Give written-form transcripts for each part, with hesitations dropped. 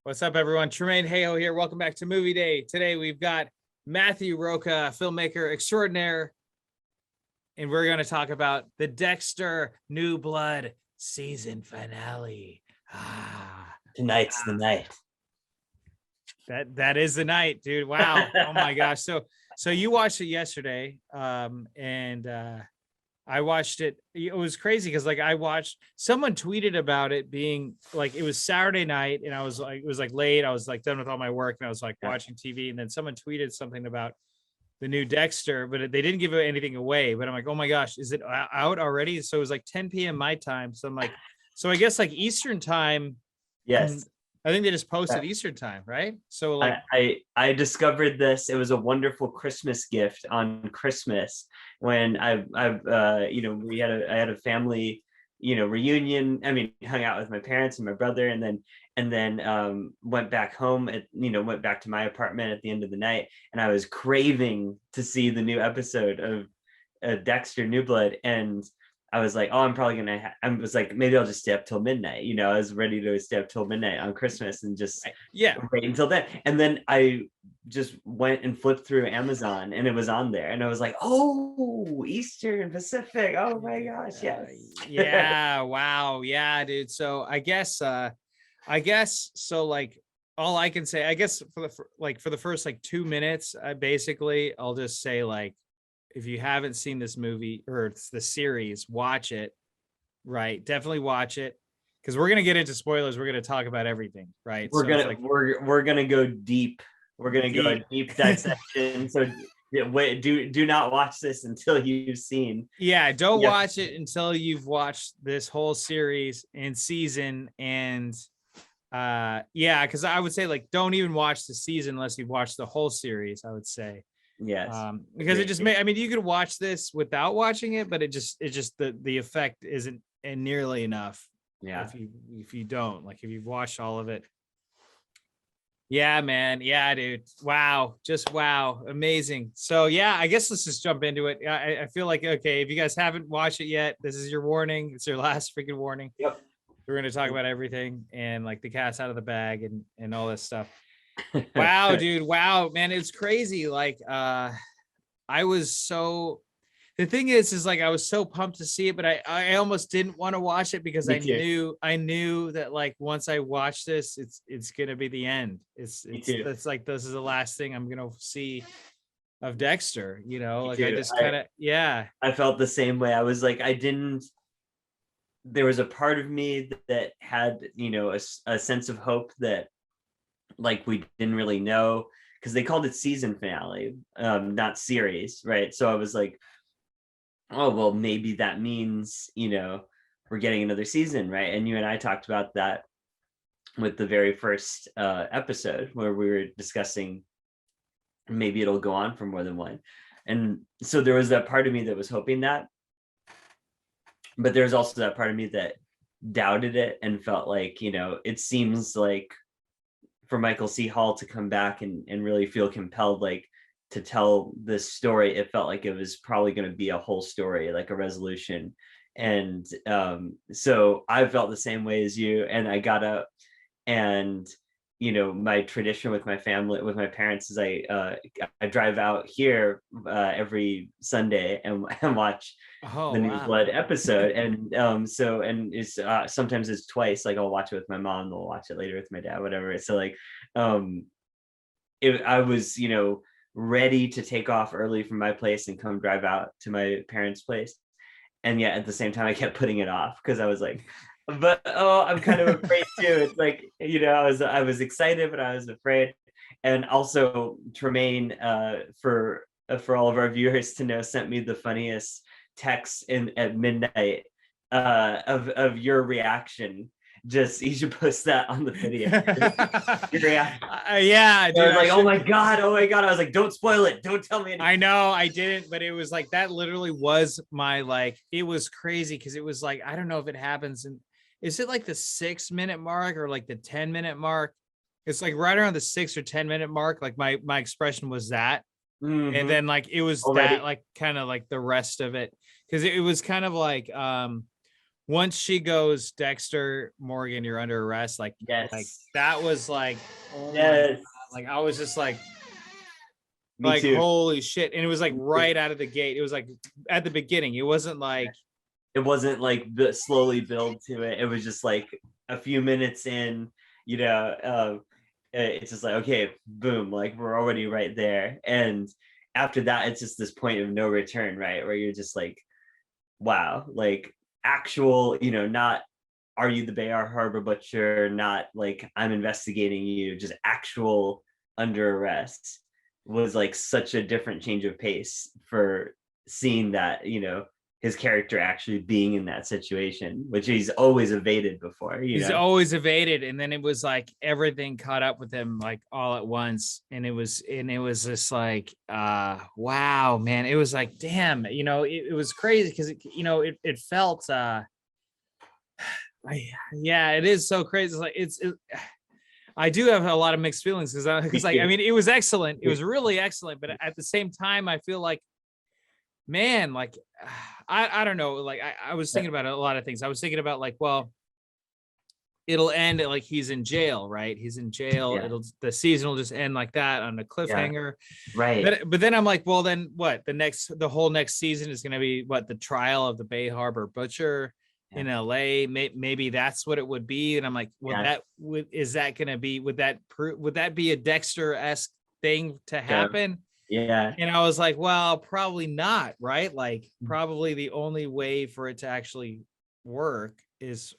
What's up, everyone? Tremaine Hayo here. Welcome back to Movie Day. Today we've got Matthew Rocca, filmmaker extraordinaire, and we're going to talk about the Dexter New Blood season finale. Tonight's the night. That is the night, dude. Wow. Oh my gosh. So you watched it yesterday, and I watched it. It was crazy because someone tweeted about it being like it was Saturday night, and I was like, it was like late. I was like done with all my work, and I was like watching TV, and then someone tweeted something about the new Dexter, but they didn't give anything away. But I'm like, oh my gosh, is it out already? So it was like 10 p.m. my time. So I'm like, so I guess like Eastern time. Yes. I think they just posted Eastern time, right? So like I discovered this. It was a wonderful Christmas gift on Christmas when I had a family, reunion. I mean, hung out with my parents and my brother, and then went back home went back to my apartment at the end of the night, and I was craving to see the new episode of Dexter New Blood, and I was like, oh, I was like, maybe I'll just stay up till midnight. I was ready to stay up till midnight on Christmas and just wait until then. And then I just went and flipped through Amazon, and it was on there, and I was like, oh, Eastern Pacific. Oh my gosh, yes. Yeah, wow. Yeah, dude. So I guess so like all I can say, I guess for the first like 2 minutes, I'll just say like, if you haven't seen this movie or it's the series, watch it. Right, definitely watch it, because we're gonna get into spoilers. We're gonna talk about everything. Right, we're gonna go deep. We're gonna go a deep dissection. So do not watch this until you've seen. Yeah, don't watch it until you've watched this whole series and season. And because I would say like don't even watch the season unless you've watched the whole series. I would say. Yes, because it just I mean, you could watch this without watching it, but it just the effect isn't nearly enough. Yeah, if you don't, like, if you've watched all of it. Yeah, man. Yeah, dude. Wow. Just wow. Amazing. So yeah, I guess let's just jump into it. I feel like, okay, if you guys haven't watched it yet, this is your warning. It's your last freaking warning. Yep. We're going to talk about everything and like the cat's out of the bag and all this stuff. Wow, dude. Wow, man. It's crazy. Like, the thing is like, I was so pumped to see it, but I almost didn't want to watch it because I knew that like, once I watch this, it's going to be the end. It's like, this is the last thing I'm going to see of Dexter, like I just kind of, I felt the same way. I was like, there was a part of me that had, a sense of hope that, like, we didn't really know, because they called it season finale, not series, right? So I was like, oh well, maybe that means we're getting another season, right? And you and I talked about that with the very first episode, where we were discussing maybe it'll go on for more than one. And so there was that part of me that was hoping that, but there's also that part of me that doubted it and felt like, it seems like for Michael C. Hall to come back and really feel compelled, like, to tell this story, it felt like it was probably going to be a whole story, like a resolution. And so I felt the same way as you. And I got up, and my tradition with my family, with my parents, is I drive out here every Sunday and watch the New Blood episode. And it's sometimes it's twice. Like, I'll watch it with my mom, they'll watch it later with my dad, whatever. So like, I was ready to take off early from my place and come drive out to my parents' place, and yet at the same time I kept putting it off because I was like, but I'm kind of afraid too. It's like, I was excited, but I was afraid. And also Tremaine, for all of our viewers to know, sent me the funniest text at midnight of your reaction. Just, you should post that on the video. Yeah, dude, I was like, oh my god. I was like, don't spoil it, don't tell me anything. I know I didn't, but it was like, that literally was my, like, it was crazy because it was like, I don't know if it happens, and is it like the 6 minute mark or like the 10-minute mark? It's like right around the 6 or 10-minute mark. Like my expression was that. Mm-hmm. And then like it was already that, like, kind of like the rest of it, because it was kind of like once she goes, Dexter, Morgan, you're under arrest. Like Yes. that was like, oh my God. Yes. Like I was just Me like, too. holy shit. And it was like Me too. right out of the gate. It was like at the beginning. It wasn't like, It wasn't like slowly build to it. It was just like a few minutes in, you know, it's just like, okay, boom, like we're already right there. And after that, it's just this point of no return, right? Where you're just like, wow, like actual, you know, not are you the Bay Harbor Butcher, not like I'm investigating you, just actual under arrest was like such a different change of pace for seeing that, you know, his character actually being in that situation, which he's always evaded before, you he's know? always evaded. And then it was like everything caught up with him like all at once. And it was just like, wow, man. It was like, damn, you know, it was crazy because you know, it felt yeah, it is so crazy. It's like I do have a lot of mixed feelings because like I mean it was excellent. It was really excellent, but at the same time, I feel like, man, like I don't know. Like I was thinking about a lot of things. I was thinking about like, well, it'll end like he's in jail, right? He's in jail. Yeah. The season will just end like that on a cliffhanger. Right. But then I'm like, well, then what? The whole next season is going to be what, the trial of the Bay Harbor Butcher in LA. Maybe that's what it would be. And I'm like, well, is that going to be? Would that be a Dexter-esque thing to happen? Yeah. And I was like, well, probably not, right? Like, probably the only way for it to actually work is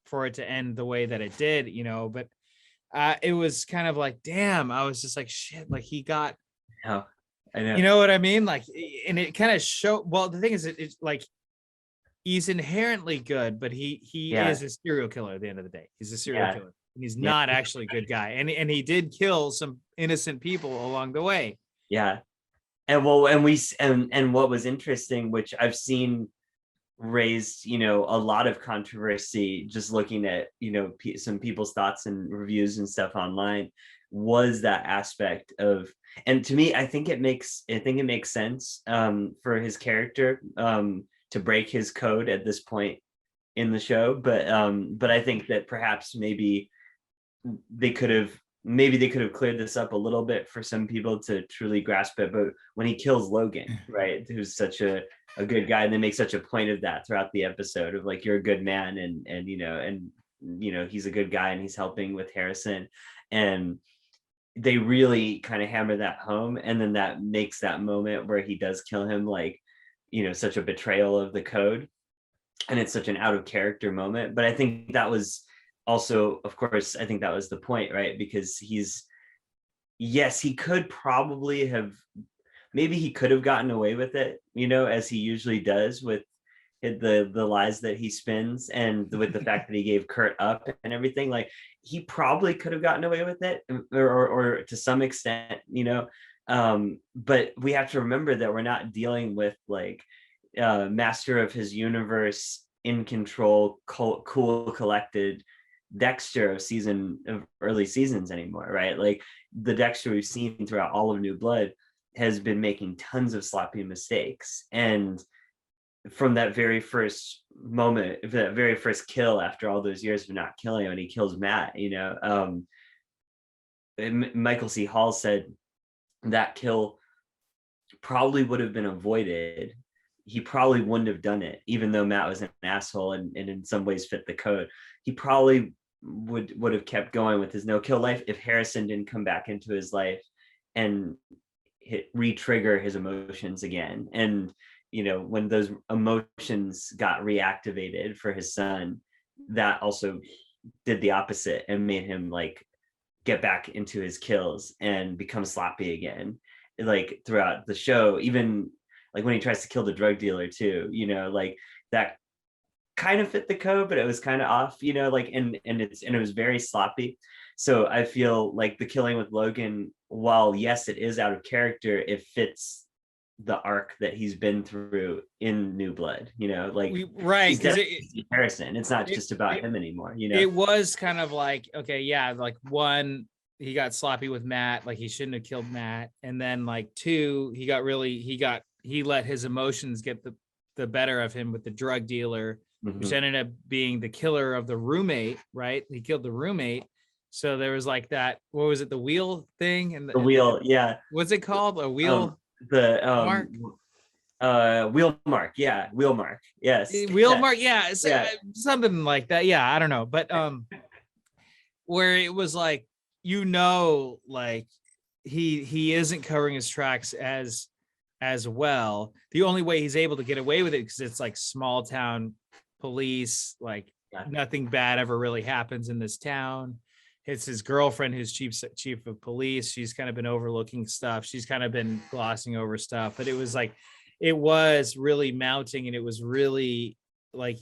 for it to end the way that it did, you know. But it was kind of like, damn, I was just like, shit, like he got, Oh, I know. you know what I mean? Like, and it kind of showed, well, the thing is, it's like, he's inherently good, but he is a serial killer at the end of the day. He's a serial killer. And he's not actually a good guy. And he did kill some innocent people along the way. Yeah. And well, and what was interesting, which I've seen raised, you know, a lot of controversy just looking at, you know, some people's thoughts and reviews and stuff online, was that aspect of, and to me, I think it makes sense for his character to break his code at this point in the show. But I think that perhaps maybe they could have cleared this up a little bit for some people to truly grasp it. But when he kills Logan, right, who's such a good guy, and they make such a point of that throughout the episode of like, you're a good man, and you know he's a good guy and he's helping with Harrison, and they really kind of hammer that home. And then that makes that moment where he does kill him, like, you know, such a betrayal of the code, and it's such an out of character moment. But I think that was also, of course, I think that was the point, right? Because he could probably have, maybe he could have gotten away with it, you know, as he usually does with the lies that he spins, and with the fact that he gave Kurt up and everything. Like, he probably could have gotten away with it, or to some extent, you know. But we have to remember that we're not dealing with like master of his universe, in control, cool, collected Dexter of early seasons anymore, right? Like, the Dexter we've seen throughout all of New Blood has been making tons of sloppy mistakes. And from that very first moment, that very first kill, after all those years of not killing him, and he kills Matt, you know, Michael C. Hall said that kill probably would have been avoided. He probably wouldn't have done it, even though Matt was an asshole and in some ways fit the code. He probably would have kept going with his no-kill life if Harrison didn't come back into his life and re-trigger his emotions again. And, you know, when those emotions got reactivated for his son, that also did the opposite and made him like get back into his kills and become sloppy again. Like, throughout the show, even like when he tries to kill the drug dealer too, you know, like that kind of fit the code, but it was kind of off, you know, like, and it was very sloppy. So I feel like the killing with Logan, while yes, it is out of character, it fits the arc that he's been through in New Blood, you know, like, right, because Harrison, it's not just about him anymore, you know. It was kind of like, okay, yeah, like, one, he got sloppy with Matt, like he shouldn't have killed Matt, and then like two, he let his emotions get the better of him with the drug dealer, which ended up being the killer of the roommate, right? He killed the roommate. So there was like that, what was it, the wheel thing? And the wheel, yeah. What's it called? A wheel mark? Wheel mark, yeah, wheel mark, yes. Wheel mark, yeah, Yeah. something like that. Yeah, I don't know. But where it was like, like he isn't covering his tracks as well. The only way he's able to get away with it, because it's like small town police, like nothing bad ever really happens in this town. It's his girlfriend who's chief of police. She's kind of been overlooking stuff. She's kind of been glossing over stuff. But it was like, it was really mounting, and it was really like,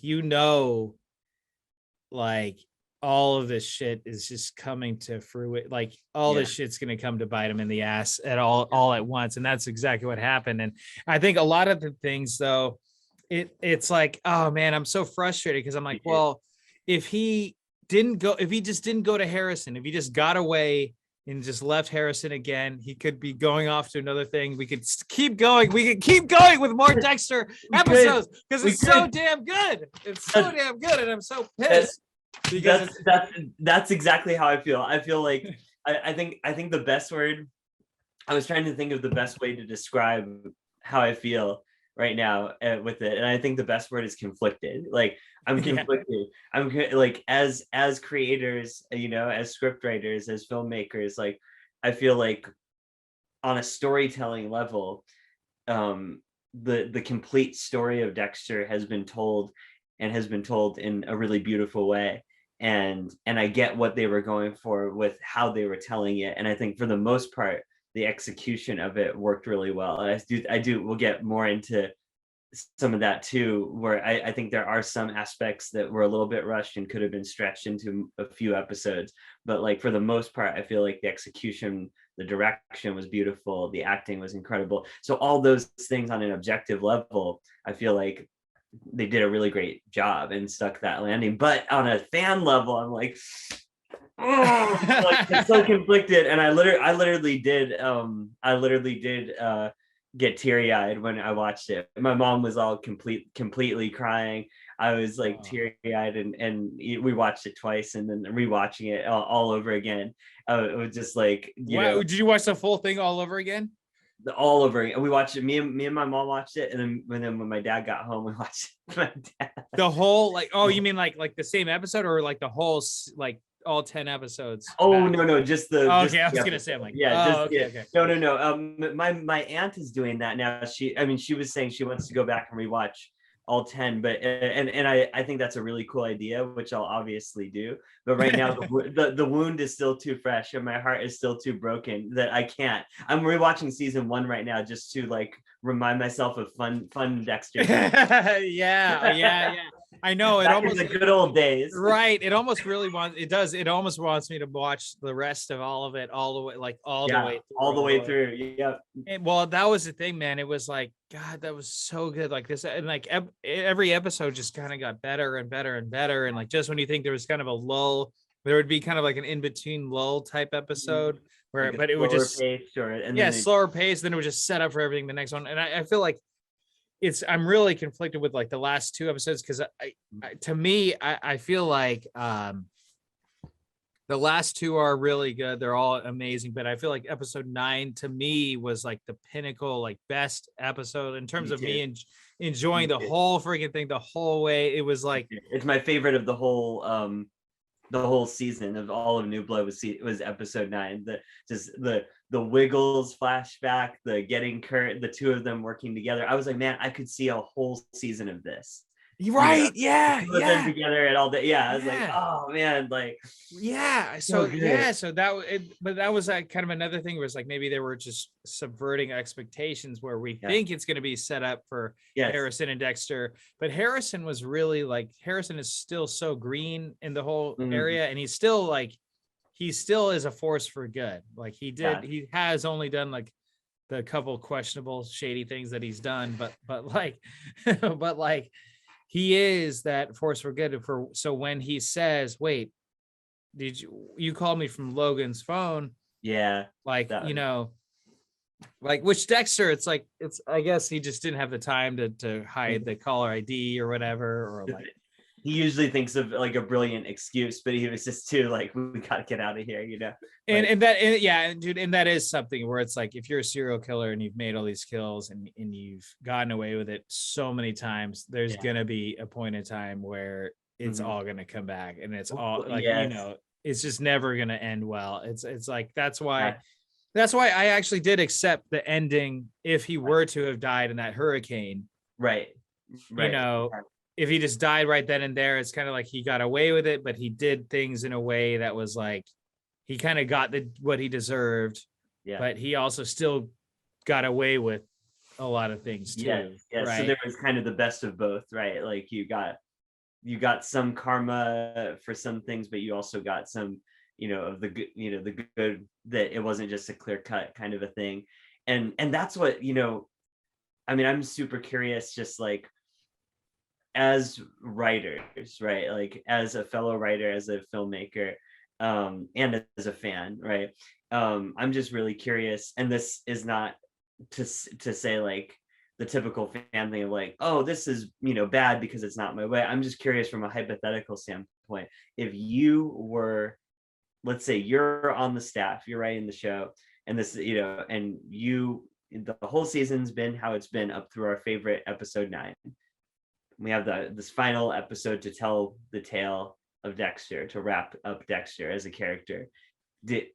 like all of this shit is just coming to fruition. Like all this shit's going to come to bite him in the ass all at once. And that's exactly what happened. And I think a lot of the things though, it's like, oh man, I'm so frustrated, because I'm like, well, if he just didn't go to Harrison, if he just got away and just left Harrison again, he could be going off to another thing. We could keep going. We could keep going with more Dexter episodes, because it's so damn good. It's so damn good. And I'm so pissed. Because that's exactly how I feel. I feel like I think the best word, I was trying to think of the best way to describe how I feel right now with it, and I think the best word is conflicted. Like I'm conflicted. I'm like, as creators, as script writers, as filmmakers, like I feel like on a storytelling level, the complete story of Dexter has been told, and has been told in a really beautiful way. And I get what they were going for with how they were telling it. And I think for the most part, the execution of it worked really well. And we'll get more into some of that too, where I think there are some aspects that were a little bit rushed and could have been stretched into a few episodes. But like for the most part, I feel like the execution, the direction was beautiful. The acting was incredible. So all those things on an objective level, I feel like they did a really great job and stuck that landing. But on a fan level, I'm like, oh, like it's so conflicted. And I literally did get teary-eyed when I watched it. My mom was all completely crying. I was like teary-eyed, and we watched it twice, and then rewatching it all over again. It was just like, did you watch the full thing all over again? All over again. We watched it. Me and my mom watched it, and then when my dad got home, we watched it. My dad. The whole, like, oh, you mean like the same episode, or like the whole, like all 10 episodes? Oh no, just the. Oh, just okay, I was gonna say, I'm like, okay. No. My aunt is doing that now. She was saying she wants to go back and rewatch all 10, but and I think that's a really cool idea, which I'll obviously do. But right now the wound is still too fresh, and my heart is still too broken that I can't. I'm rewatching season 1 right now just to like remind myself of fun Dexter. yeah. I know, it almost, the good old days, right? It almost wants me to watch the rest of all of it all the way, like all the way through. Yeah. And, well, that was the thing, man. It was like, God, that was so good. Like this, and like every episode just kind of got better and better and better. And like, just when you think there was kind of a lull, there would be kind of like an in-between lull type episode where, like but it would just slower pace. Then it would just set up for everything the next one. And I feel like I'm really conflicted with like the last 2 episodes, because I feel like the last 2 are really good. They're all amazing, but I feel like episode 9 to me was like the pinnacle, like best episode in terms of me enjoying the whole freaking thing the whole way. It was like, it's my favorite of the whole season of all of New Blood was episode 9. The Wiggles flashback, the getting Kurt, the 2 of them working together. I was like, man, I could see a whole season of this. Right? Yeah. Put them together and all that. Yeah, I was like, oh man, like, yeah. So but that was like kind of another thing, where it's like maybe they were just subverting expectations, where we think it's going to be set up for Harrison and Dexter, but Harrison was really like, Harrison is still so green in the whole area, and he's still is a force for good. Like he has only done like the couple questionable shady things that he's done, but like but like he is that force for good. So when he says, wait, did you called me from Logan's phone? Yeah. Like, like, which Dexter, I guess he just didn't have the time to hide the caller ID or whatever, or like, he usually thinks of like a brilliant excuse, but he was just too like, we gotta get out of here, you know. Yeah, dude, and that is something where it's like if you're a serial killer and you've made all these kills and you've gotten away with it so many times, there's gonna be a point in time where it's all gonna come back, and it's all like, you know, it's just never gonna end well. It's like that's why I actually did accept the ending if he were to have died in that hurricane. Right. You know, if he just died right then and there, it's kind of like he got away with it, but he did things in a way that was like he kind of got what he deserved, but he also still got away with a lot of things too. Right? So there was kind of the best of both, right? Like you got some karma for some things, but you also got some, you know, of the good, you know, the good, that it wasn't just a clear cut kind of a thing. And that's what, you know, I mean, I'm super curious, just like as writers, right? Like as a fellow writer, as a filmmaker, and as a fan, right? I'm just really curious, and this is not to say like the typical fan thing of like, oh, this is, you know, bad because it's not my way. I'm just curious from a hypothetical standpoint, if you were, let's say you're on the staff, you're writing the show, and this, you know, and the whole season's been how it's been up through our favorite episode 9. We have this final episode to tell the tale of Dexter, to wrap up Dexter as a character.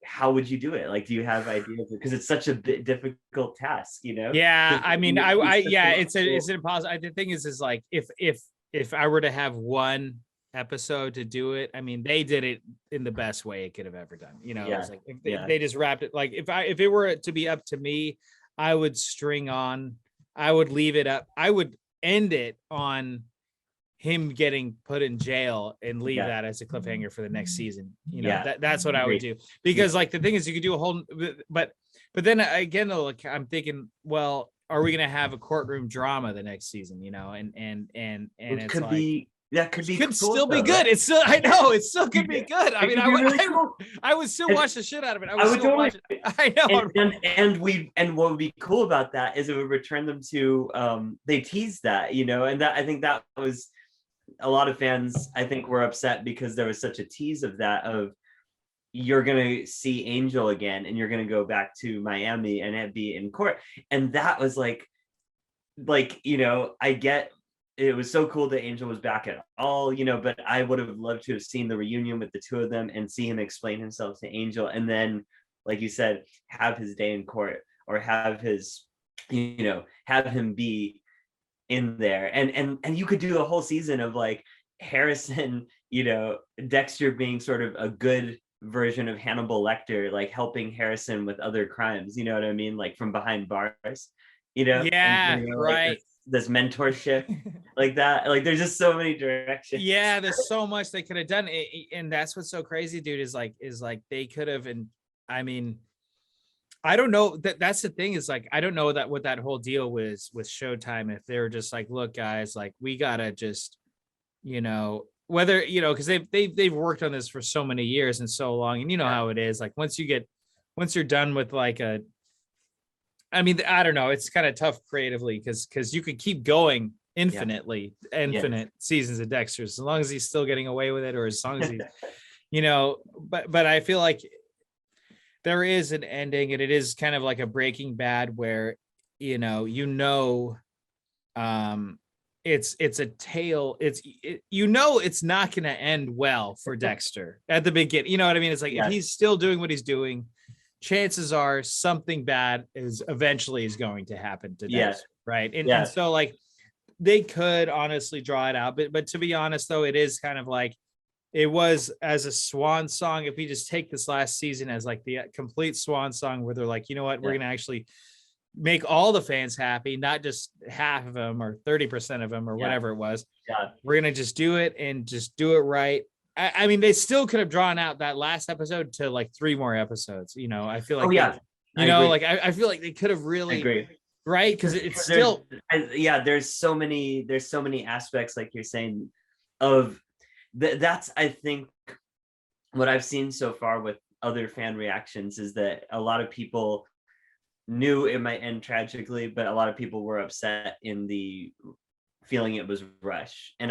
How would you do it? Like, do you have ideas? Because it's such a difficult task, you know? Yeah, I mean, it's an impossible. The thing is like if I were to have one episode to do it, I mean, they did it in the best way it could have ever done. You know, it was like if they just wrapped it. Like if it were to be up to me, I would leave it up. I would end it on him getting put in jail and leave that as a cliffhanger for the next season. You know, that's what I would do. Because like the thing is, you could do a whole, but then again, like I'm thinking, well, are we going to have a courtroom drama the next season? You know, and it could be. That could still be good. Right? It's still, I know it still could be good. I mean, I would still watch the shit out of it. I would still watch it. I know. And what would be cool about that is it would return them to, they teased that, you know, and that, I think that was, a lot of fans, I think, were upset because there was such a tease of that, of you're going to see Angel again and you're going to go back to Miami and it be in court. And that was like, you know, I get, it was so cool that Angel was back at all, you know, but I would have loved to have seen the reunion with the two of them and see him explain himself to Angel. And then, like you said, have his day in court, or have his, you know, have him be in there. And you could do a whole season of like Harrison, you know, Dexter being sort of a good version of Hannibal Lecter, like helping Harrison with other crimes, you know what I mean? Like from behind bars, you know? Yeah, and, you know, right. Like this mentorship like that. Like there's just so many directions. Yeah, there's so much they could have done. And that's what's so crazy, dude, is like they could have, and I mean, I don't know, that's the thing, is like, I don't know what that whole deal was with Showtime, if they were just like, look guys, like we gotta just, you know, whether, you know, because they've worked on this for so many years and so long, and you know how it is, like once you're done with like I mean, I don't know, it's kind of tough creatively because you could keep going infinite seasons of Dexter, as long as he's still getting away with it, or as long as he's you know, but I feel like there is an ending, and it is kind of like a Breaking Bad, where you know it's a tale, it's not going to end well for Dexter at the beginning, you know what I mean? It's like, if he's still doing what he's doing, chances are something bad is going to happen to Dexter, right? And so like they could honestly draw it out, but to be honest though, it is kind of like, it was as a swan song. If we just take this last season as like the complete swan song, where they're like, you know what, we're going to actually make all the fans happy, not just half of them or 30% of them or whatever it was. We're going to just do it and just do it right. I mean, they still could have drawn out that last episode to like 3 more episodes. You know, I feel like, I feel like they could have really, right? Because it's still, there's so many aspects, like you're saying, of that's, I think, what I've seen so far with other fan reactions is that a lot of people knew it might end tragically, but a lot of people were upset in the feeling it was rushed. And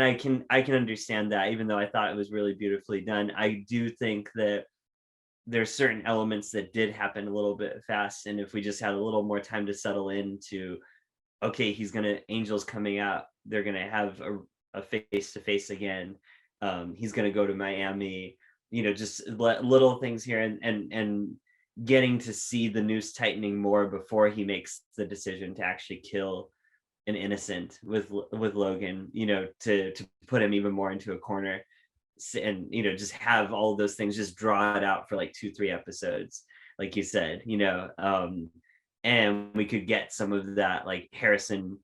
and I can understand that, even though I thought it was really beautifully done. I do think that there's certain elements that did happen a little bit fast, and if we just had a little more time to settle into, okay, Angel's coming out, they're gonna have a face to face again, he's gonna go to Miami, just little things here, and getting to see the noose tightening more before he makes the decision to actually kill an innocent with Logan, to put him even more into a corner, and just have all of those things, just draw it out for like 2-3 episodes, like you said, and we could get some of that, like Harrison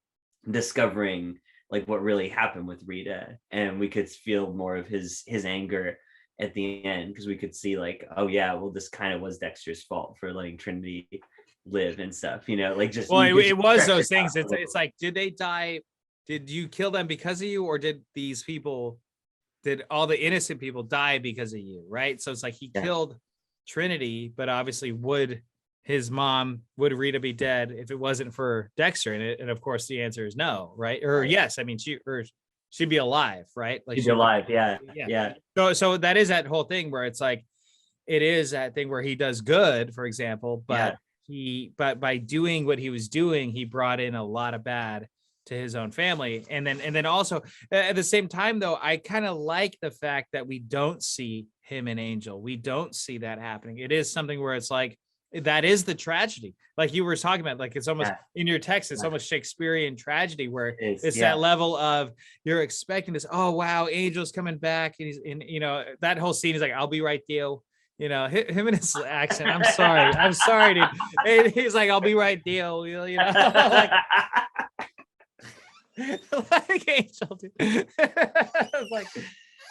discovering like what really happened with Rita, and we could feel more of his anger at the end, because we could see like, oh yeah, well, this kind of was Dexter's fault for letting Trinity live and stuff, like just, Well, you could it was those stretch things. out a little. It's like, did they die? Did you kill them because of you, or did all the innocent people die because of you? Right. So it's like he killed Trinity, but obviously would Rita be dead if it wasn't for Dexter? And of course the answer is no, right? Or Right. yes. I mean, she'd be alive, right? Like She'd be alive. Yeah. So that is that whole thing where it's like, it is that thing where he does good, for example, but but by doing what he was doing, he brought in a lot of bad to his own family. And then also at the same time, though, I kind of like the fact that we don't see him and Angel. We don't see that happening. It is something where it's like, that is the tragedy. Like you were talking about, like it's almost in your text, it's almost Shakespearean tragedy, where it's that level of, you're expecting this, oh wow, Angel's coming back, and he's in, that whole scene is like, I'll be right there. Him and his accent. I'm sorry, dude. And he's like, I'll be right there. Like, like Angel, dude.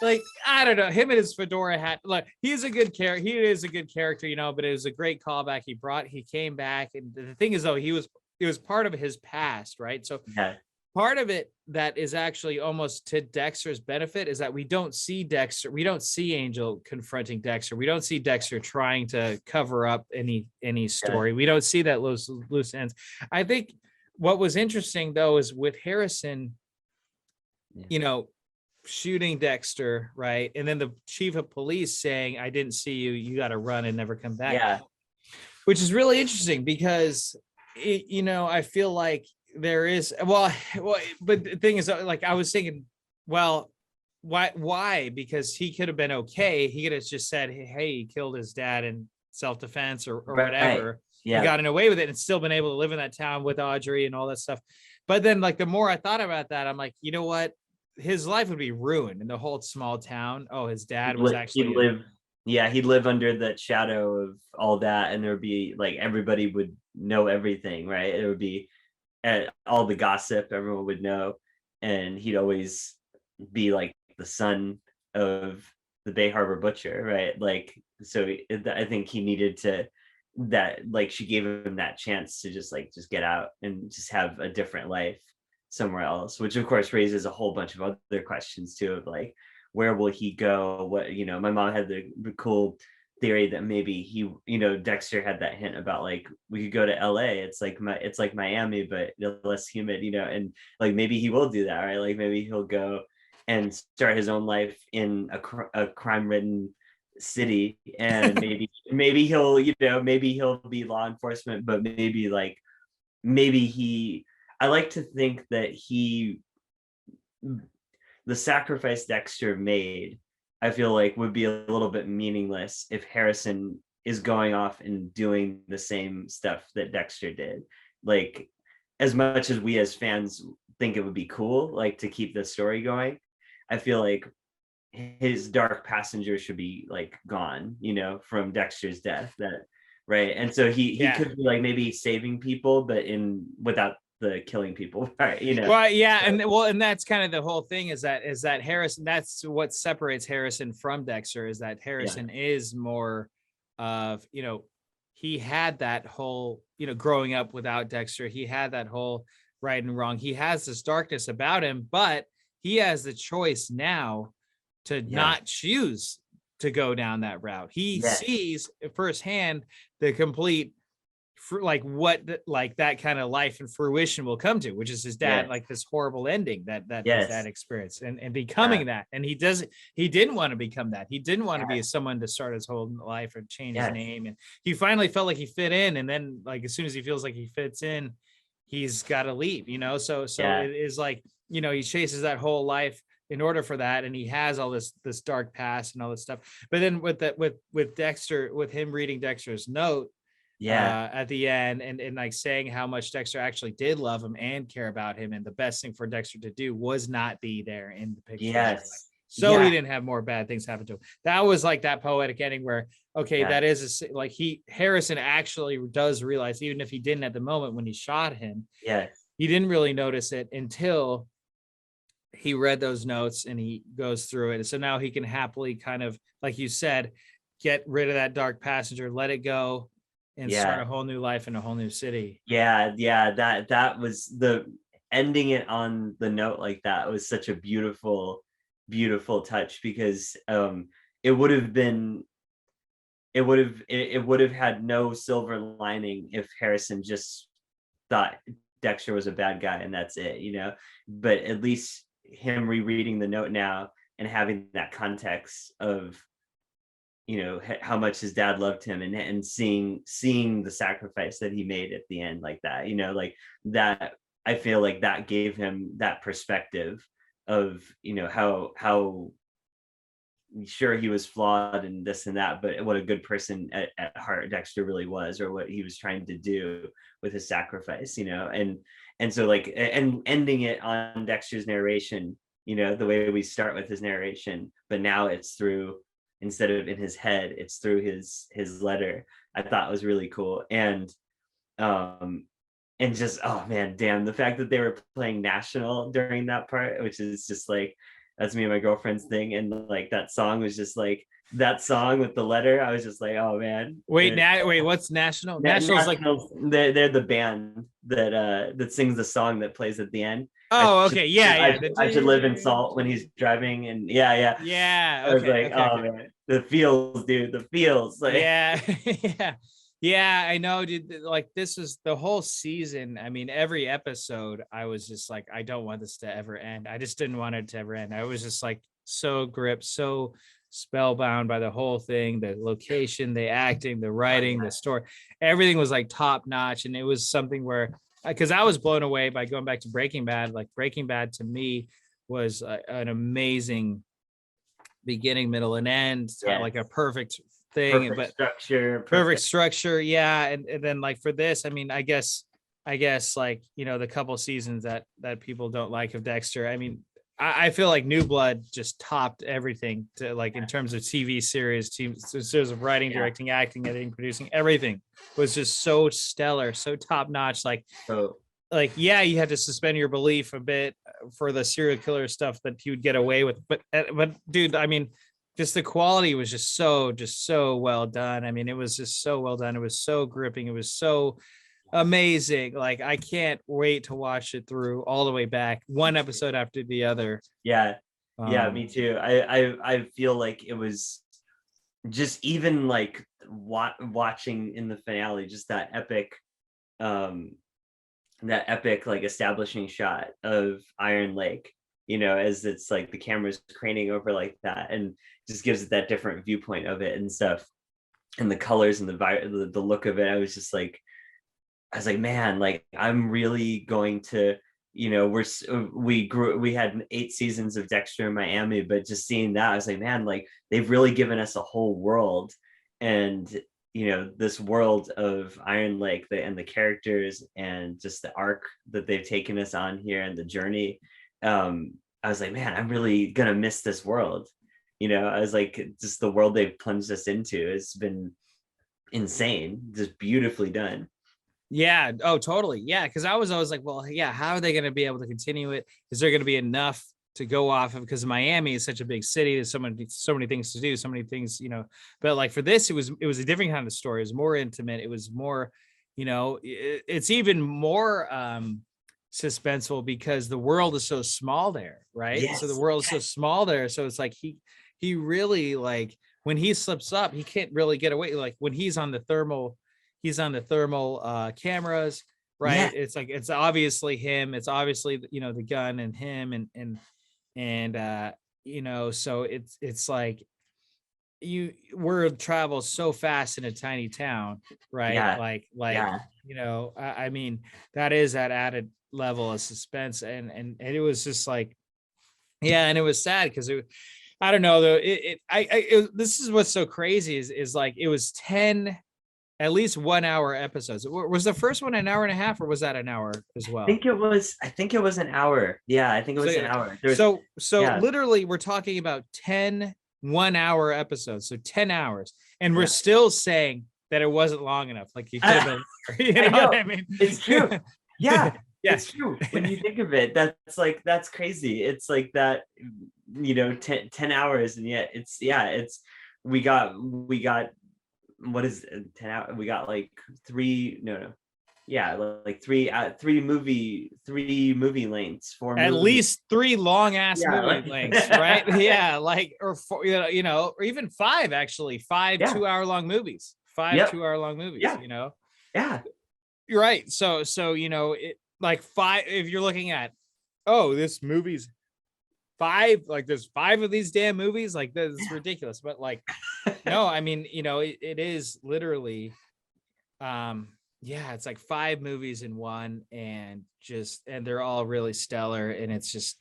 like I don't know, him and his fedora hat. Like he's a good character. He is a good character, but it was a great callback. He came back, and the thing is, though, it was part of his past, right? So part of it that is actually almost to Dexter's benefit is that we don't see Angel confronting Dexter. We don't see Dexter trying to cover up any story. We don't see that loose ends. I think what was interesting, though, is with Harrison, shooting Dexter, right? And then the chief of police saying, I didn't see you, you got to run and never come back. Yeah. Which is really interesting, because I feel like there is, well, but the thing is, like, I was thinking, well, why? Because he could have been okay. He could have just said, hey, he killed his dad in self-defense or whatever. Yeah. He gotten away with it and still been able to live in that town with Audrey and all that stuff. But then, like, the more I thought about that, I'm like, you know what? His life would be ruined in the whole small town. Oh, his dad was actually he'd live under that shadow of all that, and there'd be like, everybody would know everything, right? It would be all the gossip, everyone would know, and he'd always be like the son of the Bay Harbor butcher, right? Like, so I think he needed to, that, like, she gave him that chance to just get out and just have a different life somewhere else, which of course raises a whole bunch of other questions too, of like, where will he go? What, my mom had the cool theory that maybe he, Dexter had that hint about, like, we could go to LA, it's like Miami, but less humid, and like, maybe he will do that, right? Like, maybe he'll go and start his own life in a crime-ridden city, and maybe he'll be law enforcement, but maybe I like to think that the sacrifice Dexter made, I feel like, would be a little bit meaningless if Harrison is going off and doing the same stuff that Dexter did. Like, as much as we as fans think it would be cool, like, to keep the story going, I feel like his dark passenger should be like gone, from Dexter's death. That, right? And so he could be like maybe saving people, but without the killing people, right? Well, yeah, and that's kind of the whole thing, is that Harrison, that's what separates Harrison from Dexter, is that Harrison is more of, he had that whole, growing up without Dexter, he had that whole right and wrong. He has this darkness about him, but he has the choice now to not choose to go down that route. He sees firsthand the complete like what like that kind of life and fruition will come to, which is his dad, Yes. like this horrible ending that his Yes. dad experienced, and becoming that. And he didn't want to become that. He didn't want to be Yes. someone to start his whole life or change his Yes. name. And he finally felt like he fit in. And then like, as soon as he feels like he fits in, he's got to leave, you know? So Yeah. it is like, you know, he chases that whole life in order for that. And he has all this dark past and all this stuff. But then with Dexter, with him reading Dexter's note, Yeah. at the end, and like saying how much Dexter actually did love him and care about him, and the best thing for Dexter to do was not be there in the picture. Yes. So Yeah. he didn't have more bad things happen to him. That was like that poetic ending where, okay, Yeah. that is like Harrison actually does realize, even if he didn't at the moment when he shot him, Yes. he didn't really notice it until he read those notes and he goes through it. And so now he can happily kind of, like you said, get rid of that dark passenger, let it go, and start a whole new life in a whole new city. Yeah. That was the ending it on the note like that was such a beautiful touch, because it would have had no silver lining if Harrison just thought Dexter was a bad guy and that's it, you know. But at least him rereading the note now and having that context of, you know, how much his dad loved him, and seeing the sacrifice that he made at the end like that, you know, like that, I feel like that gave him that perspective of, you know, how sure he was flawed and this and that, but what a good person at heart Dexter really was, or what he was trying to do with his sacrifice, you know. And so like, and ending it on Dexter's narration, you know, the way we start with his narration, but now it's through, instead of in his head, it's through his letter, I thought was really cool. And just, oh man, damn, the fact that they were playing National during that part, which is just like, that's me and my girlfriend's thing, and like that song was just like, that song with the letter, I was just like, oh man. Wait, what's National? National's like, they're the band that sings the song that plays at the end. oh, okay, yeah. I should live in salt when he's driving, and yeah. Yeah, I was like, oh man, the feels, dude, the feels. Like, yeah. Yeah, I know, dude. Like, this was the whole season. I mean, every episode, I was just like, I don't want this to ever end. I just didn't want it to ever end. I was just like so gripped, so spellbound by the whole thing, the location, the acting, the writing, the story. Everything was like top notch. And it was something where, because I was blown away by going back to Breaking Bad. Like, Breaking Bad to me was an amazing beginning, middle, and end, like a perfect thing, perfect structure. Yeah. And then like for this, I mean, I guess like, you know, the couple seasons that people don't like of Dexter, I mean, I feel like New Blood just topped everything, to like, in terms of TV series, series of writing, directing, acting, editing, producing, everything was just so stellar, so top notch. Like, yeah, you had to suspend your belief a bit for the serial killer stuff that he would get away with, but dude, I mean, just the quality was just so well done. I mean, it was just so well done. It was so gripping. It was so amazing. Like, I can't wait to watch it through all the way back, one episode after the other. Yeah, me too. I feel like it was just, even like watching in the finale, just that epic like establishing shot of Iron Lake, you know, as it's like the camera's craning over like that, and just gives it that different viewpoint of it and stuff, and the colors and the look of it. I was like, man, like, I'm really going to, you know, we had 8 seasons of Dexter in Miami, but just seeing that, I was like, man, like, they've really given us a whole world. And, you know, this world of Iron Lake, and the characters, and just the arc that they've taken us on here, and the journey. I was like, man, I'm really gonna miss this world. You know, I was like, just the world they've plunged us into has been insane, just beautifully done. Yeah. Oh, totally. Yeah. Because I was always like, well, yeah, how are they going to be able to continue it? Is there going to be enough to go off of? Because Miami is such a big city. There's so many things to do, so many things, you know. But like for this, it was a different kind of story. It was more intimate. It was more, you know, it's even more suspenseful because the world is so small there, right? Yes. So the world is so small there. So it's like he really, like, when he slips up, he can't really get away. Like when he's on the thermal, he's on the thermal cameras, Yeah. right? It's like, it's obviously him. It's obviously, the gun and him, and so it's like, word travels so fast in a tiny town, right? Yeah. Like, Yeah. I mean, that is that added level of suspense, and it was just like, yeah, and it was sad because I don't know though. This is what's so crazy is like, it was 10 at least 1 hour episodes. Was the first one an hour and a half, or was that an hour as well? I think it was an hour. Yeah, I think it So was an yeah, hour. so Yeah. literally we're talking about 10 1 hour episodes, so 10 hours, and we're Yeah. still saying that it wasn't long enough. Like, you could have been longer, I what know. I mean? It's true. Yeah, Yeah. it's true. When you think of it, that's crazy. It's like that, 10 hours, and yet it's we got what is it, 10 hours? We got like three, no, yeah, like three movie lengths, four At movies. least 3 long ass Yeah, movie lengths, right? Yeah, like, or four, or even 5, actually, 5 yeah, 2 hour long movies, 5 yep, 2 hour long movies. yeah, yeah, You're right. So it, like, 5, if you're looking at, oh, this movie's 5, like, there's 5 of these damn movies, like, that's ridiculous. But like, no, I mean, it is literally, yeah, it's like 5 movies in one, and they're all really stellar, and it's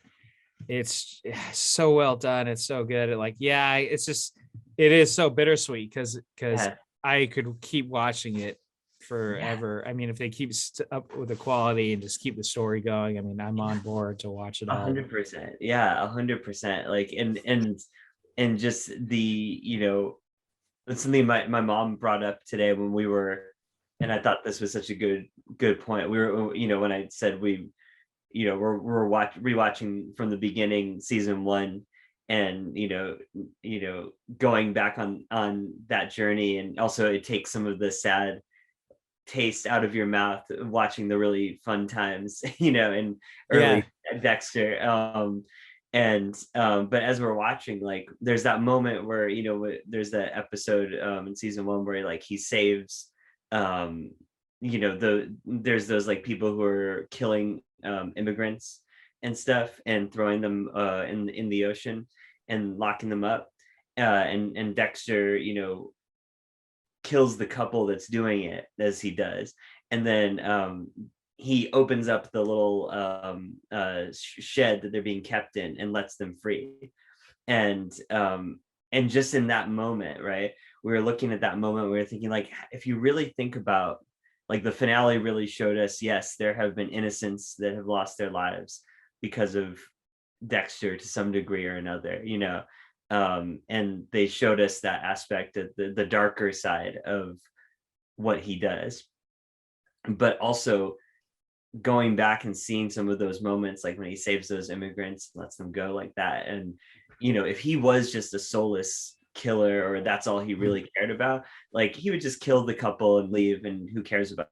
so well done. It's so good. Like, yeah, it is so bittersweet because yeah, I could keep watching it yeah. forever. I mean, if they keep up with the quality and just keep the story going, I mean, I'm on board to watch it all. 100%. Yeah, 100%. Like, and just that's something my mom brought up today when we were, and I thought this was such a good point. We were, when I said we're rewatching from the beginning, season one, and going back on that journey, and also it takes some of the sad taste out of your mouth watching the really fun times, in Yeah. early Dexter. But as we're watching, like, there's that moment where, there's that episode in season one where, like, he saves, there's those, like, people who are killing immigrants and stuff, and throwing them in the ocean and locking them up. And Dexter, kills the couple that's doing it, as he does, and then he opens up the little shed that they're being kept in and lets them free. And just in that moment, right, we were looking at that moment, we were thinking, like, if you really think about, like, the finale really showed us, yes, there have been innocents that have lost their lives because of Dexter to some degree or another, and they showed us that aspect of the darker side of what he does. But also going back and seeing some of those moments, like when he saves those immigrants, lets them go like that, and if he was just a soulless killer, or that's all he really cared about, like, he would just kill the couple and leave, and who cares about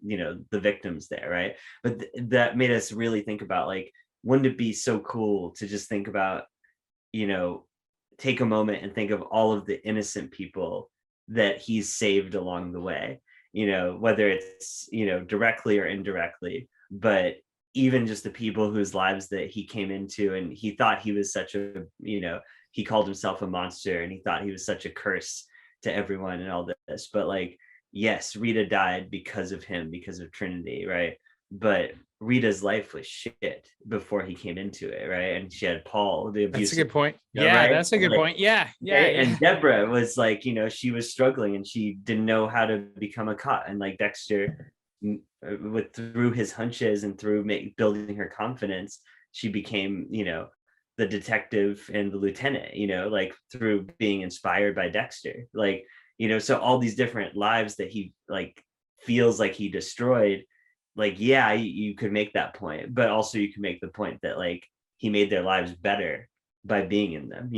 the victims there, right? But that made us really think about, like, wouldn't it be so cool to just think about, take a moment and think of all of the innocent people that he's saved along the way, whether it's, directly or indirectly, but even just the people whose lives that he came into, and he thought he was such a, he called himself a monster, and he thought he was such a curse to everyone and all this. But, like, yes, Rita died because of him, because of Trinity, right? But Rita's life was shit before he came into it, right? And she had Paul, the That's a abusive, good point. yeah, Yeah, right? that's a good Like, point. Yeah, right? yeah. And Deborah was like, she was struggling, and she didn't know how to become a cop. And, like, Dexter, with through his hunches and through building her confidence, she became, the detective and the lieutenant, like, through being inspired by Dexter, like, so all these different lives that he, like, feels like he destroyed, like, yeah, you could make that point, but also you can make the point that, like, he made their lives better by being in them,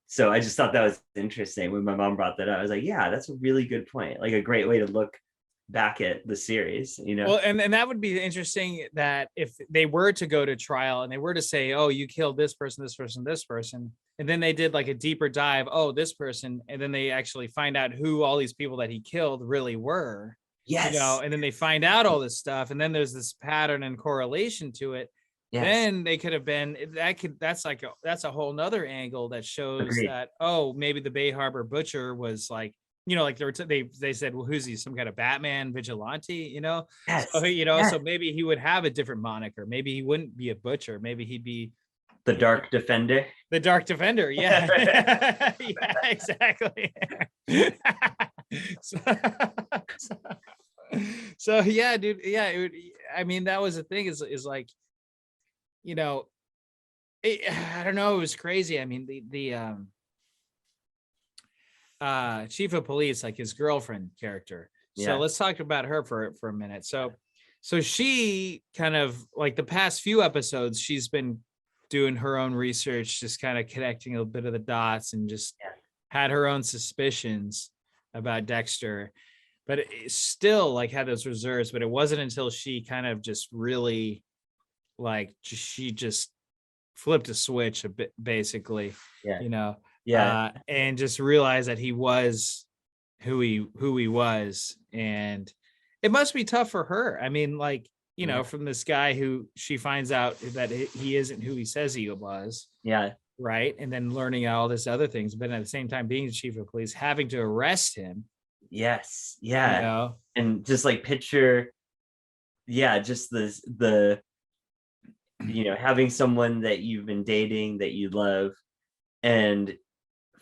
so I just thought that was interesting when my mom brought that up. I was like, yeah, that's a really good point, like, a great way to look back at the series. Well, and that would be interesting, that if they were to go to trial and they were to say, oh, you killed this person, this person, this person, and then they did like a deeper dive, oh, this person, and then they actually find out who all these people that he killed really were. Yes. and then they find out all this stuff, and then there's this pattern and correlation to it. Yes. Then they could have been that's a whole nother angle that shows Agreed. that, oh, maybe the Bay Harbor Butcher was like, like they said, well, who's he, some kind of Batman vigilante, Yes. so Yes. so maybe he would have a different moniker. Maybe he wouldn't be a butcher. Maybe he'd be The Dark Defender. the Dark Defender. Yeah. Yeah, exactly. so, so yeah, dude. Yeah, I mean, that was the thing, is like, I don't know, it was crazy. I mean, the chief of police, like his girlfriend character. So Yeah. let's talk about her for a minute. So she kind of, like, the past few episodes, she's been doing her own research, just kind of connecting a bit of the dots, and just had her own suspicions about Dexter, but it still, like, had those reserves. But it wasn't until she kind of just really, like, she just flipped a switch a bit, basically, and just realized that he was who he was. And it must be tough for her. I mean, like, from this guy who she finds out that he isn't who he says he was. Yeah. Right. And then learning all this other things, but at the same time being the chief of police, having to arrest him. Yes. Yeah. You And just like picture, just the having someone that you've been dating, that you love, and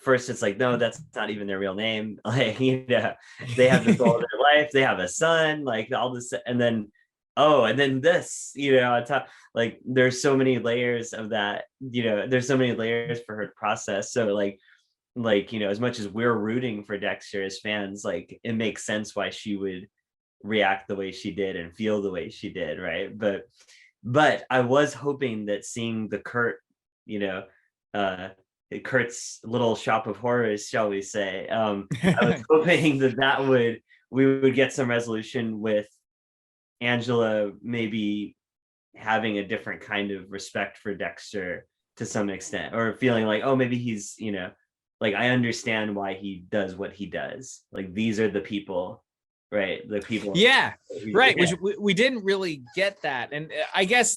first it's like, no, that's not even their real name. Like, they have this all their life, they have a son, like all this, and then this, on top, like, there's so many layers of that, there's so many layers for her to process. So like, as much as we're rooting for Dexter as fans, like, it makes sense why she would react the way she did and feel the way she did, right? But I was hoping that seeing the Kurt's little shop of horrors, shall we say, I was hoping that we would get some resolution with Angela maybe having a different kind of respect for Dexter to some extent, or feeling like, oh, maybe he's, like, I understand why he does what he does. Like, these are the people, right? The people. Yeah, right. Which we didn't really get that. And I guess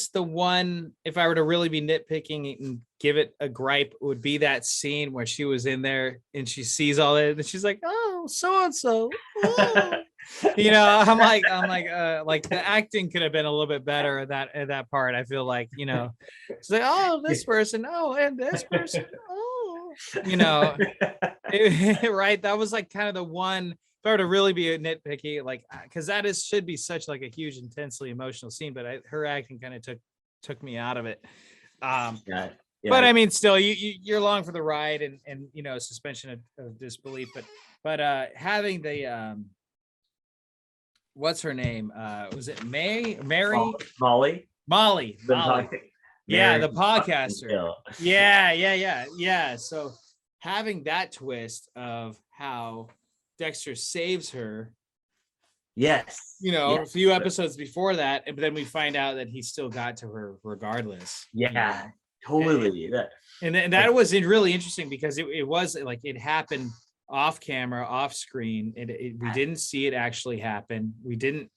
the one, if I were to really be nitpicking and give it a gripe, would be that scene where she was in there and she sees all that, and she's like, oh, so-and-so. Oh. I'm like, the acting could have been a little bit better at that part. I feel like, it's like, oh, this person, oh, and this person, oh, right. That was like kind of the one, if I were to really be a nitpicky, like, because that should be such like a huge, intensely emotional scene, but her acting kind of took me out of it. But I mean, still, you're along for the ride, and suspension of disbelief, but having the what's her name? Was it Mary? Molly. Yeah, the podcaster. Yeah. So having that twist of how Dexter saves her. Yes. A few episodes before that, but then we find out that he still got to her regardless. Yeah, totally. And that was really interesting, because it was like, it happened off camera, off screen. We didn't see it actually happen. We didn't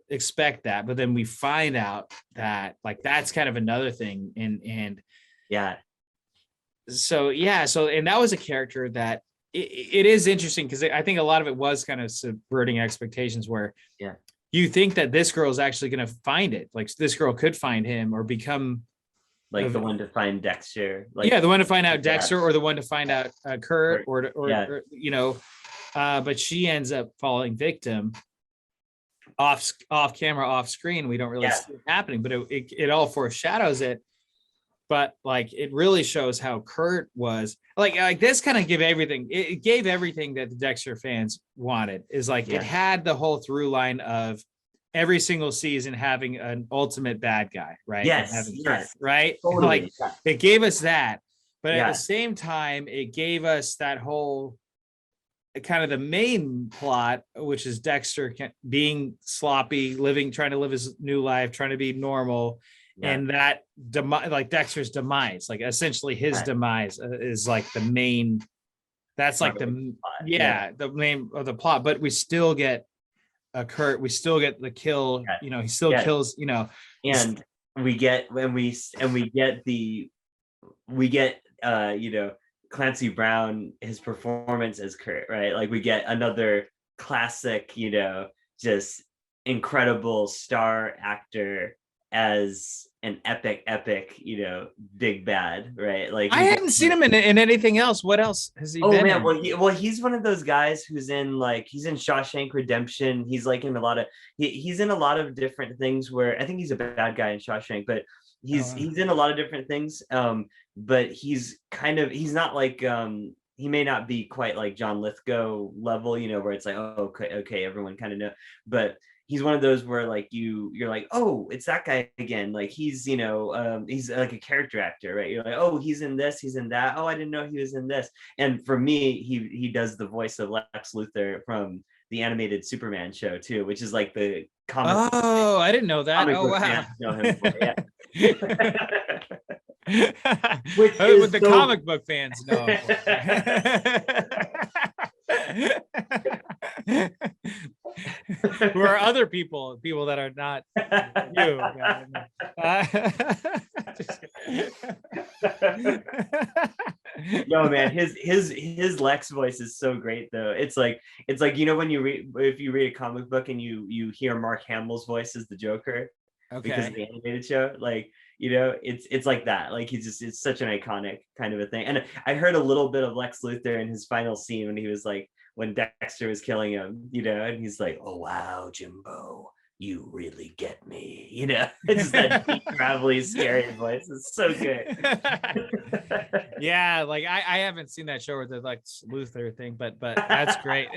expect that, but then we find out that, like, that's kind of another thing. And so and that was a character that it is interesting, because I think a lot of it was kind of subverting expectations, where you think that this girl is actually going to find it. Like, this girl could find him or become like the one to find Dexter. Like, the one to find out Dexter, or the one to find out Kurt, or but she ends up falling victim off camera, off screen. We don't really see it happening, but it all foreshadows it. But like, it really shows how Kurt was like this kind of gave everything. It gave everything that the Dexter fans wanted. Is like, it had the whole through line of every single season having an ultimate bad guy, right? Yes. Right. Totally. Like, it gave us that, but at the same time, it gave us that whole kind of the main plot, which is Dexter being sloppy, trying to live his new life, trying to be normal. And that like Dexter's demise, like essentially his demise is like the main, that's like the main of the plot. But we still get Kurt, we still get the kill, Yeah. you know, he still Yeah. kills, you know. And we get you know, Clancy Brown, his performance as Kurt, right? Like we get another classic, you know, just incredible star actor as an epic, you know, big bad, right? Like I we get hadn't seen him in anything else. What else has he Oh been man, in? he's one of those guys who's in like he's in Shawshank Redemption. He's like in a lot of he's in a lot of different things where I think he's a bad guy in Shawshank, but he's in a lot of different things. But he's kind of he's not like he may not be quite like John Lithgow level, you know, where it's like, oh, okay, everyone kind of know, but he's one of those where like you're like, oh, it's that guy again. Like he's, you know, he's like a character actor, right? You're like, oh, he's in this, he's in that. Oh, I didn't know he was in this. And for me, he does the voice of Lex Luthor from the animated Superman show too, which is like the Oh, I didn't know that. comic Oh, book wow. fans know him for, yeah. Which With is the so comic book fans, no. Who are other people that are not you. No man, his Lex voice is so great though. It's like you know when you read if you read a comic book and you hear Mark Hamill's voice as the Joker because of Okay. the animated show, like you know it's like that. Like he's just it's such an iconic kind of a thing. And I heard a little bit of Lex Luthor in his final scene when he was like when Dexter was killing him, you know, and he's like, "Oh wow, Jimbo, you really get me," you know. It's just that deep, gravelly, scary voice. It's so good. Yeah, like I haven't seen that show with the like Luthor thing, but that's great.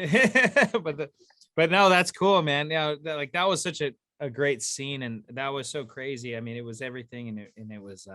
But no, that's cool, man. Yeah, like that was such a great scene, and that was so crazy. I mean, it was everything, and it was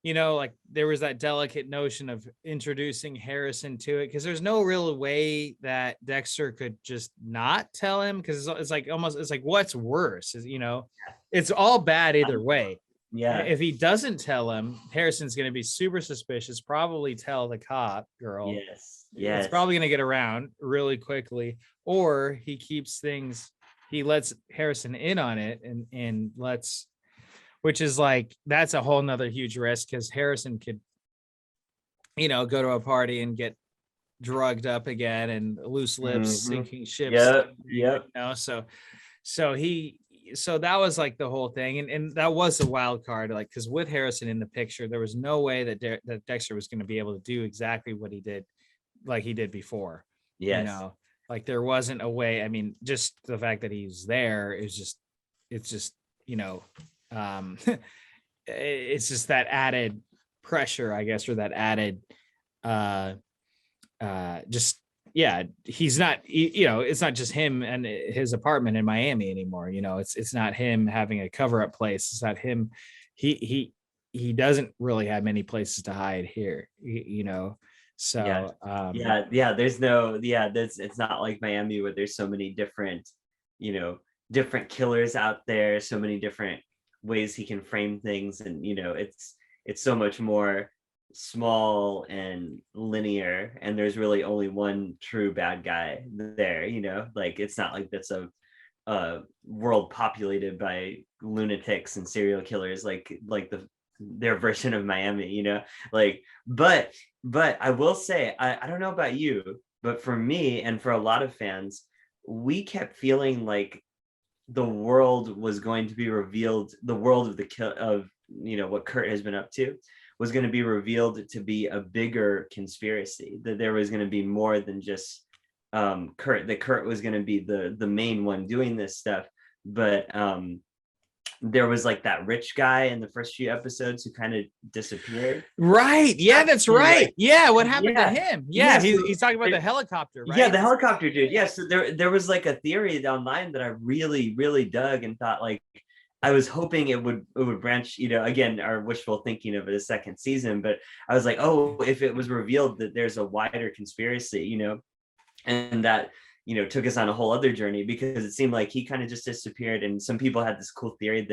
you know, like there was that delicate notion of introducing Harrison to it because there's no real way that Dexter could just not tell him because it's like almost it's like what's worse is, you know, it's all bad either way. Yeah. If he doesn't tell him, Harrison's going to be super suspicious, probably tell the cop girl. Yes. It's Yes. probably going to get around really quickly, or he keeps things, he lets Harrison in on it and lets, which is like, that's a whole nother huge risk because Harrison could, you know, go to a party and get drugged up again and loose lips, sinking ships. Yep. You know, so he, so that was like the whole thing, and that was a wild card, like because with Harrison in the picture, there was no way that that Dexter was going to be able to do exactly what he did, like he did before. Yes. You know, like there wasn't a way. I mean, just the fact that he's there is just, it's just, you know, it's just that added pressure, I guess, or that added, just yeah, he's not, you know, it's not just him and his apartment in Miami anymore. You know, it's not him having a cover up place. It's not him. He doesn't really have many places to hide here, you know. So yeah, there's no, that's, it's not like Miami where there's so many different, you know, different killers out there, so many different ways he can frame things, and you know, it's so much more small and linear, and there's really only one true bad guy there, you know, like it's not like that's a world populated by lunatics and serial killers like their version of Miami, you know, like but I will say I don't know about you, but for me and for a lot of fans, we kept feeling like the world was going to be revealed, the world of the kill of, you know, what Kurt has been up to was going to be revealed to be a bigger conspiracy, that there was going to be more than just Kurt, that Kurt was going to be the main one doing this stuff. But there was like that rich guy in the first few episodes who kind of disappeared. Right. Yeah, that's right. Like, yeah. What happened to him? Yeah. He's talking about the helicopter, right? Yeah, the helicopter dude. Yeah. So there was like a theory online that I really, really dug and thought like, I was hoping it would branch, you know, again, our wishful thinking of it a second season, but I was like, oh, if it was revealed that there's a wider conspiracy, you know, and that, you know, took us on a whole other journey, because it seemed like he kind of just disappeared. And some people had this cool theory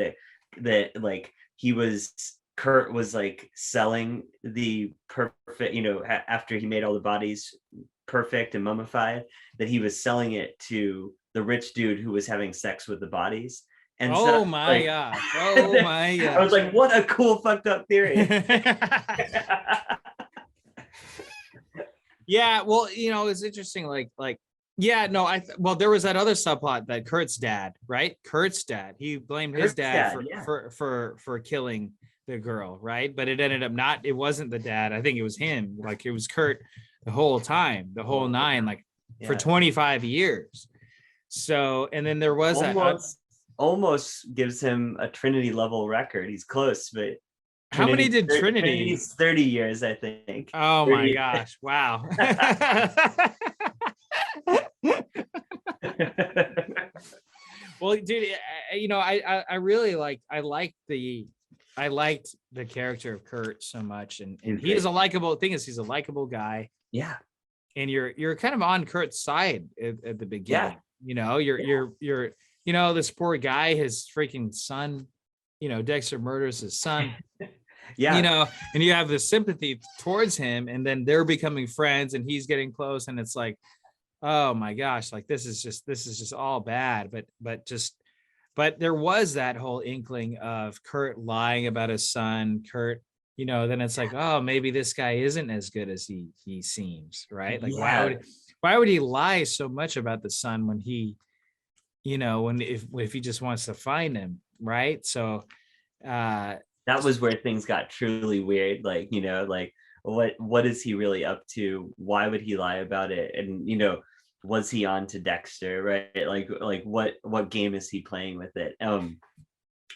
that like Kurt was like selling the perfect, you know, after he made all the bodies perfect and mummified, that he was selling it to the rich dude who was having sex with the bodies. And Oh so my like gosh. Oh my I was gosh. like, what a cool fucked up theory. Yeah, well, it's interesting. Yeah, no, well, there was that other subplot that Kurt's dad, right? Kurt's dad, he blamed his Kurt's dad dad, for yeah. for killing the girl, right? But it ended up not. It wasn't the dad. I think it was him. Like it was Kurt the whole time, the whole nine, like for Yeah. 25 years. So, and then there was almost gives him a Trinity level record. He's close, but how many did Trinity? Trinity's 30 years, I think. Oh my gosh! Wow. Well, dude, I really liked the character of Kurt so much, and he is a likable thing. Is he's a likable guy. Yeah. And you're kind of on Kurt's side at the beginning. Yeah. You're this poor guy, his freaking son. Dexter murders his son. Yeah. And you have this sympathy towards him, and then they're becoming friends, and he's getting close, and it's like, oh my gosh, like this is just all bad. But there was that whole inkling of Kurt lying about his son. Kurt, then it's like, oh, maybe this guy isn't as good as he seems, right? Like why would he lie so much about the son when he, if he just wants to find him, right? So that was where things got truly weird. Like, like what is he really up to? Why would he lie about it? And was he on to Dexter, right? Like what game is he playing with it?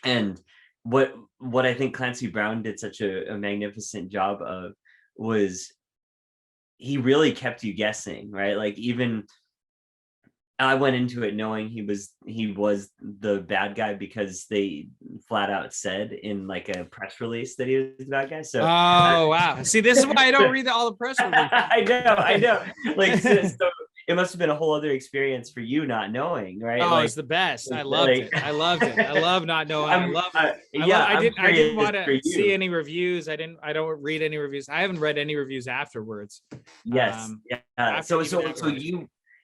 And what I think Clancy Brown did such a magnificent job of was he really kept you guessing, right? Like even I went into it knowing he was the bad guy because they flat out said in like a press release that he was the bad guy. So wow. See, this is why I don't read all the press releases. I know. Like so it must have been a whole other experience for you not knowing, right? Oh, it's the best. I loved it. I loved it. I love not knowing. I didn't want to see any reviews. I don't read any reviews. I haven't read any reviews afterwards. Yes. So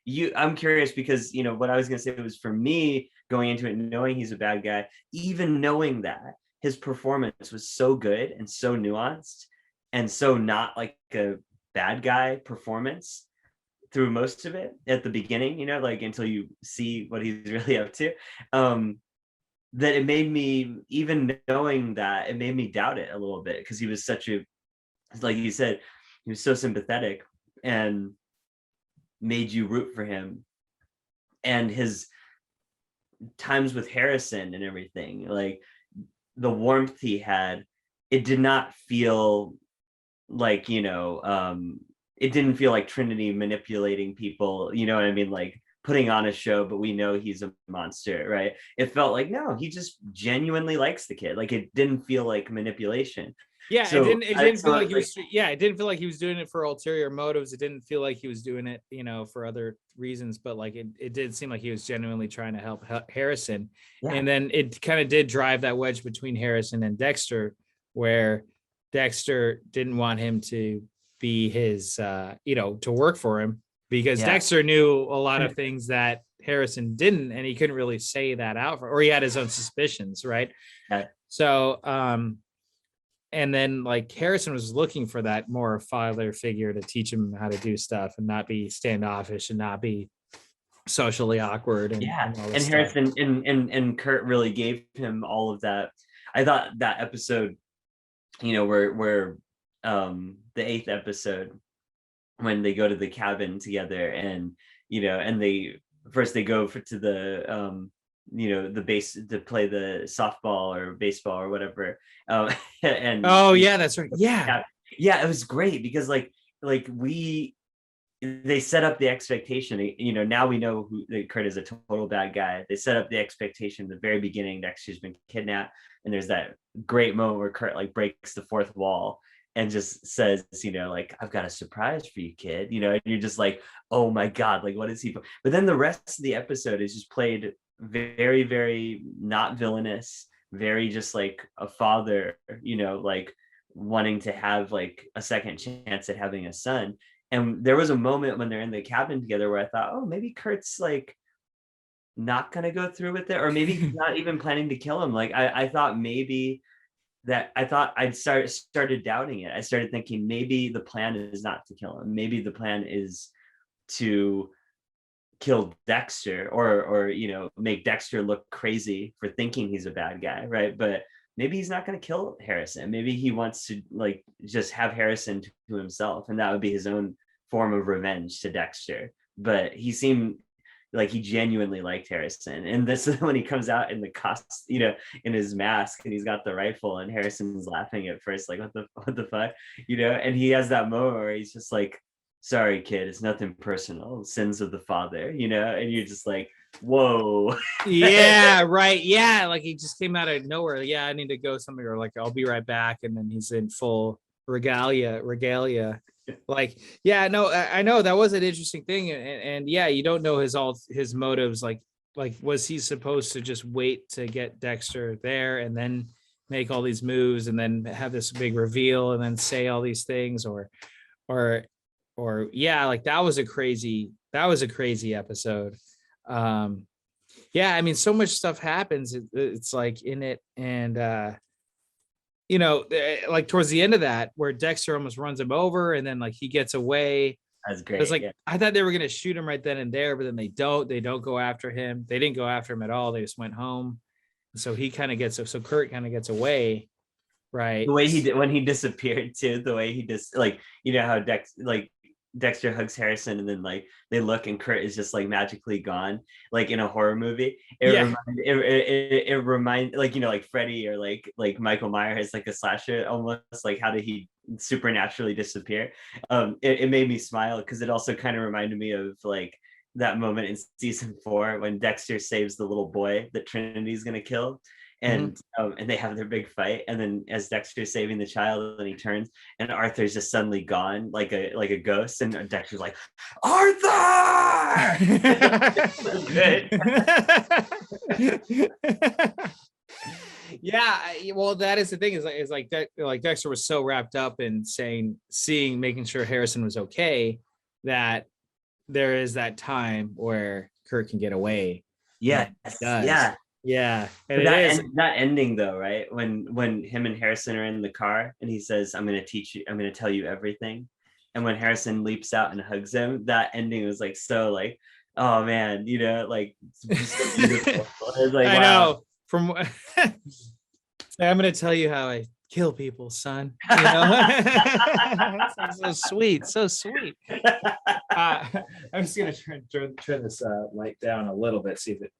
you I'm curious because what I was going to say was for me going into it knowing he's a bad guy, even knowing that his performance was so good and so nuanced and so not like a bad guy performance through most of it at the beginning, like until you see what he's really up to, that it made me, even knowing that, it made me doubt it a little bit because he was like you said, he was so sympathetic and made you root for him. And his times with Harrison and everything, like the warmth he had, it did not feel like, it didn't feel like Trinity manipulating people, you know what I mean? Like putting on a show, but we know he's a monster, right? It felt like, no, he just genuinely likes the kid. Like it didn't feel like manipulation. Yeah, so it didn't feel like he was. Yeah, it didn't feel like he was doing it for ulterior motives. It didn't feel like he was doing it, for other reasons. But like it did seem like he was genuinely trying to help Harrison. Yeah. And then it kind of did drive that wedge between Harrison and Dexter, where Dexter didn't want him to be his, to work for him because Dexter knew a lot of things that Harrison didn't, and he couldn't really say that out or he had his own suspicions, right? Yeah. So, and then like Harrison was looking for that more father figure to teach him how to do stuff and not be standoffish and not be socially awkward. And Harrison and Kurt really gave him all of that. I thought that episode, where the 8th episode, when they go to the cabin together and, and they go to the, the base to play the softball or baseball or whatever. And that's right. Yeah, it was great because they set up the expectation, now we know Kurt is a total bad guy. They set up the expectation at the very beginning. Dexter's been kidnapped, and there's that great moment where Kurt breaks the fourth wall and just says, I've got a surprise for you, kid, and you're just like, oh my God, what is he? But then the rest of the episode is just played very, very not villainous, very just like a father, wanting to have a second chance at having a son. And there was a moment when they're in the cabin together where I thought, oh, maybe Kurt's not going to go through with it, or maybe he's not even planning to kill him. Like I thought maybe that I thought I'd started doubting it. I started thinking maybe the plan is not to kill him. Maybe the plan is to kill Dexter, or make Dexter look crazy for thinking he's a bad guy, right? But maybe he's not going to kill Harrison. Maybe he wants to like just have Harrison to himself, and that would be his own form of revenge to Dexter. But he seemed like he genuinely liked Harrison. And this is when he comes out in the cost, in his mask, and he's got the rifle, and Harrison's laughing at first, like, what the fuck, and he has that moment where he's just like, sorry, kid, it's nothing personal, sins of the father, and you're just like, whoa. Yeah, right. Yeah, like he just came out of nowhere. Yeah, I need to go somewhere, or like I'll be right back, and then he's in full regalia. Like, yeah, no, I know that was an interesting thing, and yeah, you don't know his motives. Like was he supposed to just wait to get Dexter there and then make all these moves and then have this big reveal and then say all these things, or yeah, like that was a crazy episode. Yeah, I mean, so much stuff happens. It's like in it, and like towards the end of that, where Dexter almost runs him over, and then like he gets away. That's great. It's like, yeah. I thought they were gonna shoot him right then and there, but then they don't go after him. They didn't go after him at all. They just went home. So he kind of gets, so Kurt kind of gets away, right? The way he did when he disappeared too, the way he just like, how Dexter hugs Harrison, and then like they look and Kurt is just like magically gone, like in a horror movie. It reminds like Freddy, or like Michael Myers, like a slasher, almost like how did he supernaturally disappear. It made me smile because it also kind of reminded me of like that moment in season 4 when Dexter saves the little boy that Trinity's gonna kill, and and they have their big fight, and then as Dexter's saving the child, and he turns, and Arthur's just suddenly gone like a ghost, and Dexter's like, Arthur. Yeah, well, that is the thing, is like that, like Dexter was so wrapped up in making sure Harrison was okay, that there is that time where Kurt can get away. Yeah. Yeah. And that ending though, right? When him and Harrison are in the car, and he says, I'm going to tell you everything. And when Harrison leaps out and hugs him, that ending was like, so like, oh man, like, it's so beautiful. Like, I wow. know. I'm going to tell you how I kill people, son. So sweet. I'm just going to turn this light down a little bit, see if it,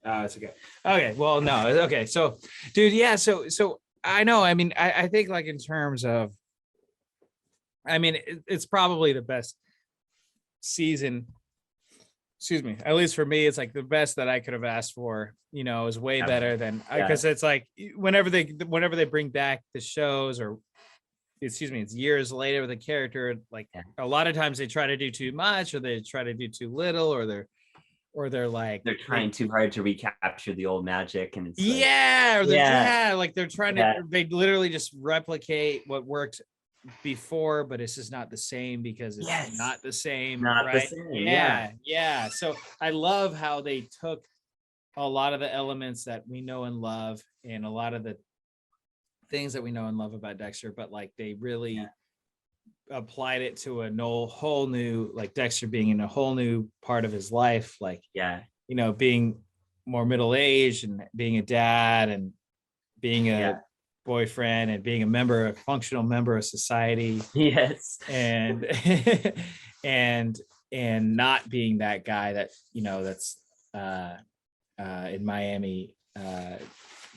it's okay. Okay. Well, no. Okay. So, dude, yeah. So I know. I mean, I think like in terms of, I mean, it's probably the best season. Excuse me. At least for me, it's like the best that I could have asked for. Is way better than, because it's like whenever they bring back the shows, or it's years later with a character, like a lot of times they try to do too much, or they try to do too little, or they're like they're trying too hard to recapture the old magic, and it's like they're trying to, they literally just replicate what worked before, but it's just not the same, because it's not the same, right? Yeah. So I love how they took a lot of the elements that we know and love, and a lot of the things that we know and love about Dexter, but like they really applied it to a whole new, like Dexter being in a whole new part of his life, like being more middle-aged, and being a dad, and being a boyfriend, and being a functional member of society, and and not being that guy that that's in Miami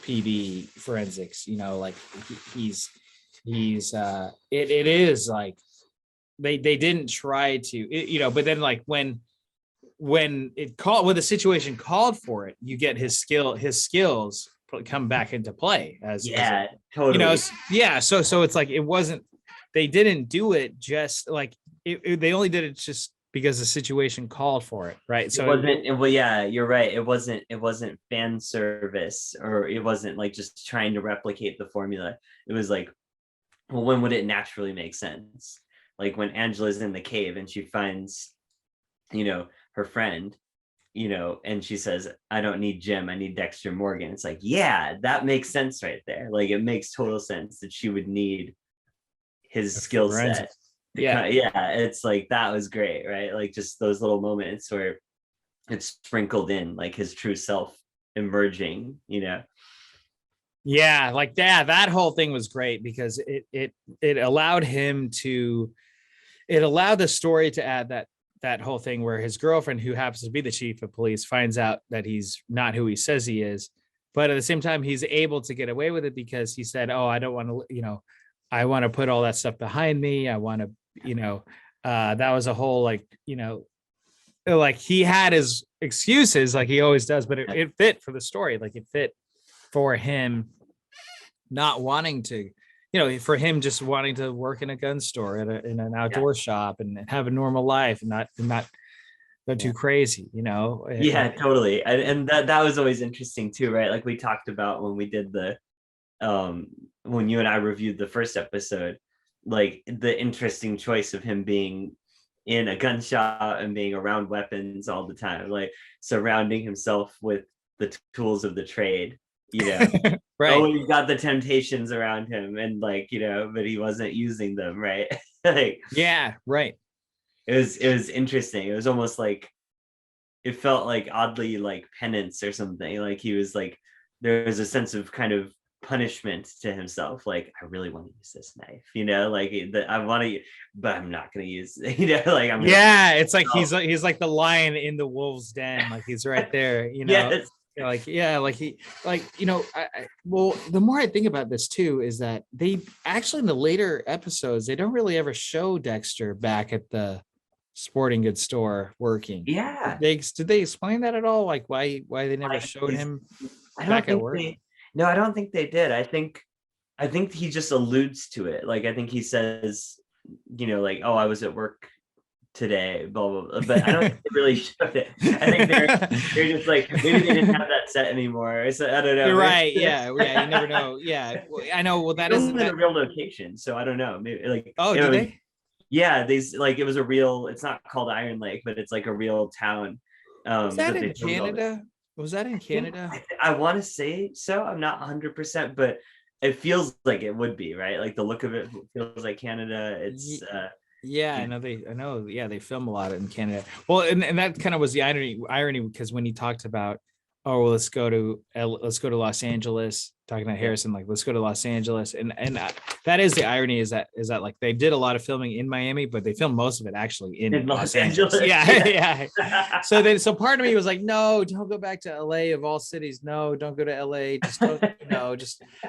PD forensics, like he's it is like they didn't try to, but then like when the situation called for it, you get his skills come back into play as totally. So it's like, it wasn't, they didn't do it just like they only did it just because the situation called for it, right? So you're right. It wasn't fan service, or it wasn't like just trying to replicate the formula. It was like, well, when would it naturally make sense? Like when Angela's in the cave and she finds, her friend, and she says, I don't need Jim, I need Dexter Morgan. It's like, yeah, that makes sense right there. Like, it makes total sense that she would need his skill set. Yeah, it's like, that was great, right? Like, just those little moments where it's sprinkled in, like his true self emerging. Yeah, like that whole thing was great because it allowed him to, it allowed the story to add that whole thing where his girlfriend, who happens to be the chief of police, finds out that he's not who he says he is, but at the same time he's able to get away with it because he said, oh, I don't want to, I want to put all that stuff behind me, I want to, that was a whole, like he had his excuses like he always does, but it fit for the story. Like, it fit for him not wanting to, for him just wanting to work in a gun store in an outdoor shop and have a normal life and not go too crazy, Yeah, totally. And that was always interesting too, right? Like, we talked about when we did when you and I reviewed the first episode, like the interesting choice of him being in a gun shop and being around weapons all the time, like surrounding himself with the tools of the trade, right. Oh, he got the temptations around him, and but he wasn't using them, right? Like, yeah, right. It was interesting. It was almost like, it felt like oddly like penance or something. Like, he was like, there was a sense of kind of punishment to himself. Like, I really want to use this knife, like I want to, but I'm not going to use, like, it's like he's like the lion in the wolf's den. Like, he's right there, Yes. Well, the more I think about this too, is that they actually, in the later episodes, they don't really ever show Dexter back at the sporting goods store working. Yeah. Did they explain that at all? Like, why they never showed him back at work? No, I don't think they did. I think he just alludes to it. Like, I think he says, like, oh, I was at work today, blah blah blah. But I don't think they really showed it. I think they're just like, maybe they didn't have that set anymore. So I don't know. You're right. Yeah. You never know. Yeah, I know. Well, that isn't a real location, so I don't know. Maybe like, oh, did they? Yeah, it was a real. It's not called Iron Lake, but it's like a real town. Was that in Canada? Was that in Canada? I want to say so. I'm not 100%, but it feels like it would be, right? Like, the look of it feels like Canada. It's I know. Yeah, they film a lot in Canada. Well, and that kind of was the irony, because when he talked about, oh, well, let's go to Los Angeles, talking to Harrison, like, let's go to Los Angeles, and that is the irony, is that like they did a lot of filming in Miami, but they filmed most of it actually in Los Angeles. Yeah. So part of me was like, no, don't go back to LA of all cities. No, don't go to LA. Just don't,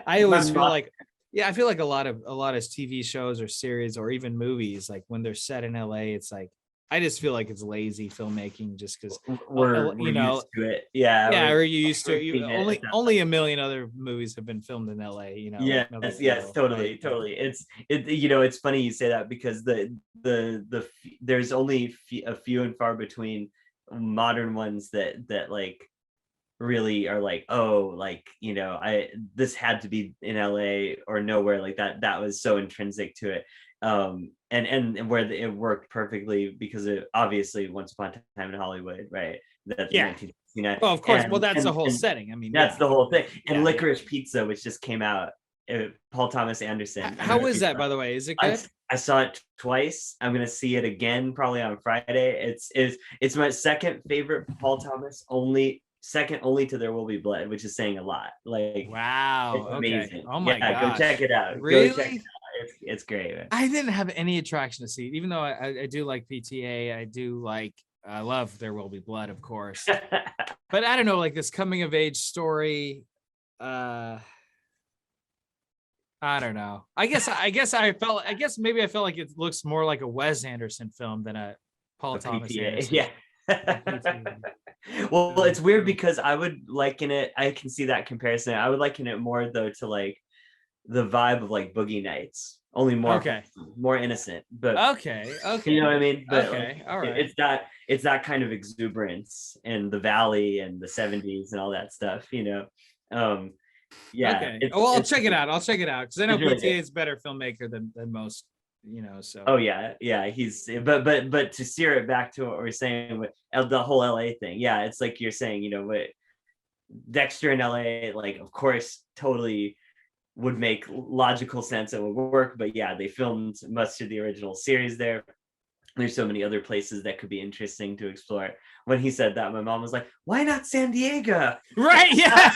I always feel like, I feel like a lot of TV shows or series or even movies, like when they're set in LA, it's like, I just feel like it's lazy filmmaking, just because we're used to it. Yeah. Yeah, or you used to. Only a million other movies have been filmed in LA. Yes, totally. It's funny you say that, because there's only a few and far between modern ones that like really are like, oh, like, this had to be in LA or nowhere, like that was so intrinsic to it. And where it worked perfectly, because it obviously Once Upon a Time in Hollywood, right? That's 1969. Well, of course. That's the whole setting. I mean, that's the whole thing. And Licorice Pizza, which just came out, Paul Thomas Anderson. How is that, by the way? Is it good? I saw it twice. I'm gonna see it again probably on Friday. It's my second favorite Paul Thomas, second only to There Will Be Blood, which is saying a lot. Like, wow, it's amazing. Oh my god, go check it out. Really? Go check it out. It's great, man. I didn't have any attraction to see it, even though I do like PTA. I love There Will Be Blood, of course. But I don't know, like this coming of age story. I don't know. I guess maybe I felt like it looks more like a Wes Anderson film than a Paul Thomas Anderson. Yeah. Well, it's weird because I would liken it. I can see that comparison. I would liken it more though to like the vibe of like Boogie Nights, only more innocent. But okay, you know what I mean? But okay, all right. It's that kind of exuberance in the Valley and the 70s and all that stuff. Yeah. Okay. Well, I'll check it out. Because I know PTA is a better filmmaker than most So. Oh yeah, he's but to steer it back to what we're saying with the whole LA thing, yeah, it's like you're saying, what Dexter in LA, like of course totally would make logical sense and would work, but yeah, they filmed much of the original series there. There's so many other places that could be interesting to explore. When he said that, my mom was like, why not San Diego? Right, yeah.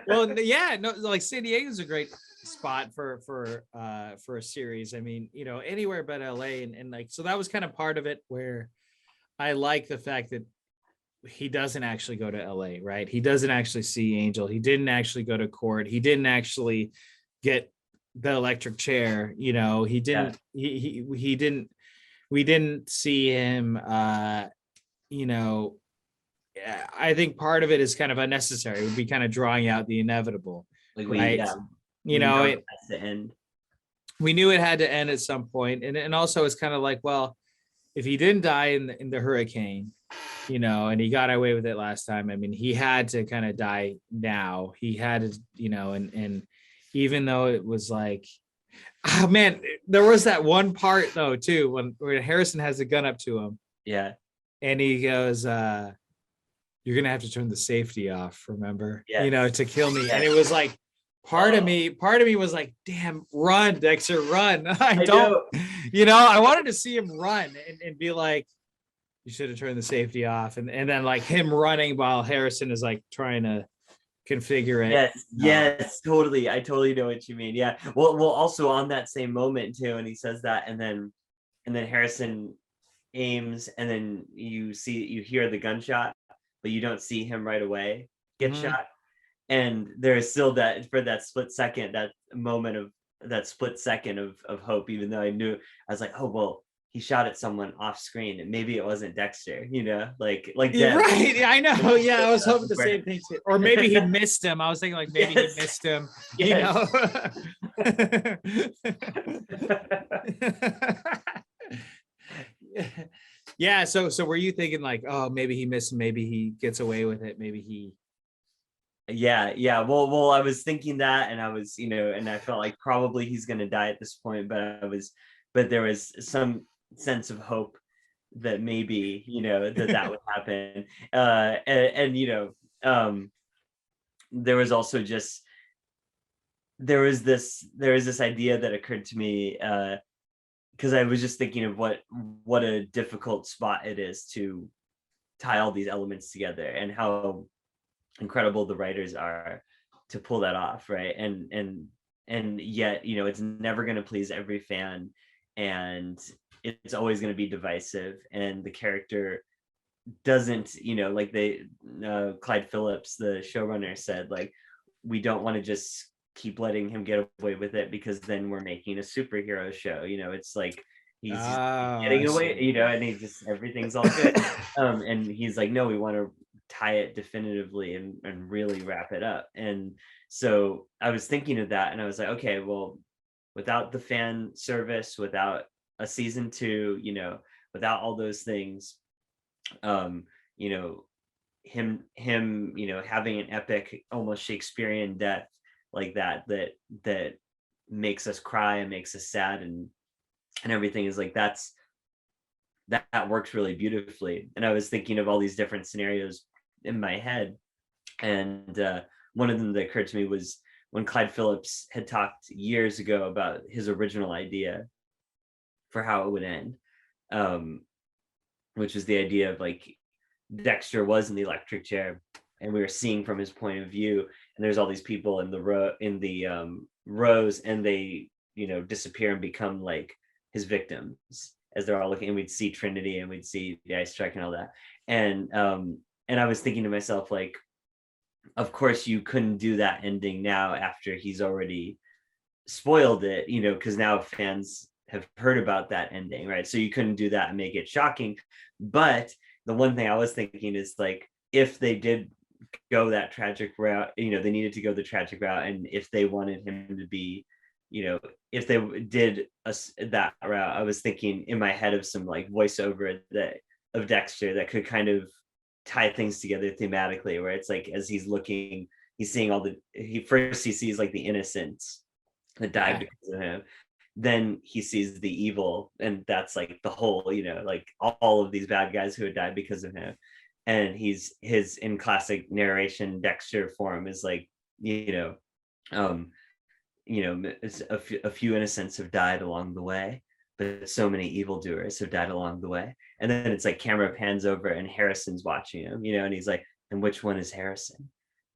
Well, yeah, no, like San Diego's a great spot for a series. I mean, anywhere but LA, and like, so that was kind of part of it, where I like the fact that he doesn't actually go to LA, right? He doesn't actually see Angel. He didn't actually go to court. He didn't actually get the electric chair. He didn't, he didn't, we didn't see him, I think part of it is kind of unnecessary. It would be kind of drawing out the inevitable, Like right? we know it has to end. We knew it had to end at some point, and also it's kind of like, well, if he didn't die in the hurricane, and he got away with it last time, I mean, he had to kind of die now. He had to, and even though it was like, oh man, there was that one part though too when Harrison has a gun up to him. Yeah. And he goes, you're gonna have to turn the safety off, remember? Yes. To kill me. Yes. And it was like part of me was like, damn, run, Dexter, run. I don't, I wanted to see him run and be like, you should have turned the safety off. And then like him running while Harrison is like trying to configure it. Yes, totally. I totally know what you mean. Yeah. Well, also on that same moment too, and he says that, and then Harrison aims, and then you hear the gunshot, but you don't see him right away get shot. And there is still that, for that split second, that moment of that split second of hope, even though I was like, oh, well, he shot at someone off screen and maybe it wasn't Dexter, like yeah, right. Yeah, I know. Yeah, I was hoping the same thing too. Or maybe he missed him. I was thinking like maybe he missed him. Yeah, so were you thinking like, oh, maybe he missed him, maybe he gets away with it, maybe he well, I was thinking that, and I was, and I felt like probably he's gonna die at this point, but there was some sense of hope that maybe, that would happen. There was also just there is this idea that occurred to me, because I was just thinking of what a difficult spot it is to tie all these elements together, and how incredible the writers are to pull that off, right? And yet, it's never going to please every fan, and it's always going to be divisive, and the character doesn't, like Clyde Phillips, the showrunner, said, like, we don't want to just keep letting him get away with it, because then we're making a superhero show. It's like he's getting away, and he just, everything's all good. And he's like, no, we want to tie it definitively and really wrap it up. And so I was thinking of that, and I was like, okay, well, without the fan service, without a season 2, without all those things, him having an epic, almost Shakespearean death like that makes us cry and makes us sad, and everything is like, that works really beautifully. And I was thinking of all these different scenarios in my head, and one of them that occurred to me was when Clyde Phillips had talked years ago about his original idea for how it would end, which was the idea of like Dexter was in the electric chair, and we were seeing from his point of view, and there's all these people in the rows, and they disappear and become like his victims as they're all looking, and we'd see Trinity, and we'd see the ice truck and all that. And I was thinking to myself, like, of course you couldn't do that ending now after he's already spoiled it, because now fans have heard about that ending, right? So you couldn't do that and make it shocking. But the one thing I was thinking is, like, if they did go that tragic route, they needed to go the tragic route, and if they wanted him to be, if they did that route, I was thinking in my head of some like voiceover of Dexter that could kind of tie things together thematically, where it's like, as he's looking, he's seeing he sees like the innocence that died because of him. Then he sees the evil, and that's like the whole, like all of these bad guys who had died because of him. And his in classic narration Dexter form is like, um, a few innocents have died along the way, but so many evildoers have died along the way. And then it's like camera pans over and Harrison's watching him, and he's like, and which one is Harrison?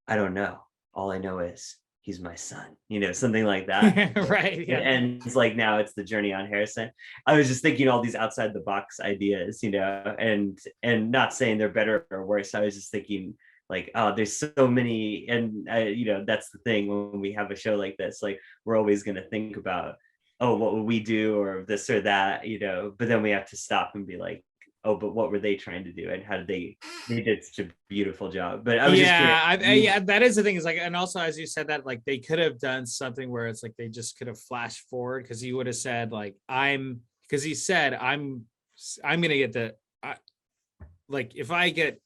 I don't know. All I know is he's my son, something like that. Right. Yeah. And it's like, now it's the journey on Harrison. I was just thinking all these outside the box ideas, and not saying they're better or worse. I was just thinking like, oh, there's so many. And that's the thing when we have a show like this, like we're always going to think about, oh, what would we do, or this or that, but then we have to stop and be like, oh, but what were they trying to do, and how did they did such a beautiful job. But I was yeah, that is the thing, is like, and also as you said that, like they could have done something where it's like they just could have flashed forward, because he would have said like, because he said I'm gonna get like if I get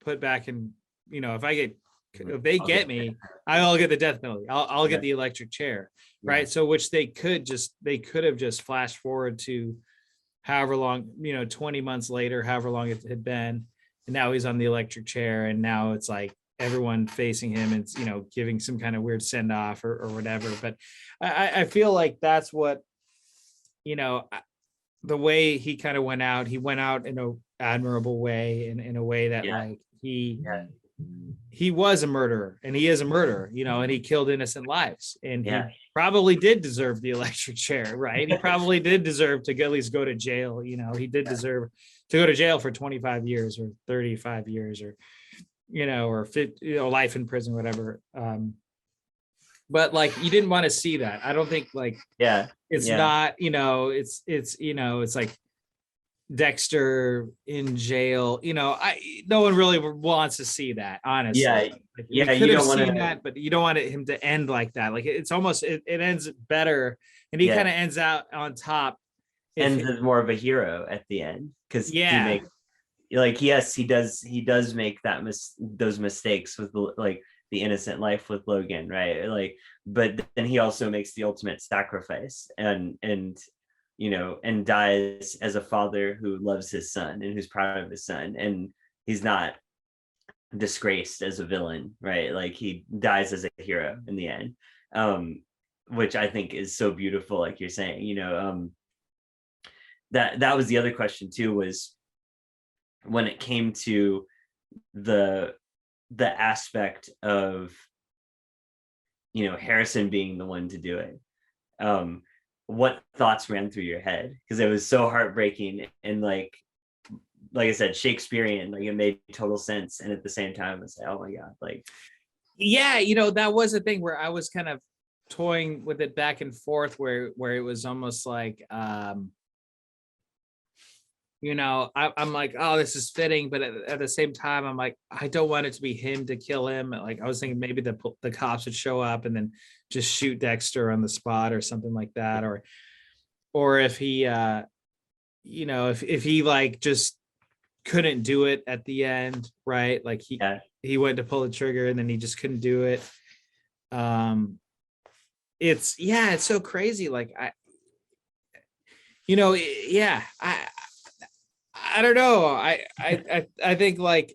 put back in, if they get me, I'll get the death penalty. I'll get the electric chair, right? So which they could have just flashed forward to however long, 20 months later, however long it had been, and now he's on the electric chair, and now it's like everyone facing him and giving some kind of weird send off or whatever. But I feel like that's what, the way he kind of went out in a admirable way, in a way that like he was a murderer, and he is a murderer, and he killed innocent lives, and he probably did deserve the electric chair, right? He probably did deserve to at least go to jail. He did deserve to go to jail for 25 years or 35 years or, or 50, life in prison, whatever. But like, you didn't want to see that. I don't think like, it's not, it's like Dexter in jail, no one really wants to see that, honestly. You don't want that, but you don't want him to end like that. Like it's almost, it ends better, and he kind of ends out on top, ends as more of a hero at the end, because he makes, like, yes, he does make those mistakes with the innocent life with Logan, right? Like, but then he also makes the ultimate sacrifice, and dies as a father who loves his son and who's proud of his son, and he's not disgraced as a villain, right? Like he dies as a hero in the end, which I think is so beautiful. Like you're saying, that was the other question too, was when it came to the aspect of Harrison being the one to do it. What thoughts ran through your head? Because it was so heartbreaking, and like I said, Shakespearean, like it made total sense, and at the same time it's like, oh my god, like that was a thing where I was kind of toying with it back and forth, where it was almost like I'm like, oh, this is fitting, but at the same time I'm like, I don't want it to be him to kill him. Like I was thinking maybe the cops would show up and then just shoot Dexter on the spot or something like that, or if he if he like just couldn't do it at the end, right? Like he went to pull the trigger and then he just couldn't do it. It's so crazy. Like I don't know. I think like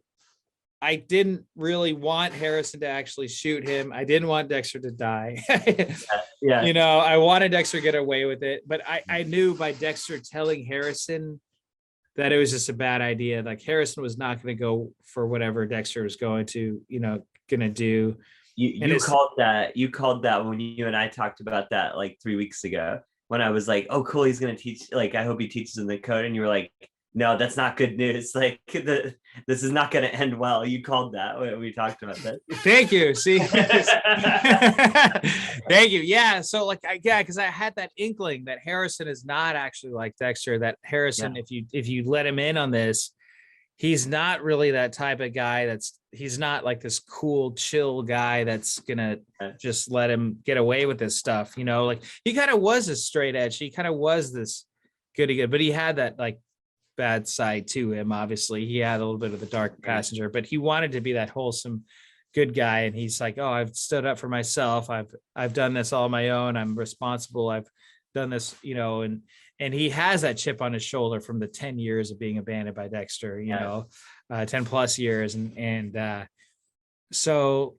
I didn't really want Harrison to actually shoot him. I didn't want Dexter to die. I wanted Dexter to get away with it, but I knew by Dexter telling Harrison that it was just a bad idea. Like Harrison was not going to go for whatever Dexter was going to do. You called that when you and I talked about that like 3 weeks ago, when I was like, oh cool, he's going to teach, like I hope he teaches in the code, and you were like, no, that's not good news. Like this is not going to end well. You called that when we talked about that. Thank you. See, thank you. Yeah. So like, because I had that inkling that Harrison is not actually like Dexter. That Harrison, if you let him in on this, he's not really that type of guy. He's not like this cool, chill guy that's gonna just let him get away with this stuff. Like he kind of was a straight edge. He kind of was this goody good, but he had that like bad side to him. Obviously he had a little bit of the dark passenger, but he wanted to be that wholesome good guy, and he's like, oh, I've stood up for myself. I've done this all on my own. I'm responsible. I've done this, and he has that chip on his shoulder from the 10 years of being abandoned by Dexter, 10 plus years. So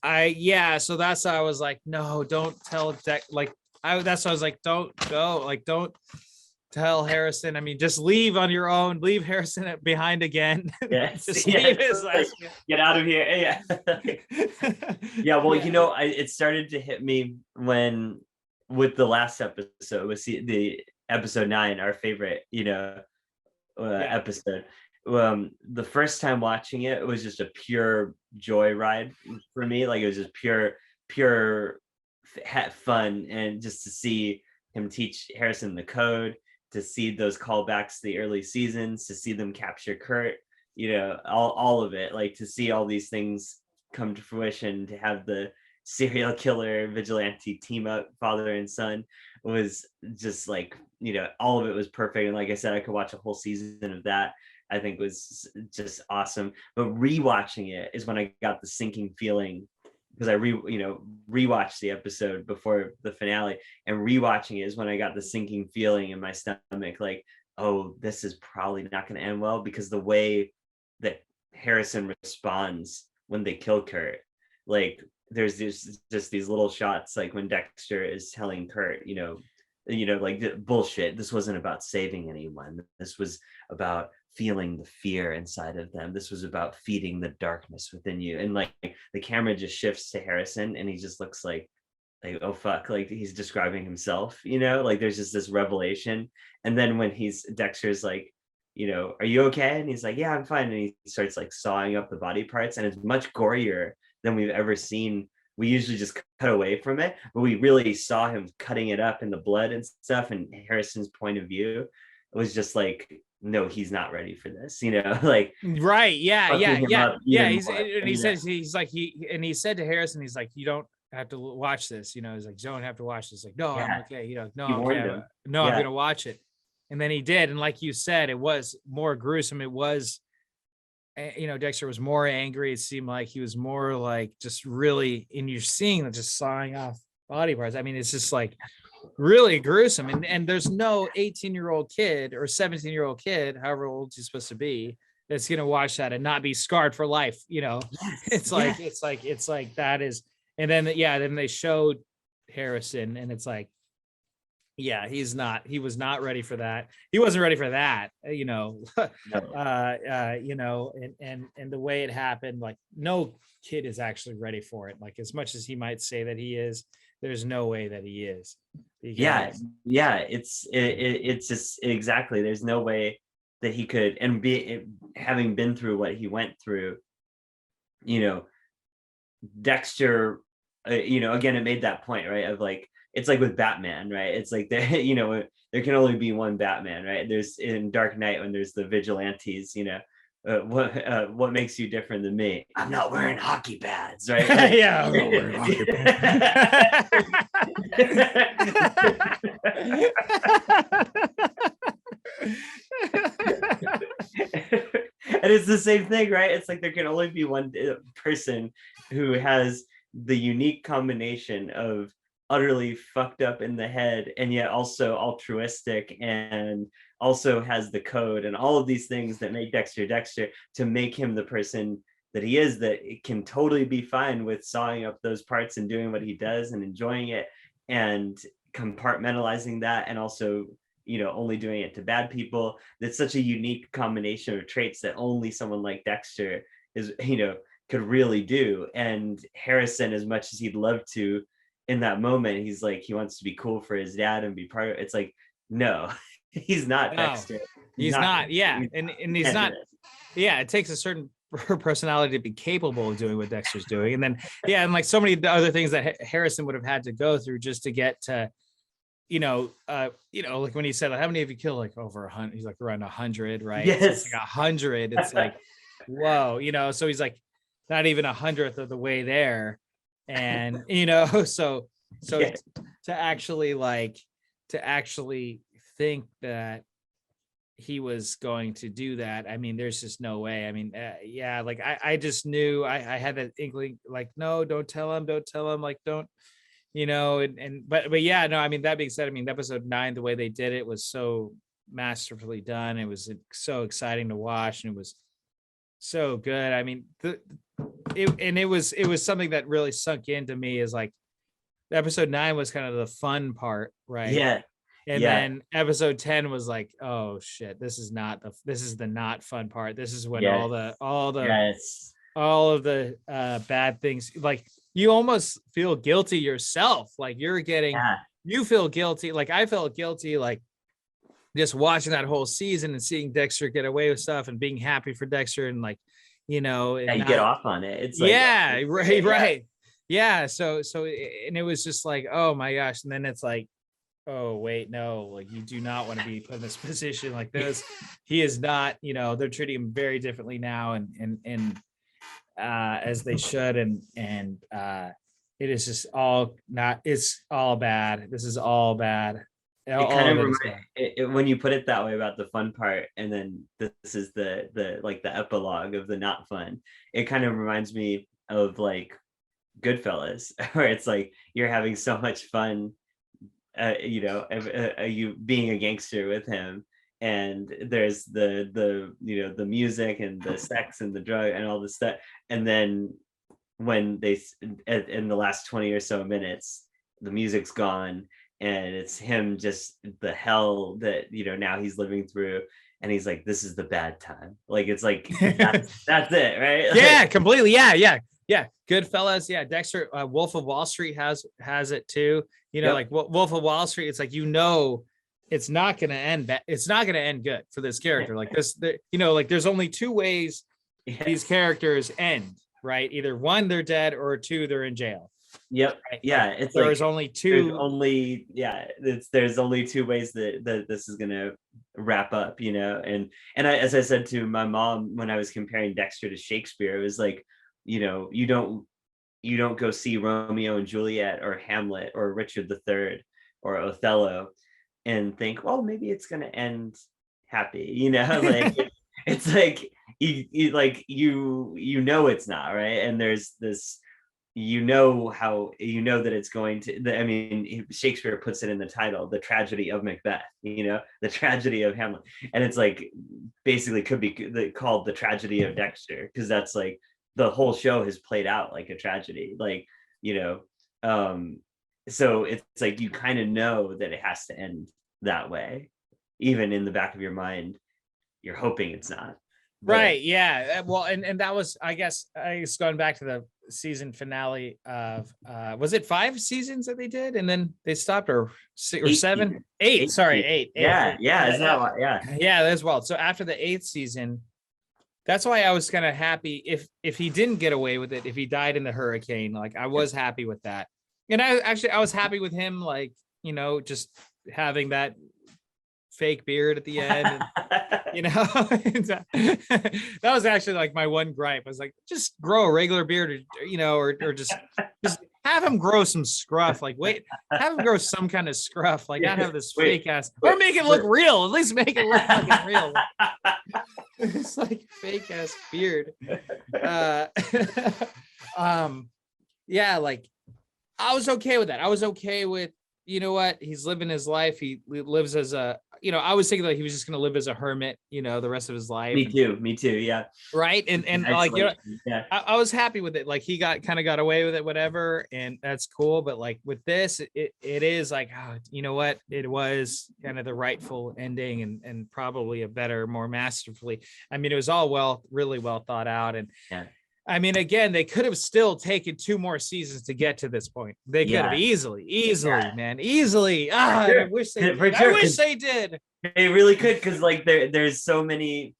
so that's why I was like, no, don't tell that's why I was like, don't go, like, don't tell Harrison. I mean, just leave on your own, leave Harrison behind again. Yes. Just Yeah, leave his like, get out of here. Yeah. Yeah. Well, it started to hit me with the last episode, was the episode 9, our favorite, episode. The first time watching it, it was just a pure joy ride for me. Like, it was just pure fun, and just to see him teach Harrison the code, to see those callbacks to the early seasons, to see them capture Kurt, all of it, like, to see all these things come to fruition, to have the serial killer vigilante team up, father and son, was just like, all of it was perfect. And like I said, I could watch a whole season of that. I think was just awesome. But rewatching it is when I got the sinking feeling, because I rewatched the episode before the finale, and rewatching it is when I got the sinking feeling in my stomach, like, oh, this is probably not going to end well, because the way that Harrison responds when they kill Kurt, like, there's just these little shots, like when Dexter is telling Kurt, like, bullshit, this wasn't about saving anyone. This was about feeling the fear inside of them. This was about feeding the darkness within you. And like, the camera just shifts to Harrison, and he just looks like, oh fuck, like he's describing himself, like there's just this revelation. And then when Dexter's like, are you okay? And he's like, yeah, I'm fine. And he starts like sawing up the body parts, and it's much gorier than we've ever seen. We usually just cut away from it, but we really saw him cutting it up in the blood and stuff. And Harrison's point of view was just like, no, he's not ready for this, like, right. Yeah. He said to Harrison, he's like, you don't have to watch this. He's like, you don't have to watch this. Like, no, I'm okay. No, I'm okay. No, I'm gonna watch it. And then he did. And like you said, it was more gruesome. It was, Dexter was more angry. It seemed like he was more like just really, and you're seeing just sawing off body parts. I mean, it's just like really gruesome. And there's no 18-year-old kid or 17-year-old kid, however old he's supposed to be, that's going to watch that and not be scarred for life. Yes, it's like that is. And then, then they showed Harrison, and it's like, he was not ready for that. He wasn't ready for that, no. And the way it happened, like, no kid is actually ready for it. Like, as much as he might say that he is, there's no way that he is. It's just exactly, there's no way that he could, and having been through what he went through, Dexter, again, it made that point, right, of like, it's like with Batman, right? It's like there can only be one Batman, right? There's in Dark Knight, when there's the vigilantes, what makes you different than me? I'm not wearing hockey pads, right? Like, I'm not wearing hockey pads. And it's the same thing, right? It's like there can only be one person who has the unique combination of utterly fucked up in the head, and yet also altruistic, and also has the code, and all of these things that make Dexter to make him the person that he is, that it can totally be fine with sawing up those parts and doing what he does and enjoying it, and compartmentalizing that, and also only doing it to bad people. That's such a unique combination of traits that only someone like Dexter is could really do. And Harrison, as much as he'd love to, in that moment, he's like, he wants to be cool for his dad and be part of it. It's like, no, he's not Dexter. He's not. And he's not. It takes a certain personality to be capable of doing what Dexter's doing. And then, and like so many other things that Harrison would have had to go through just to get to, like when he said, like, how many have you killed? Like over 100. He's like around 100, right? Yes. So it's like 100. It's like, whoa, so he's like not even 100th of the way there. And so to actually think that he was going to do that. I mean, there's just no way. I mean, yeah, like I just knew I had that inkling, like, no, don't tell him, like, don't, but yeah, no, I mean, that being said, I mean, episode 9, the way they did it was so masterfully done. It was so exciting to watch, and it was so good. I mean, it was something that really sunk into me, is like episode 9 was kind of the fun part, right? Yeah. And Yeah. then episode 10 was like, oh shit, this is the not fun part. This is when Yes. Yes. all of the bad things, like, you almost feel guilty yourself. Like you feel guilty. Like I felt guilty, like just watching that whole season and seeing Dexter get away with stuff and being happy for Dexter, and like, Yeah, you get off on it. It's like, yeah, right. Yeah. So, and it was just like, oh my gosh. And then it's like, oh wait, no, like you do not want to be put in this position like this. He is not, they're treating him very differently now, and as they should. And it is just it's all bad. This is all bad. It kind of when you put it that way about the fun part, and then this is the like the epilogue of the not fun. It kind of reminds me of like Goodfellas, where it's like you're having so much fun, you being a gangster with him, and there's the music and the sex and the drug and all this stuff, and then when they in the last 20 or so minutes, the music's gone, and it's him, just the hell that now he's living through, and he's like, this is the bad time. Like, it's like that's it, right? Yeah, completely. Yeah. Goodfellas. Yeah, Dexter. Wolf of Wall Street has it too. Yep. Like Wolf of Wall Street. It's like, it's not going to end bad. It's not going to end good for this character. Like this, like there's only two ways these characters end, right? Either one, they're dead, or two, they're in jail. Yep. Right? Yeah. It's there's like, only two. There's only two ways that this is gonna wrap up, and as I said to my mom when I was comparing Dexter to Shakespeare, it was like, you don't go see Romeo and Juliet or Hamlet or Richard III or Othello and think, well, maybe it's gonna end happy, like it's like you know it's not, right? And there's this, how that it's going to, I mean, Shakespeare puts it in the title, the tragedy of Macbeth, the tragedy of Hamlet, and it's like basically could be called the tragedy of Dexter, because that's like the whole show has played out like a tragedy, like, so it's like you kind of know that it has to end that way, even in the back of your mind you're hoping it's not. Right. Yeah. Well, and that was, I guess going back to the season finale of was it 5 seasons that they did and then they stopped, or 6 or 7? 8. Sorry, 8. Yeah. Is that yeah, that's wild. So after the 8th season, that's why I was kind of happy if he didn't get away with it, if he died in the hurricane, like I was happy with that. And I was happy with him, like, just having that fake beard at the end, and, that was actually like my one gripe. I was like, just grow a regular beard, or just have him grow some scruff. Like, have him grow some kind of scruff, like not have this fake ass, or make it look real. At least make it look fucking real. It's like fake ass beard. Yeah, like I was okay with that. I was okay with, what, he's living his life. He lives as a, I was thinking that he was just going to live as a hermit, the rest of his life. Me too. Yeah. Right. And like, I was happy with it. Like he kind of got away with it, whatever. And that's cool. But like with this, it is like, you know what? It was kind of the rightful ending, and probably a better, more masterfully. I mean, it was all really well thought out. And I mean, again, they could have still taken 2 more seasons to get to this point. They could have easily, man, easily. Sure. I wish they did. I wish they did. They really could, because like there's so many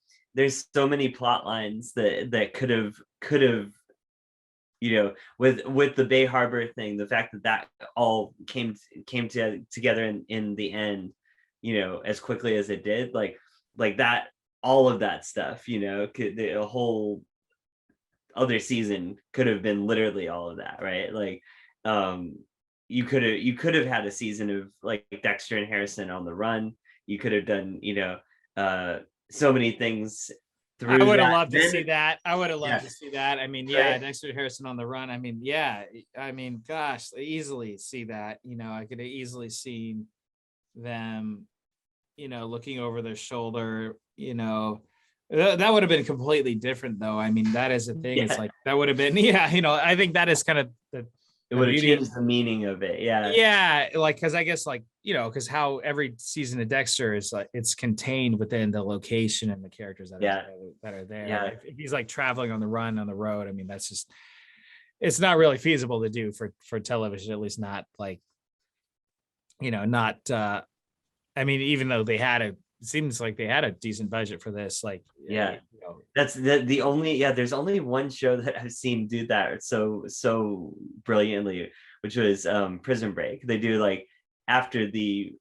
plot lines that could have, with the Bay Harbor thing, the fact that all came together in the end, as quickly as it did, like that, all of that stuff, a whole other season could have been literally all of that, right? Like you could have had a season of like Dexter and Harrison on the run. You could have done so many things I through would have that. loved to Then, see that. I would have loved yeah, to see that. I mean, yeah, right. Dexter Harrison on the run. I mean, yeah, I mean, gosh, easily see that. I could have easily seen them, looking over their shoulder. That would have been completely different, though. I mean, that is the thing. It's Yeah, like that would have been, yeah. I think that is kind of it the would have beauty of, changed the meaning of it. Yeah, yeah, like because I guess like because how every season of Dexter is like it's contained within the location and the characters yeah, that are there. yeah, If he's like traveling on the run on the road, I mean that's just it's not really feasible to do for television, at least not like not. I mean, even though they had it seems like they had a decent budget for this, like yeah. That's the only, yeah, there's only one show that I've seen do that so brilliantly, which was Prison Break. They do like after the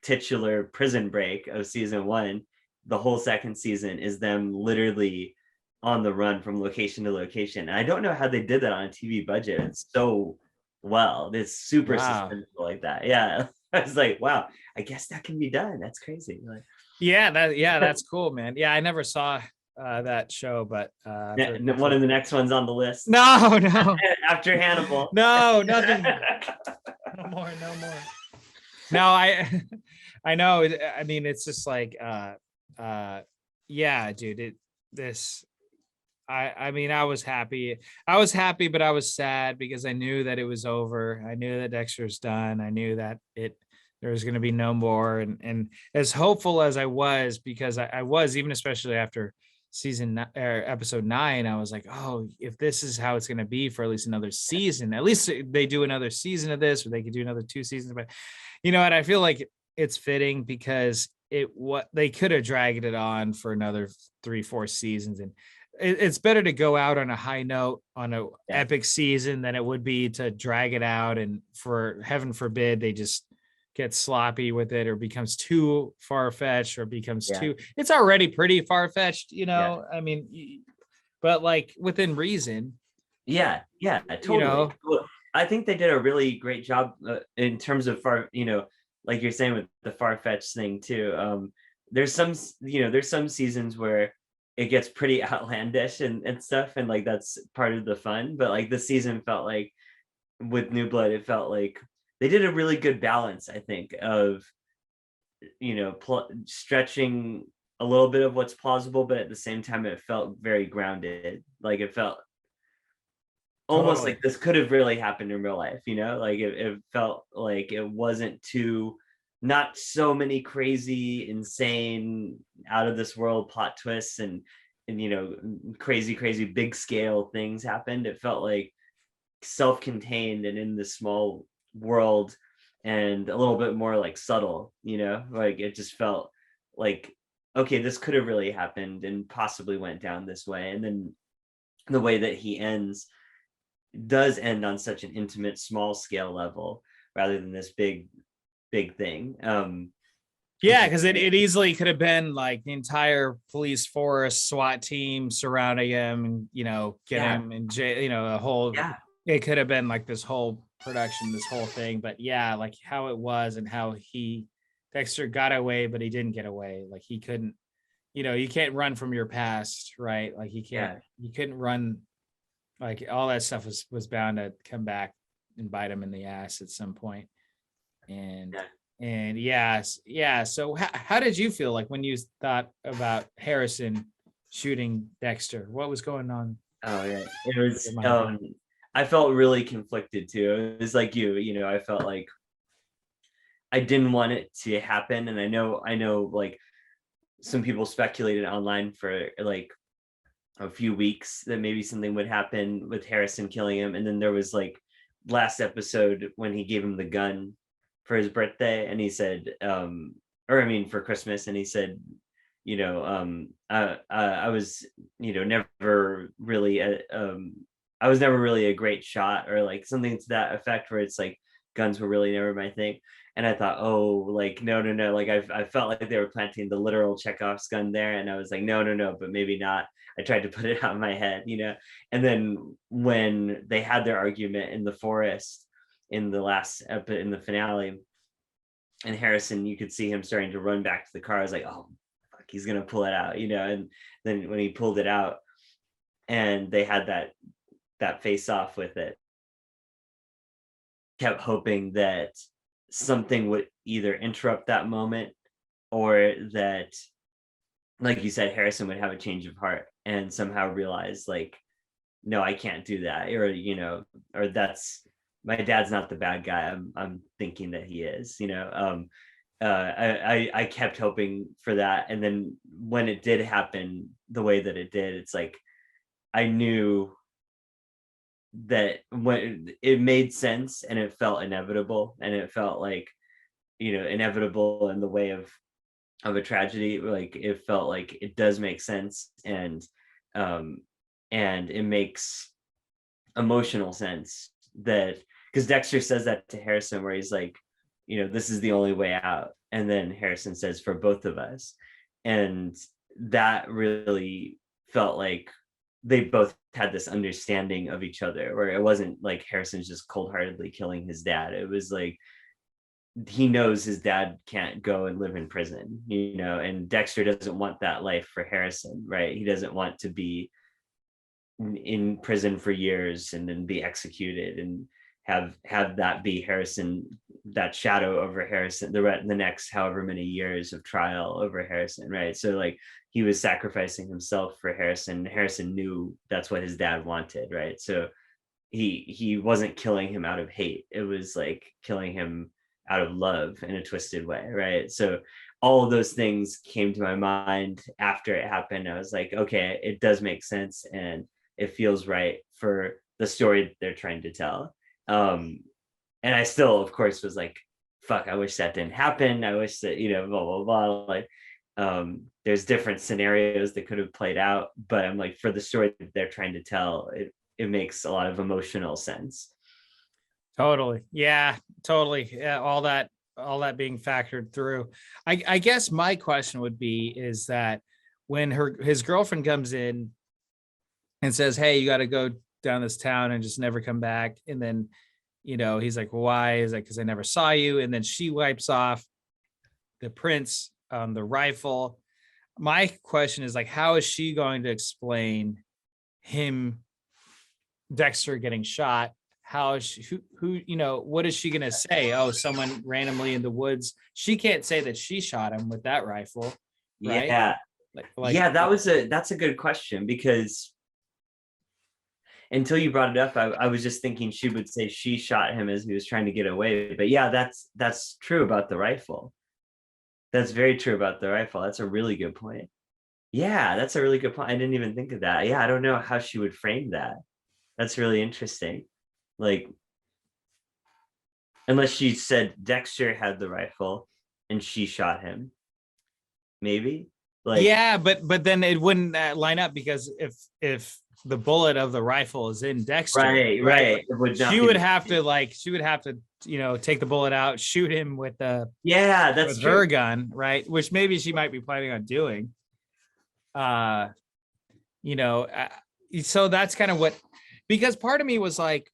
titular prison break of season one, the whole second season is them literally on the run from location to location. And I don't know how they did that on a TV budget. It's so well. It's super wow. suspenseful like that. Yeah. I was like, wow, I guess that can be done. That's crazy. Like, Yeah, that's cool, man. Yeah, I never saw that show, but one of the next ones on the list no, no, after Hannibal. no, nothing. No more, no more. No, I know. I mean, it's just like, yeah, dude. I mean, I was happy. I was happy, but I was sad because I knew that it was over. I knew that Dexter's done. I knew that there was going to be no more. And as hopeful as I was, because I was, even especially after episode 9, I was like, oh, if this is how it's going to be for at least another season, at least they do another season of this, or they could do another 2 seasons. But and I feel like it's fitting because what they could have dragged it on for another 3-4 seasons, and it's better to go out on a high note on a Yeah, epic season than it would be to drag it out, and for heaven forbid they just get sloppy with it or becomes too far-fetched or becomes yeah, too it's already pretty far-fetched, yeah, I mean, but like within reason, yeah, yeah, you totally. know Well, I think they did a really great job in terms of like you're saying with the far-fetched thing too. There's there's some seasons where it gets pretty outlandish and stuff, and like that's part of the fun. But like the season felt like with New Blood, it felt like they did a really good balance, I think, of stretching a little bit of what's plausible, but at the same time it felt very grounded. Like it felt almost totally. like this could have really happened in real life, like it felt like it wasn't too, not so many crazy, insane, out of this world plot twists and crazy big scale things happened. It felt like self-contained and in this small world, and a little bit more like subtle, like it just felt like, okay, this could have really happened and possibly went down this way. And then the way that he does end on such an intimate, small scale level rather than this big thing. Yeah, because it easily could have been like the entire police force, SWAT team surrounding him, and get Yeah, him in jail. A whole. yeah, It could have been like this whole production, this whole thing. But yeah, like how it was and how Dexter got away, but he didn't get away. Like he couldn't. You can't run from your past, right? Like yeah, you couldn't run. Like all that stuff was bound to come back and bite him in the ass at some point. And yeah. yes, yeah. So how did you feel like when you thought about Harrison shooting Dexter? What was going on Oh yeah, it in your was. mind? I felt really conflicted too. It was like I felt like I didn't want it to happen, and I know, like some people speculated online for like a few weeks that maybe something would happen with Harrison killing him. And then there was like last episode when he gave him the gun for his birthday, and he said, or I mean for Christmas, and he said, I was, never really, I was never really a great shot, or like something to that effect, where it's like guns were really never my thing. And I thought, oh, like, no, like I felt like they were planting the literal Chekhov's gun there. And I was like, no, but maybe not. I tried to put it out in my head, And then when they had their argument in the forest in in the finale, and Harrison, you could see him starting to run back to the car. I was like, oh, fuck, he's gonna pull it out, and then when he pulled it out and they had that face off with it, kept hoping that something would either interrupt that moment, or that, like you said, Harrison would have a change of heart and somehow realize, like, no, I can't do that, or that's, my dad's not the bad guy I'm thinking that he is. I kept hoping for that, and then when it did happen the way that it did, it's like I knew that when it made sense and it felt inevitable, and it felt like, inevitable in the way of a tragedy. Like, it felt like it does make sense, um and it makes emotional sense, that because Dexter says that to Harrison, where he's like, this is the only way out, and then Harrison says, for both of us. And that really felt like they both had this understanding of each other, where it wasn't like Harrison's just cold-heartedly killing his dad. It was like, he knows his dad can't go and live in prison, and Dexter doesn't want that life for Harrison, right? He doesn't want to be in prison for years and then be executed, and have that be Harrison, that shadow over Harrison, the next however many years of trial over Harrison, right? So like, he was sacrificing himself for Harrison. Harrison knew that's what his dad wanted, right? So he wasn't killing him out of hate. It was like killing him out of love in a twisted way, right? So all of those things came to my mind after it happened. I was like, okay, it does make sense, and it feels right for the story they're trying to tell. And I still, of course, was like, fuck, I wish that didn't happen. I wish that, blah, blah, blah. Like, there's different scenarios that could have played out, but I'm like, for the story that they're trying to tell, it makes a lot of emotional sense. Totally. Yeah, totally. Yeah, all that being factored through. I guess my question would be, is that when his girlfriend comes in and says, "Hey, you got to go down this town and just never come back," and then, he's like, well, "Why?" Is like, "Because I never saw you." And then she wipes off the prints on the rifle. My question is, like, how is she going to explain him, Dexter, getting shot? How is she, who, what is she going to say? Oh, someone randomly in the woods. She can't say that she shot him with that rifle, right? Yeah. Like Yeah, that's a good question, because until you brought it up, I was just thinking she would say she shot him as he was trying to get away. But yeah, that's true about the rifle. That's very true about the rifle. That's a really good point. Yeah, that's a really good point. I didn't even think of that. Yeah, I don't know how she would frame that. That's really interesting. Like, unless she said Dexter had the rifle and she shot him, maybe. Like, yeah, but then it wouldn't line up, because if the bullet of the rifle is in Dexter, right. It would not she be would have to take the bullet out, shoot him with yeah, that's true. her gun, right? Which maybe she might be planning on doing. Uh, so that's kind of what, because part of me was like,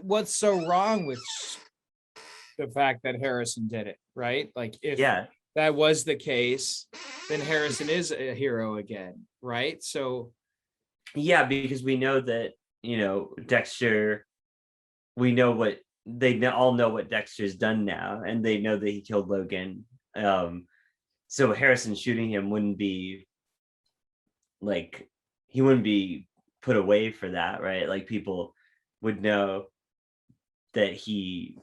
what's so wrong with the fact that Harrison did it, right? Like, if that was the case, then Harrison is a hero again, right? So yeah, because we know that, Dexter, we know what all know what Dexter's done now, and they know that he killed Logan. So Harrison shooting him wouldn't be like, he wouldn't be put away for that, right? Like, people would know that he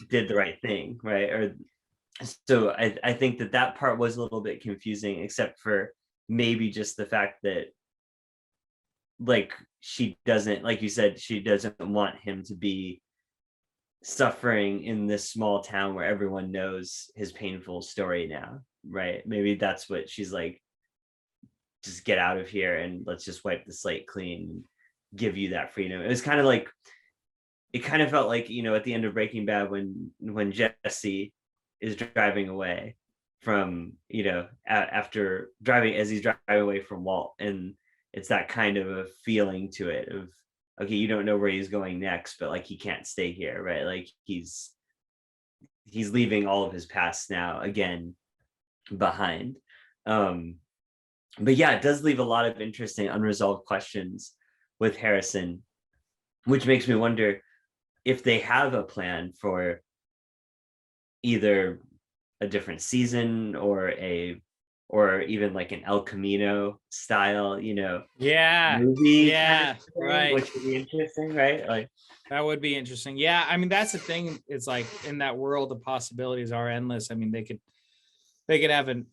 did the right thing, right? Or so I think that part was a little bit confusing, except for maybe just the fact that, like, she doesn't, like you said, she doesn't want him to be suffering in this small town where everyone knows his painful story now, right? Maybe that's what she's like, just get out of here and let's just wipe the slate clean and give you that freedom. It was kind of like, it kind of felt like, at the end of Breaking Bad, when Jesse is driving away from, after driving, as he's driving away from Walt, and it's that kind of a feeling to it of, okay, you don't know where he's going next, but like, he can't stay here, right? Like, he's leaving all of his past now again behind. But yeah, it does leave a lot of interesting unresolved questions with Harrison, which makes me wonder if they have a plan for either a different season or even like an El Camino style, Yeah, movie kind of yeah, thing, right. which would be interesting, right? Like, That would be interesting. Yeah, I mean that's the thing. It's like in that world, the possibilities are endless. I mean, they could have an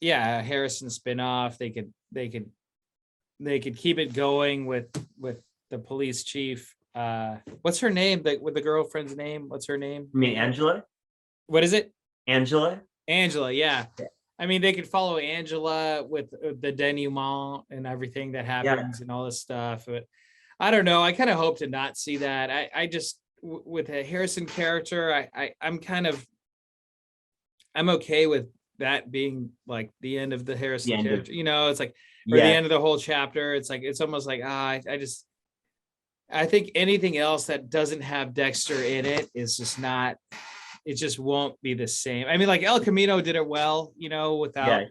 yeah, a Harrison spinoff. They could keep it going with the police chief. What's her name? With the girlfriend's name? What's her name? I mean, Angela. What is it? Angela. Angela. Yeah. I mean, they could follow Angela with the denouement and everything that Yeah. happens and all this stuff. But I don't know. I kind of hope to not see that. I just with a Harrison character, I'm okay with that being like the end of the The Harrison end of character. It's like or the yeah. end of the whole chapter. It's like it's almost like I think anything else that doesn't have Dexter in it is just not. It just won't be the same. I mean, like El Camino did it well, without. Yeah.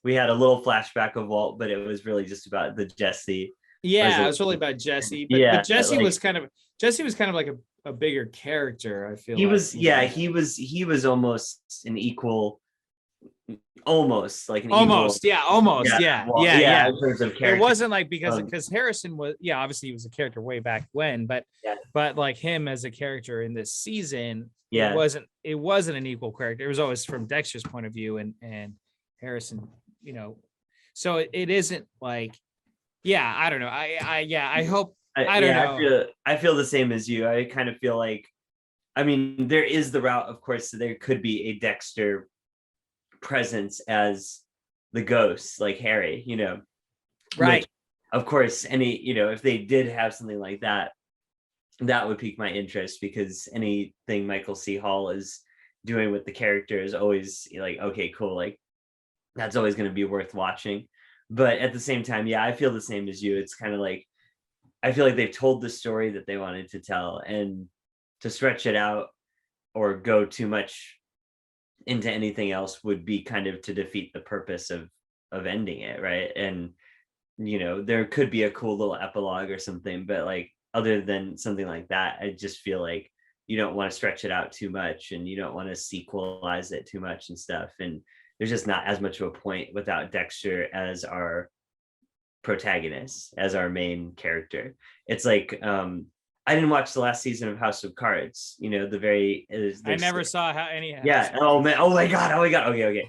We had a little flashback of Walt, but it was really just about the Jesse. Yeah, it was really about Jesse, but Yeah, Jesse like was kind of like a bigger character. I feel he like was. Yeah, he was almost an equal, almost like an equal. almost, yeah, almost, Yeah, yeah, well, yeah, yeah. yeah. In terms of It character, wasn't like because um, Harrison was, yeah, obviously he was a character way back when, but yeah, like him as a character in this season, yeah. it wasn't an equal character. It was always from Dexter's point of view, and Harrison, so it isn't like, yeah, I don't know. I hope. I don't know. I feel the same as you. I kind of feel like, I mean, there is the route, of course, so there could be a Dexter presence as the ghost, like Harry, Right. which, of course, if they did have something like that, that would pique my interest, because anything Michael C. Hall is doing with the character is always like, okay, cool, like that's always going to be worth watching. But at the same time, yeah, I feel the same as you. It's kind of like, I feel like they've told the story that they wanted to tell, and to stretch it out or go too much into anything else would be kind of to defeat the purpose of ending it, right? And there could be a cool little epilogue or something, but like other than something like that, I just feel like you don't want to stretch it out too much, and you don't want to sequelize it too much and stuff. And there's just not as much of a point without Dexter as our protagonist, as our main character. It's like I didn't watch the last season of House of Cards. I never saw how any. Yeah. Oh man. Oh my god. Oh my god. Okay.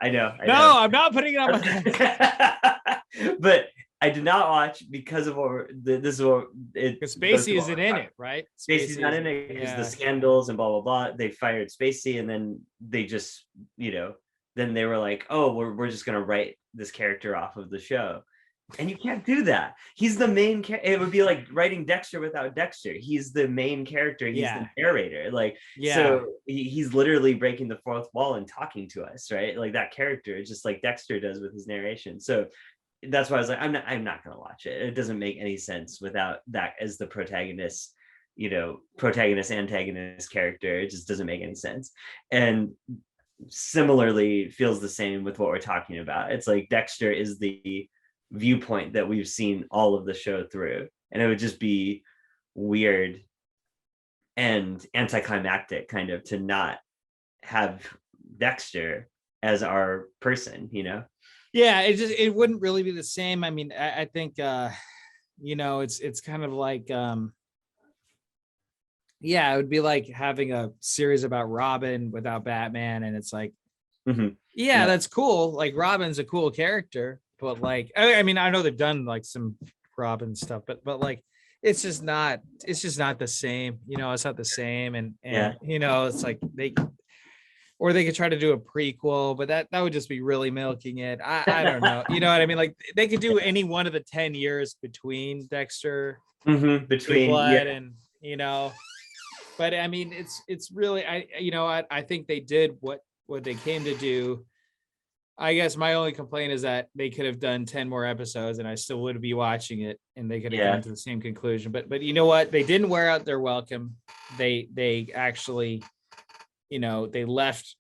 I know. No, I'm not putting it on my. But I did not watch because of this is what it. Because Spacey isn't in it, right? Spacey's not in it because the scandals and blah blah blah. They fired Spacey, and then they just then they were like, oh, we're just gonna write this character off of the show. And you can't do that. He's the main character. It would be like writing Dexter without Dexter. He's the main character. He's the narrator. Like, so he's literally breaking the fourth wall and talking to us, right? Like that character, just like Dexter does with his narration. So that's why I was like, I'm not gonna watch it. It doesn't make any sense without that as the protagonist, protagonist antagonist character. It just doesn't make any sense. And similarly feels the same with what we're talking about. It's like Dexter is the viewpoint that we've seen all of the show through, and it would just be weird and anticlimactic kind of to not have Dexter as our person. Yeah, it wouldn't really be the same. I mean, I think it's kind of like it would be like having a series about Robin without Batman, and it's like that's cool. Like Robin's a cool character, but like I mean, I know they've done like some Robin stuff, but like it's just not the same. It's not the same, and it's like they could try to do a prequel, but that would just be really milking it. I don't know. You know what I mean? Like they could do any one of the 10 years between Dexter, between Blood, and but I mean, it's really I think they did what they came to do. I guess my only complaint is that they could have done 10 more episodes and I still would be watching it, and they could have come to the same conclusion. But you know what? They didn't wear out their welcome. They actually, they left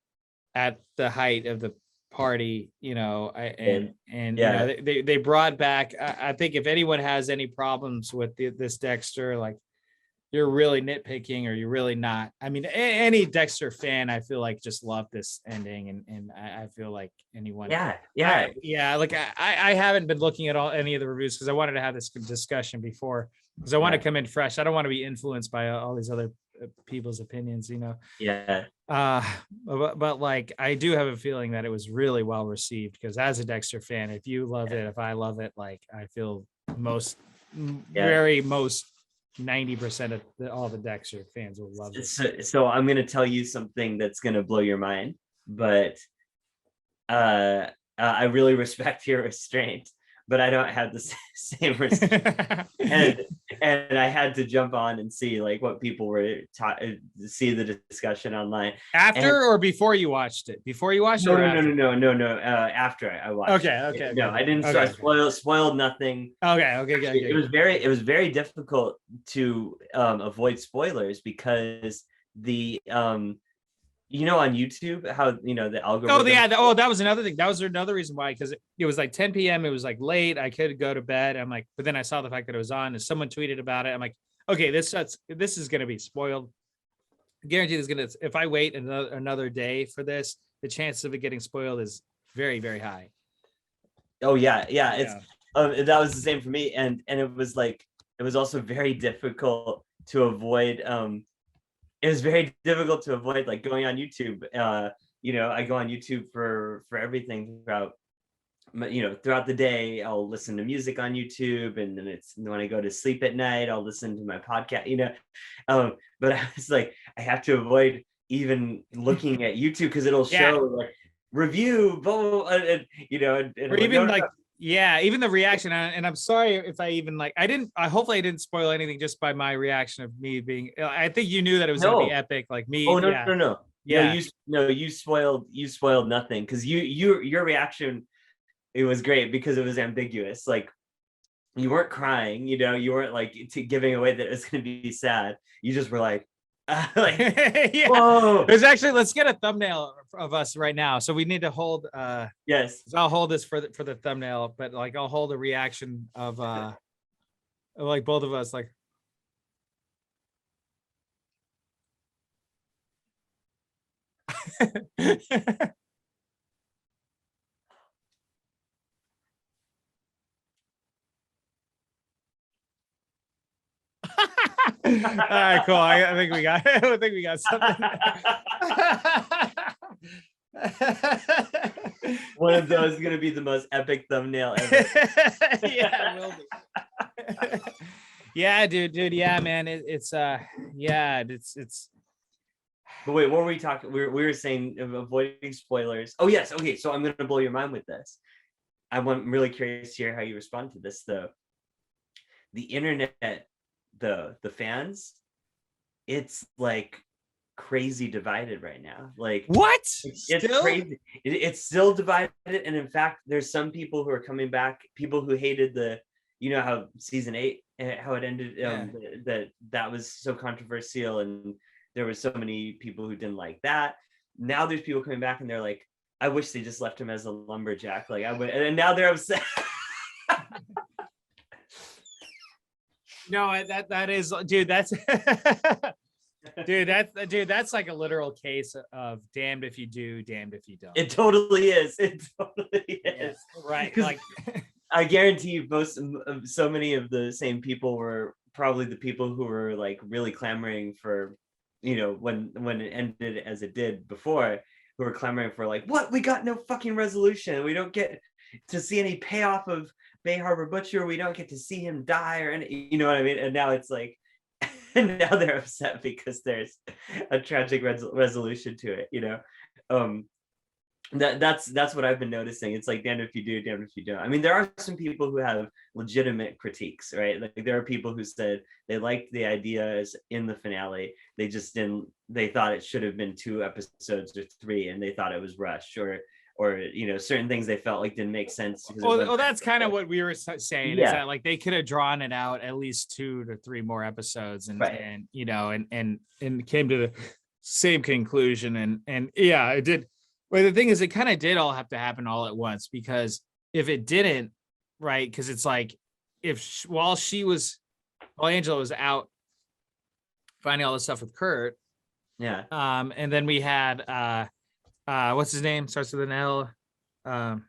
at the height of the party, you know, and you Yeah. know, they brought back, I think if anyone has any problems with this Dexter, like you're really nitpicking or you're really not. I mean, any Dexter fan, I feel like just loved this ending, and I feel like anyone. Yeah. Like I haven't been looking at any of the reviews because I wanted to have this discussion before, because I want to come in fresh. I don't want to be influenced by all these other people's opinions, you know. Yeah. But like I do have a feeling that it was really well received, because as a Dexter fan, if you love it, if I love it, like I feel most 90% of all the Dexter fans will love it. So I'm going to tell you something that's going to blow your mind, but I really respect your restraint, but I don't have the same restraint. and I had to jump on and see like what people were see the discussion online. After or before you watched it? Before you watched it? No. After I watched. Okay. No, I didn't. So I spoiled nothing. Okay. It was very difficult to avoid spoilers because the you know, on YouTube, how, you know, the algorithm. That was another thing. That was another reason why, because it was like 10 p.m. It was like late. I could go to bed. I'm like, but then I saw the fact that it was on and someone tweeted about it. I'm like, okay, this is going to be spoiled. I guarantee if I wait another day for this, the chance of it getting spoiled is very, very high. Oh yeah. It's that was the same for me. And it was like, it was also very difficult to avoid, it was very difficult to avoid like going on YouTube. You know, I go on YouTube for everything throughout the day. I'll listen to music on YouTube, and then when I go to sleep at night, I'll listen to my podcast, you know. But I was like, I have to avoid even looking at YouTube because it'll show like review, blah, blah, blah, and you know, or even like. Yeah, even the reaction, and I'm sorry if I even like, hopefully I didn't spoil anything just by my reaction of me being, I think you knew that it was going to be epic, like me. Oh, no. Yeah. You spoiled nothing, because your reaction, it was great because it was ambiguous. Like you weren't crying, you know, you weren't like giving away that it's going to be sad. You just were like, whoa. There's actually, let's get a thumbnail of us right now. So we need to hold yes. I'll hold this for the thumbnail, but like I'll hold a reaction of like both of us, like all right, cool. I think we got something. One of those is gonna be the most epic thumbnail ever. Yeah, it will be. Yeah, dude. Yeah, man. It's. But wait, what were we talking? We were saying avoiding spoilers. Oh yes. Okay, so I'm gonna blow your mind with this. I'm really curious to hear how you respond to this, though. The internet, the fans, it's like crazy divided right now. Like what? It's crazy. It's still divided, and in fact, there's some people who are coming back. People who hated you know how season 8, how it ended. That was so controversial, and there were so many people who didn't like that. Now there's people coming back, and they're like, I wish they just left him as a lumberjack. Like I would, and now they're upset. No, that is, dude. That's that's like a literal case of damned if you do, damned if you don't. It totally is. Yeah, right. Like I guarantee you, so many of the same people were probably the people who were like really clamoring for, you know, when it ended as it did before, who were clamoring for like, what? We got no fucking resolution. We don't get to see any payoff of Bay Harbor Butcher. We don't get to see him die or any, you know what I mean? And now it's like, and now they're upset because there's a tragic resolution to it, you know. That's what I've been noticing. It's like damned if you do, damned if you don't. I mean, there are some people who have legitimate critiques, right? Like there are people who said they liked the ideas in the finale. They just didn't. They thought it should have been 2 episodes or 3, and they thought it was rushed, or you know, certain things they felt like didn't make sense. Well, that's kind of what we were saying. Yeah. Is that like they could have drawn it out at least 2 to 3 more episodes, and right. and you know, and came to the same conclusion. And yeah, it did. Well, the thing is, it kind of did all have to happen all at once, because if it didn't, right? Because it's like, while Angela was out finding all this stuff with Kurt, Yeah. and then we had what's his name? Starts with an L. The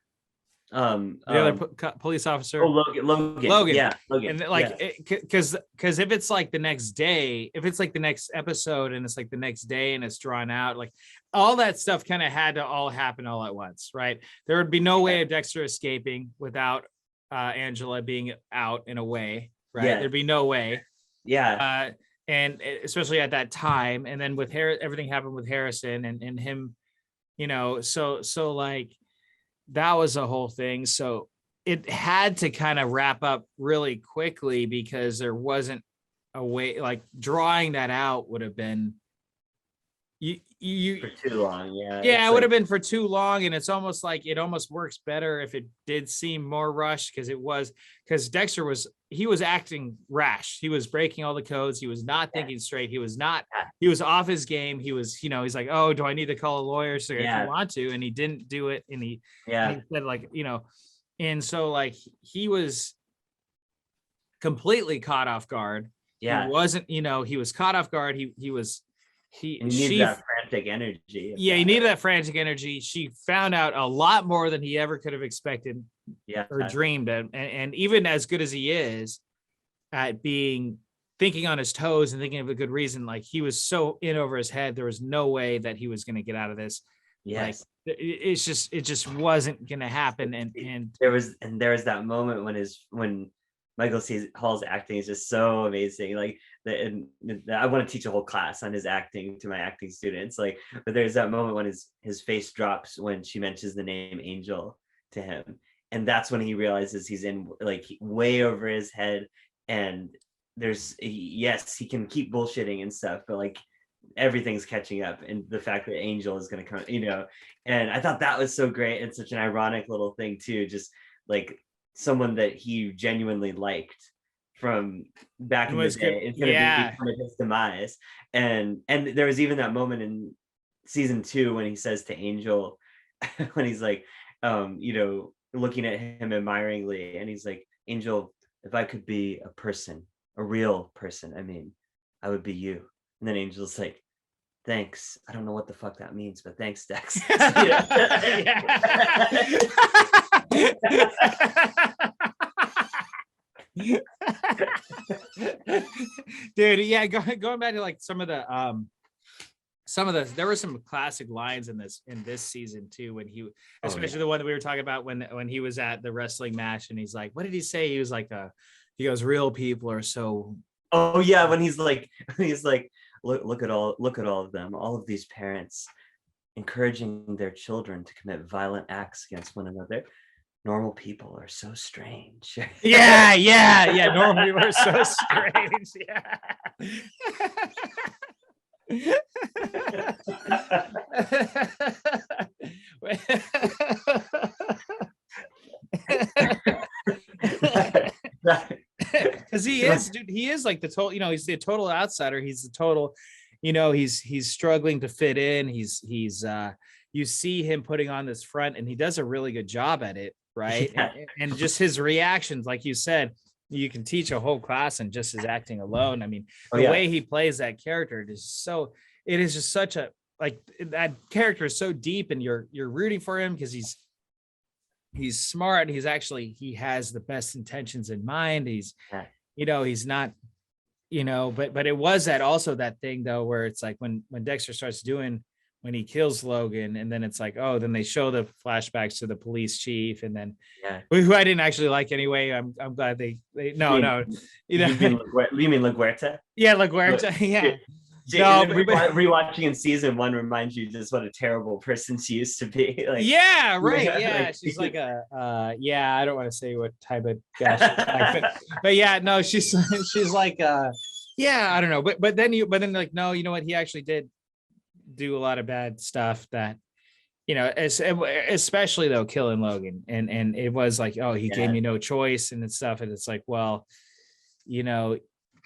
other police officer. Oh, Logan. Yeah, Logan. And like, because if it's like the next day, if it's like the next episode and it's like the next day and it's drawn out, like all that stuff kind of had to all happen all at once, right? There would be no way of Dexter escaping without Angela being out in a way, right? Yeah. There'd be no way. Yeah. And especially at that time, and then with everything happened with Harrison and him, you know, so like that was a whole thing. So it had to kind of wrap up really quickly, because there wasn't a way, like drawing that out would have been you for too long. Yeah, it would have been for too long. And it's almost like it almost works better if it did seem more rushed, because Dexter was acting rash. He was breaking all the codes. He was not thinking straight. He was off his game. He was, you know, he's like, oh, do I need to call a lawyer? So if you want to, and he didn't do it. And he said, like, you know, and so like he was completely caught off guard. Yeah. He wasn't, you know, he was caught off guard. He needed that frantic energy. Yeah, he needed that frantic energy. She found out a lot more than he ever could have expected or dreamed of. And even as good as he is at thinking on his toes and thinking of a good reason, like he was so in over his head, there was no way that he was going to get out of this. Yes. Like, it just wasn't going to happen. And there was that moment when Michael C. Hall's acting is just so amazing. Like I want to teach a whole class on his acting to my acting students. Like, but there's that moment when his face drops when she mentions the name Angel to him, and that's when he realizes he's in like way over his head. And he can keep bullshitting and stuff, but like everything's catching up, and the fact that Angel is going to come, you know. And I thought that was so great, and such an ironic little thing too, just like someone that he genuinely liked from back in the day. It's going to be his demise. And there was even that moment in season 2 when he says to Angel, when he's like, you know, looking at him admiringly, and he's like, Angel, if I could be a person, a real person, I mean, I would be you. And then Angel's like, thanks. I don't know what the fuck that means, but thanks, Dex. Dude, yeah, going back to like some of the there were some classic lines in this season too, when he, especially the one that we were talking about when he was at the wrestling match, and he's like, what did he say? He was like, he goes, real people are so. Oh yeah, when he's like look at all of them, all of these parents encouraging their children to commit violent acts against one another. Normal people are so strange. Yeah. Normal people are so strange. Because he is like the total, you know, he's the total outsider. He's the total, you know, he's struggling to fit in. He's you see him putting on this front, and he does a really good job at it, right? Yeah. And just his reactions, like you said, you can teach a whole class in just his acting alone. I mean, the way he plays that character it is just such a, like, that character is so deep, and you're rooting for him because he's smart. He has the best intentions in mind. You know, he's not, you know, but it was that thing though, where it's like when Dexter starts doing, when he kills Logan, and then it's like, oh, then they show the flashbacks to the police chief, and then who I didn't actually like anyway. I'm glad they you know. You mean LaGuerta? Yeah, LaGuerta. Yeah. No, rewatching in season 1 reminds you just what a terrible person she used to be. Like, yeah, right. Yeah, like, she's like I don't want to say what type of guy she's like, but yeah, no, she's like I don't know, but then like, no, you know what, he actually did do a lot of bad stuff that, you know, especially though killing Logan, and it was like, oh, he gave me no choice and stuff, and it's like, well, you know,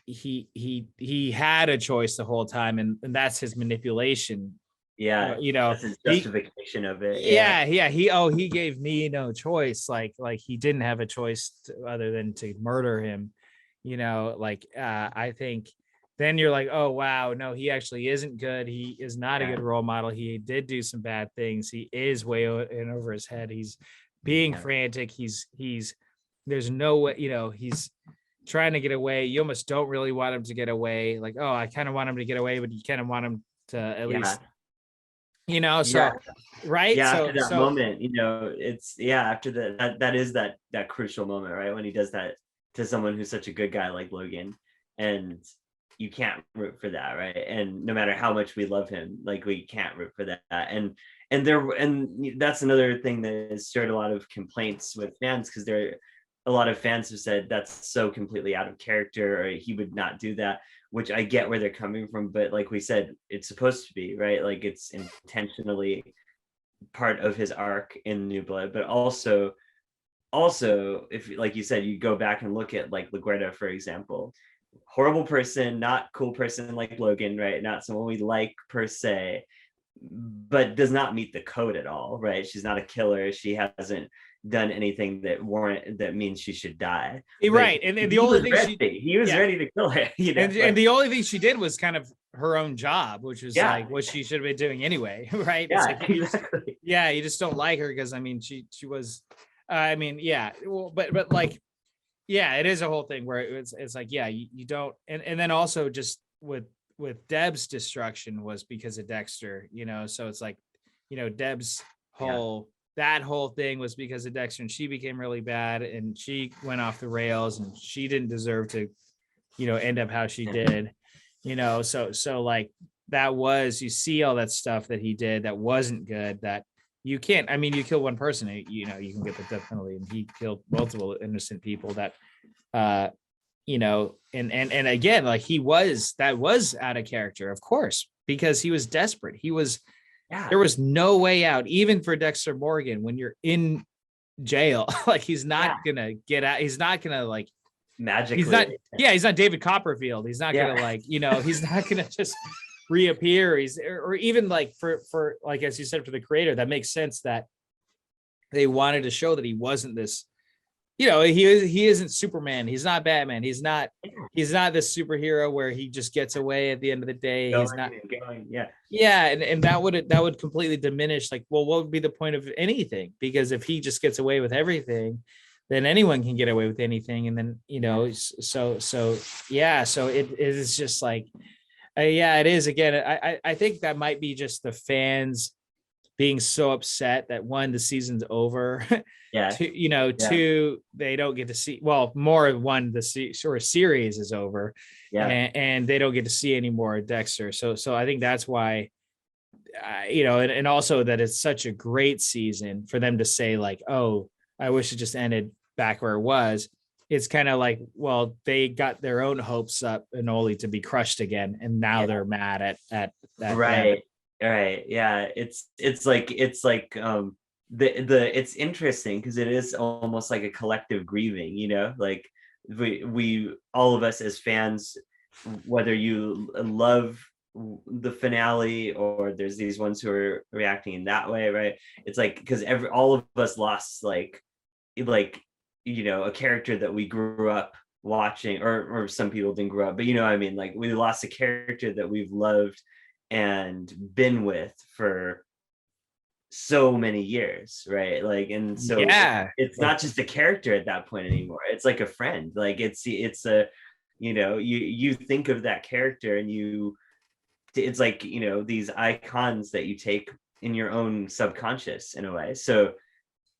he had a choice the whole time, and that's his manipulation Yeah, you know, that's his he justification of it. Yeah. he gave me no choice, like he didn't have a choice other than to murder him, I think then you're like, oh wow, no, he actually isn't good. He is not a Yeah. good role model. He did do some bad things. He is way in over his head. He's being Yeah. frantic. He's there's no way, he's trying to get away. You almost don't really want him to get away. Like, oh, I kind of want him to get away, but you kind of want him to at least, Yeah. right. Yeah, So after that moment, it's after that is that crucial moment, right? When he does that to someone who's such a good guy like Logan, and you can't root for that, right? And no matter how much we love him, like we can't root for that. And that's another thing that has stirred a lot of complaints with fans, because there a lot of fans have said that's so completely out of character, or he would not do that, which I get where they're coming from, but like we said, it's supposed to be, right? Like it's intentionally part of his arc in New Blood, but also if, like you said, you go back and look at like LaGuerta, for example, horrible person, not cool person like Logan, right? Not someone we like per se, but does not meet the code at all, right? She's not a killer. She hasn't done anything that means she should die. Right, and the only thing he was ready to kill her, and the only thing she did was kind of her own job, which was like what she should have been doing anyway, right? Yeah, like, exactly. You just don't like her because she was, well, but like, it is a whole thing where it's like, you don't, and then also just with Deb's destruction was because of Dexter, so it's like, Deb's whole that whole thing was because of Dexter, and she became really bad and she went off the rails and she didn't deserve to, end up how she did, so like that was, you see all that stuff that he did that wasn't good, that you can't, you kill one person, you can get the death penalty, and he killed multiple innocent people that, and again, like that was out of character, of course, because he was desperate. There was no way out, even for Dexter Morgan, when you're in jail. Like he's not gonna get out. He's not gonna like magically. He's not David Copperfield. He's not gonna like, he's not gonna just reappear. Or even like for like, as you said, for the creator, that makes sense that they wanted to show that he wasn't this, he isn't Superman. He's not Batman. He's not this superhero where he just gets away at the end of the day. He's not going. And that would completely diminish, like, well, what would be the point of anything? Because if he just gets away with everything, then anyone can get away with anything. And then, so it is just like, it is. Again, I think that might be just the fans being so upset that, one, the season's over. Two, they don't get to see, well, more, one, the series is over, and they don't get to see any more of Dexter. So I think that's why, and also that it's such a great season for them to say like, oh, I wish it just ended back where it was. It's kind of like, well, they got their own hopes up and only to be crushed again, and now they're mad at that. Right. Yeah, it's like it's interesting because it is almost like a collective grieving, like we all of us as fans, whether you love the finale or there's these ones who are reacting in that way, right? It's like, because all of us lost like a character that we grew up watching, or some people didn't grow up, but like we lost a character that we've loved and been with for so many years, right? Like, and so it's not just a character at that point anymore, it's like a friend. Like it's a, you think of that character and it's like, these icons that you take in your own subconscious in a way. So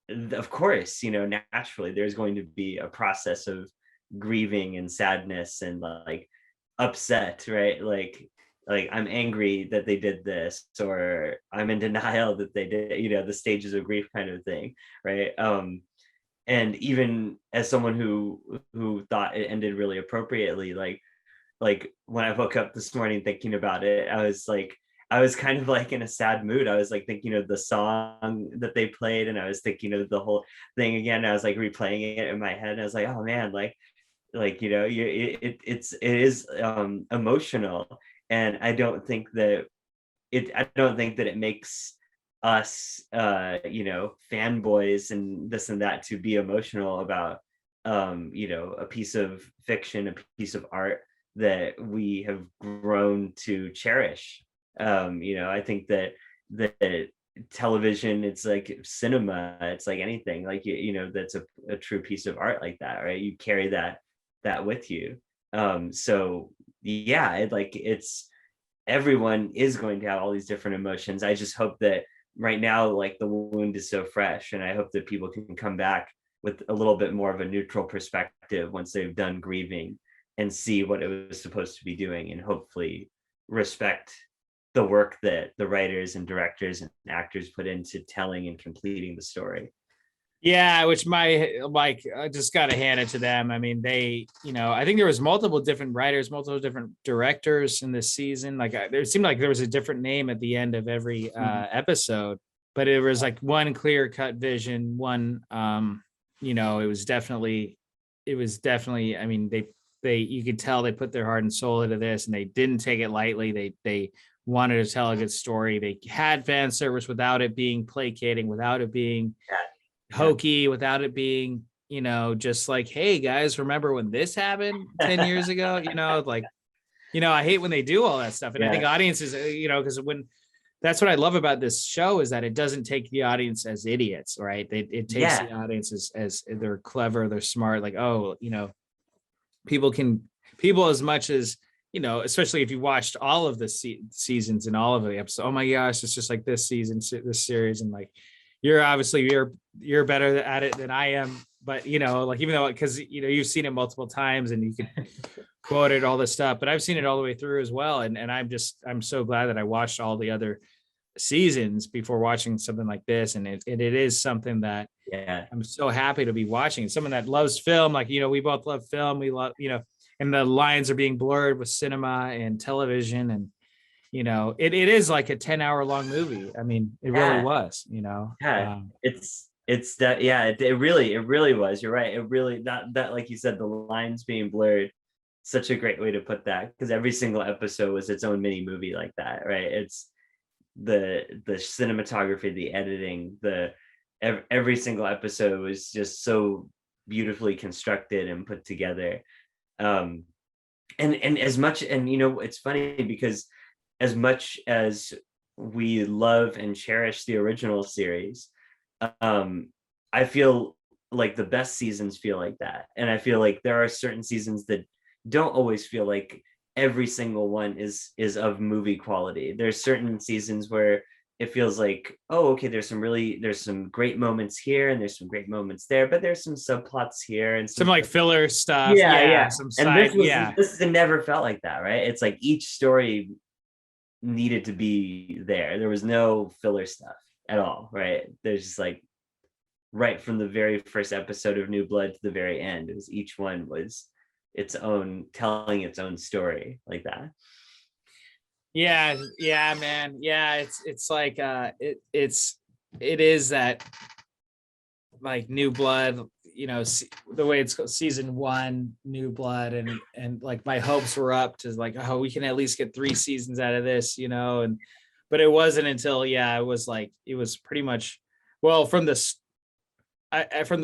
of course, naturally there's going to be a process of grieving and sadness and like upset, right? Like I'm angry that they did this, or I'm in denial that they did, the stages of grief kind of thing, right? And even as someone who thought it ended really appropriately, like when I woke up this morning thinking about it, I was kind of like in a sad mood. I was like thinking of the song that they played, and I was thinking of the whole thing again. I was like replaying it in my head, and I was like, oh man, it is emotional. And I don't think that I don't think that it makes us fanboys and this and that to be emotional about a piece of fiction, a piece of art that we have grown to cherish. I think that television, it's like cinema, it's like anything, like that's a true piece of art like that, right? You carry that with you. So yeah, it's everyone is going to have all these different emotions. I just hope that right now, like, the wound is so fresh, and I hope that people can come back with a little bit more of a neutral perspective once they've done grieving and see what it was supposed to be doing, and hopefully respect the work that the writers and directors and actors put into telling and completing the story. Yeah, which I just got to hand it to them. I mean, I think there was multiple different writers, multiple different directors in this season. Like, there seemed like there was a different name at the end of every episode, but it was like one clear cut vision. One, it was definitely. I mean, you could tell they put their heart and soul into this, and they didn't take it lightly. They wanted to tell a good story. They had fan service without it being placating, without it being hokey, without it being just like, hey guys, remember when this happened 10 years ago? I hate when they do all that stuff, and I think audiences, because when that's what I love about this show, is that it doesn't take the audience as idiots, right? It takes the audience as they're clever, they're smart, like, people, as much as especially if you watched all of the seasons and all of the episodes, oh my gosh, it's just like this season, this series, and like, you're better at it than I am, but like, even though, because you've seen it multiple times and you can quote it, all this stuff, but I've seen it all the way through as well, and I'm so glad that I watched all the other seasons before watching something like this, and it is something that I'm so happy to be watching. Someone that loves film, like we both love film, we love and the lines are being blurred with cinema and television, and it is like a 10-hour long movie. I mean, it really was, it's that, it really was. You're right. It really, that like you said, the lines being blurred, such a great way to put that, because every single episode was its own mini movie like that, right? It's the cinematography, the editing, every single episode was just so beautifully constructed and put together. And as much, and it's funny because as much as we love and cherish the original series, I feel like the best seasons feel like that. And I feel like there are certain seasons that don't always feel like every single one is of movie quality. There's certain seasons where it feels like, oh, okay, there's some great moments here and there's some great moments there, but there's some subplots here and some like filler stuff. Some side, this never felt like that, right? It's like each story needed to be there. There was no filler stuff at all, right? There's just like, right from the very first episode of New Blood to the very end, it was, each one was its own, telling its own story like that. Yeah, man. Yeah, it's like it is that, like, New Blood, the way it's called, season 1, New Blood, and like my hopes were up to like, oh, we can at least get 3 seasons out of this, and but it wasn't until it was pretty much, well, from the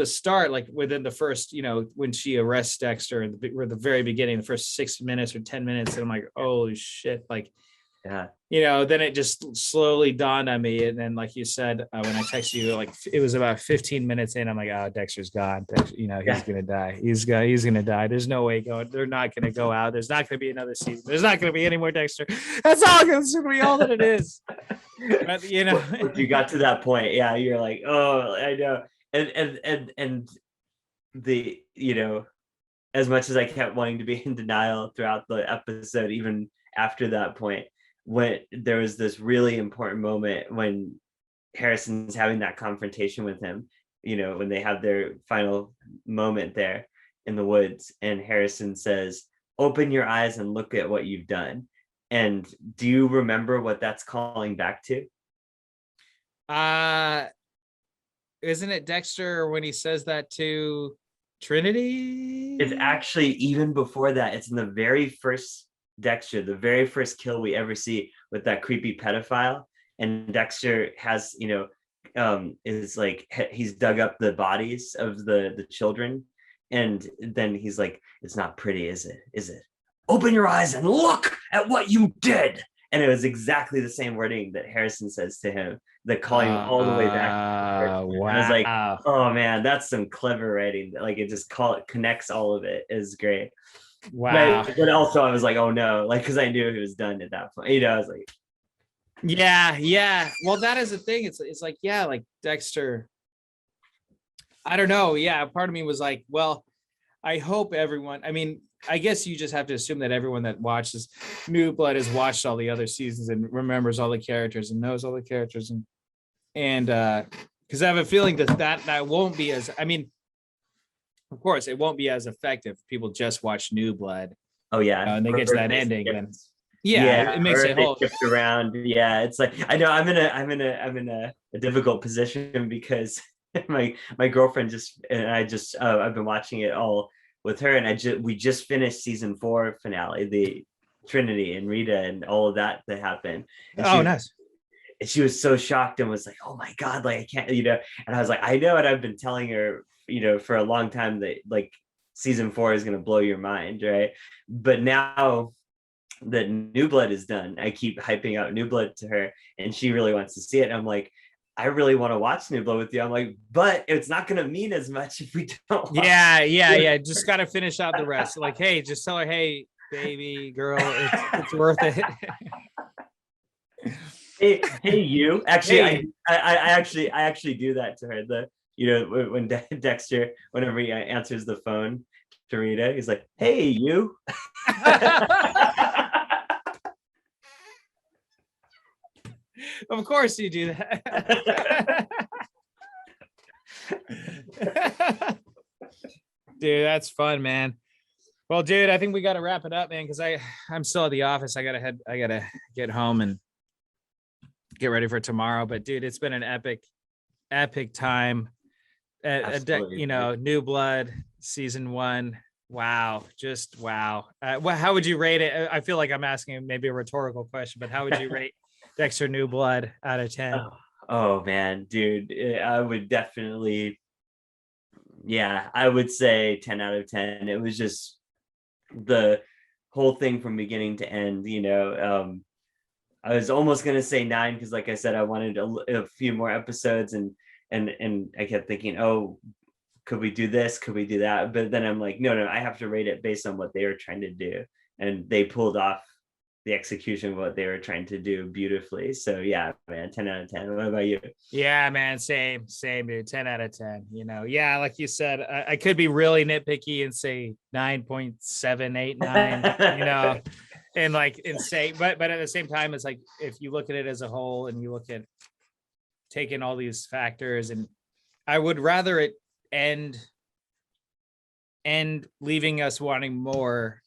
start, like within the first, when she arrests Dexter at the very beginning, the first 6 minutes or 10 minutes, and I'm like, holy shit, like, then it just slowly dawned on me. And then, like you said, when I texted you, like, it was about 15 minutes in, I'm like, oh, Dexter's gone. He's gonna die. He's gonna die. There's no way going. They're not gonna go out. There's not gonna be another season. There's not gonna be any more Dexter. That's gonna be all that it is. But you got to that point, you're like, oh, I know. And the, as much as I kept wanting to be in denial throughout the episode, even after that point, when there was this really important moment when Harrison's having that confrontation with him, when they have their final moment there in the woods, and Harrison says, open your eyes and look at what you've done. And do you remember what that's calling back to? Isn't it Dexter when he says that to Trinity? It's actually even before that. It's in the very first Dexter, the very first kill we ever see with that creepy pedophile, and Dexter has, is like he's dug up the bodies of the children, and then he's like, "It's not pretty, is it? Is it? Open your eyes and look at what you did." And it was exactly the same wording that Harrison says to him, that calling him all the way back. And I was like, Wow. oh man, that's some clever writing. Like it just connects all of it. Is great. Wow. But also I was like, oh no, like because I knew he was done at that point. I was like, Yeah. Well, that is the thing. It's like, yeah, like Dexter. I don't know. Yeah, part of me was like, well, I hope everyone. I mean, I guess you just have to assume that everyone that watches New Blood has watched all the other seasons and remembers all the characters and knows all the characters, and because I have a feeling that won't be as. I mean, of course, it won't be as effective if people just watch New Blood. oh yeah, And they get to that ending, then it makes or it they whole. shift around. Yeah, it's like I know I'm in a difficult position because my girlfriend I've been watching it all with her, and we just finished season 4 finale, the Trinity and Rita and all of that happened. And Nice. she was so shocked and was like, oh my God, like I can't, and I was like, I know, and I've been telling her, for a long time that like season 4 is going to blow your mind, right? But now that New Blood is done, I keep hyping out New Blood to her, and she really wants to see it. And I'm like, I really want to watch New Blood with you. I'm like, but it's not going to mean as much if we don't. Yeah. Just got to finish out the rest. Like, hey, just tell her, hey, baby girl, it's worth it. Hey, you. Actually, Hey. I actually do that to her. When Dexter, whenever he answers the phone to Rita, he's like, "Hey, you." Of course you do that. Dude, that's fun, man. Well, dude, I think we got to wrap it up, man, because I'm still at the office. I gotta get home and get ready for tomorrow. But dude, it's been an epic time. New Blood season 1. Wow, just wow. How would you rate it? I feel like I'm asking maybe a rhetorical question, but how would you rate Dexter New Blood out of 10? Oh man, dude, I would definitely, yeah, I would say 10 out of 10. It was just the whole thing from beginning to end. I was almost gonna say 9 because, like I said, I wanted a few more episodes, and I kept thinking, oh, could we do this? Could we do that? But then I'm like, no, I have to rate it based on what they were trying to do, and they pulled off the execution of what they were trying to do beautifully. So yeah, man, 10 out of 10. What about you? Yeah, man, same, dude. 10 out of 10. Yeah, like you said, I could be really nitpicky and say 9.789. and say, but at the same time, it's like if you look at it as a whole and you look at taking all these factors, and I would rather it end leaving us wanting more.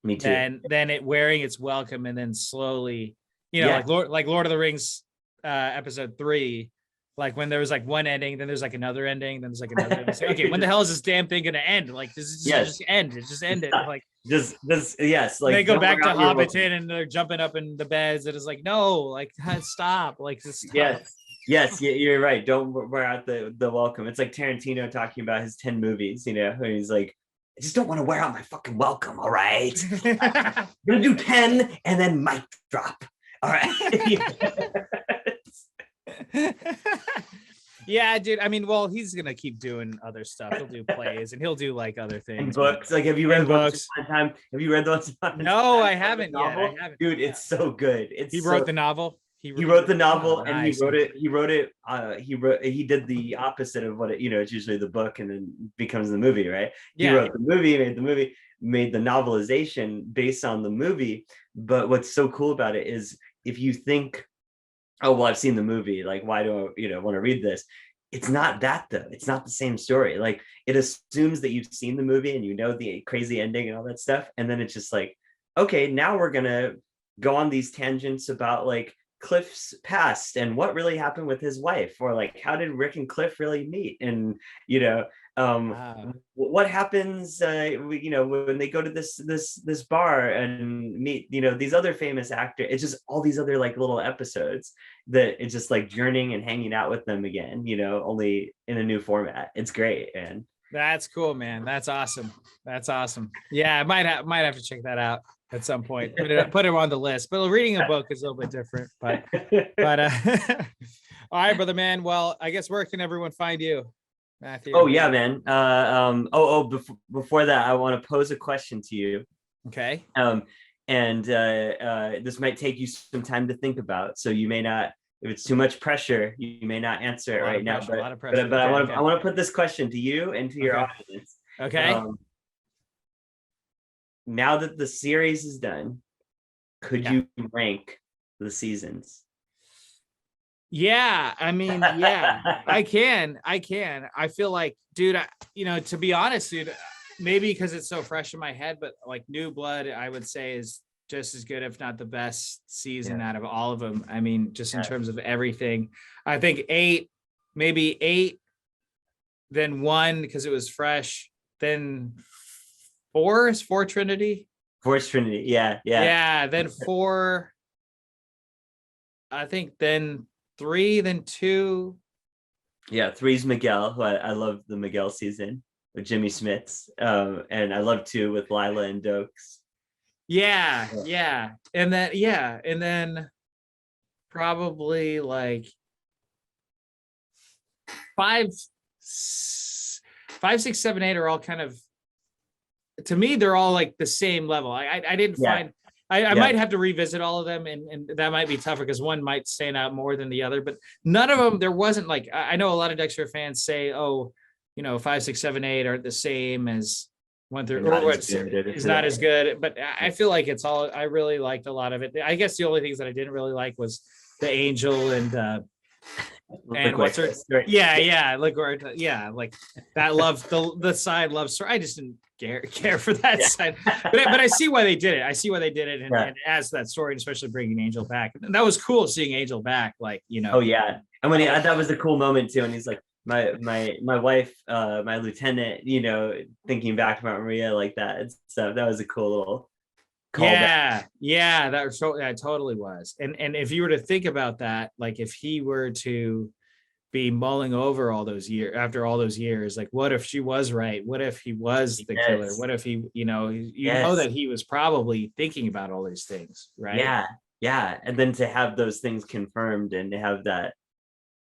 Me too. Than it wearing its welcome and then slowly, like Lord of the Rings episode 3, like when there was like one ending, then there's like another ending, then there's like another ending. Like, okay, when the hell is this damn thing gonna end? Like this is just end. It just ended. Like just yes, like they go back to Hobbiton and they're jumping up in the beds. It is like, no, like stop. Like just stop. Yes, you're right. Don't wear out the welcome. It's like Tarantino talking about his 10 movies, and he's like, I just don't want to wear out my fucking welcome. All right. I'm gonna do 10 and then mic drop. All right. Yeah, dude. I mean, well, he's gonna keep doing other stuff. He'll do plays and he'll do like other things. And books. Like, have you read books? Have you read those? No, I haven't yet. I haven't. Dude, it's so good. He wrote the novel. He wrote the novel, and he wrote it. He did the opposite of what it's usually the book and then becomes the movie, right? He wrote the movie, made the novelization based on the movie. But what's so cool about it is if you think, oh, well, I've seen the movie, like, why do I, want to read this? It's not that though. It's not the same story. Like it assumes that you've seen the movie and the crazy ending and all that stuff. And then it's just like, okay, now we're going to go on these tangents about like Cliff's past and what really happened with his wife, or like how did Rick and Cliff really meet, and Wow. What happens, when they go to this bar and meet, these other famous actors. It's just all these other like little episodes that it's just like journeying and hanging out with them again, only in a new format. It's great. And That's cool, man. That's awesome. That's awesome. Yeah, I might have to check that out at some point. Put it on the list. But reading a book is a little bit different. But all right, brother, man. Well, I guess where can everyone find you, Matthew? Oh yeah, man. Before that, I want to pose a question to you. Okay. And this might take you some time to think about. So you may not, if it's too much pressure, you may not answer it right now. A lot of pressure. But I want to put this question to you and to your audience. Okay. Now that the series is done, could you rank the seasons? Yeah, I mean, yeah, I can. I feel like, dude, to be honest, dude, maybe because it's so fresh in my head, but like New Blood, I would say is just as good, if not the best season out of all of them. I mean, just in terms of everything. I think 8, maybe 8, then 1 because it was fresh, then 4 is 4 Trinity. 4 Trinity, yeah. Then 4. I think then 3, then 2. Yeah, 3's Miguel, who I love the Miguel season with Jimmy Smits. And I love 2 with Lila and Dokes. Yeah. And then probably like 5, 6, 7, 8 are all kind of, to me, they're all like the same level. I didn't find, I might have to revisit all of them, and that might be tougher because one might stand out more than the other, but none of them, there wasn't like, I know a lot of Dexter fans say, 5, 6, 7, 8 aren't the same as 1 through, is not as good, but I feel like it's all, I really liked a lot of it. I guess the only things that I didn't really like was the Angel and what's her, like that love, the side love story. I just didn't care for that side, but I see why they did it. And as that story, and especially bringing Angel back, and that was cool seeing Angel back. Like, oh yeah, and when that was a cool moment too, and he's like, my wife, my lieutenant, thinking back about Maria like that. So that was a cool little callback. That totally was. And if you were to think about that, like if he were to be mulling over all those years, after all those years, like what if she was right? What if he was the killer? What if he, know that he was probably thinking about all these things, right? Yeah. And then to have those things confirmed and to have that,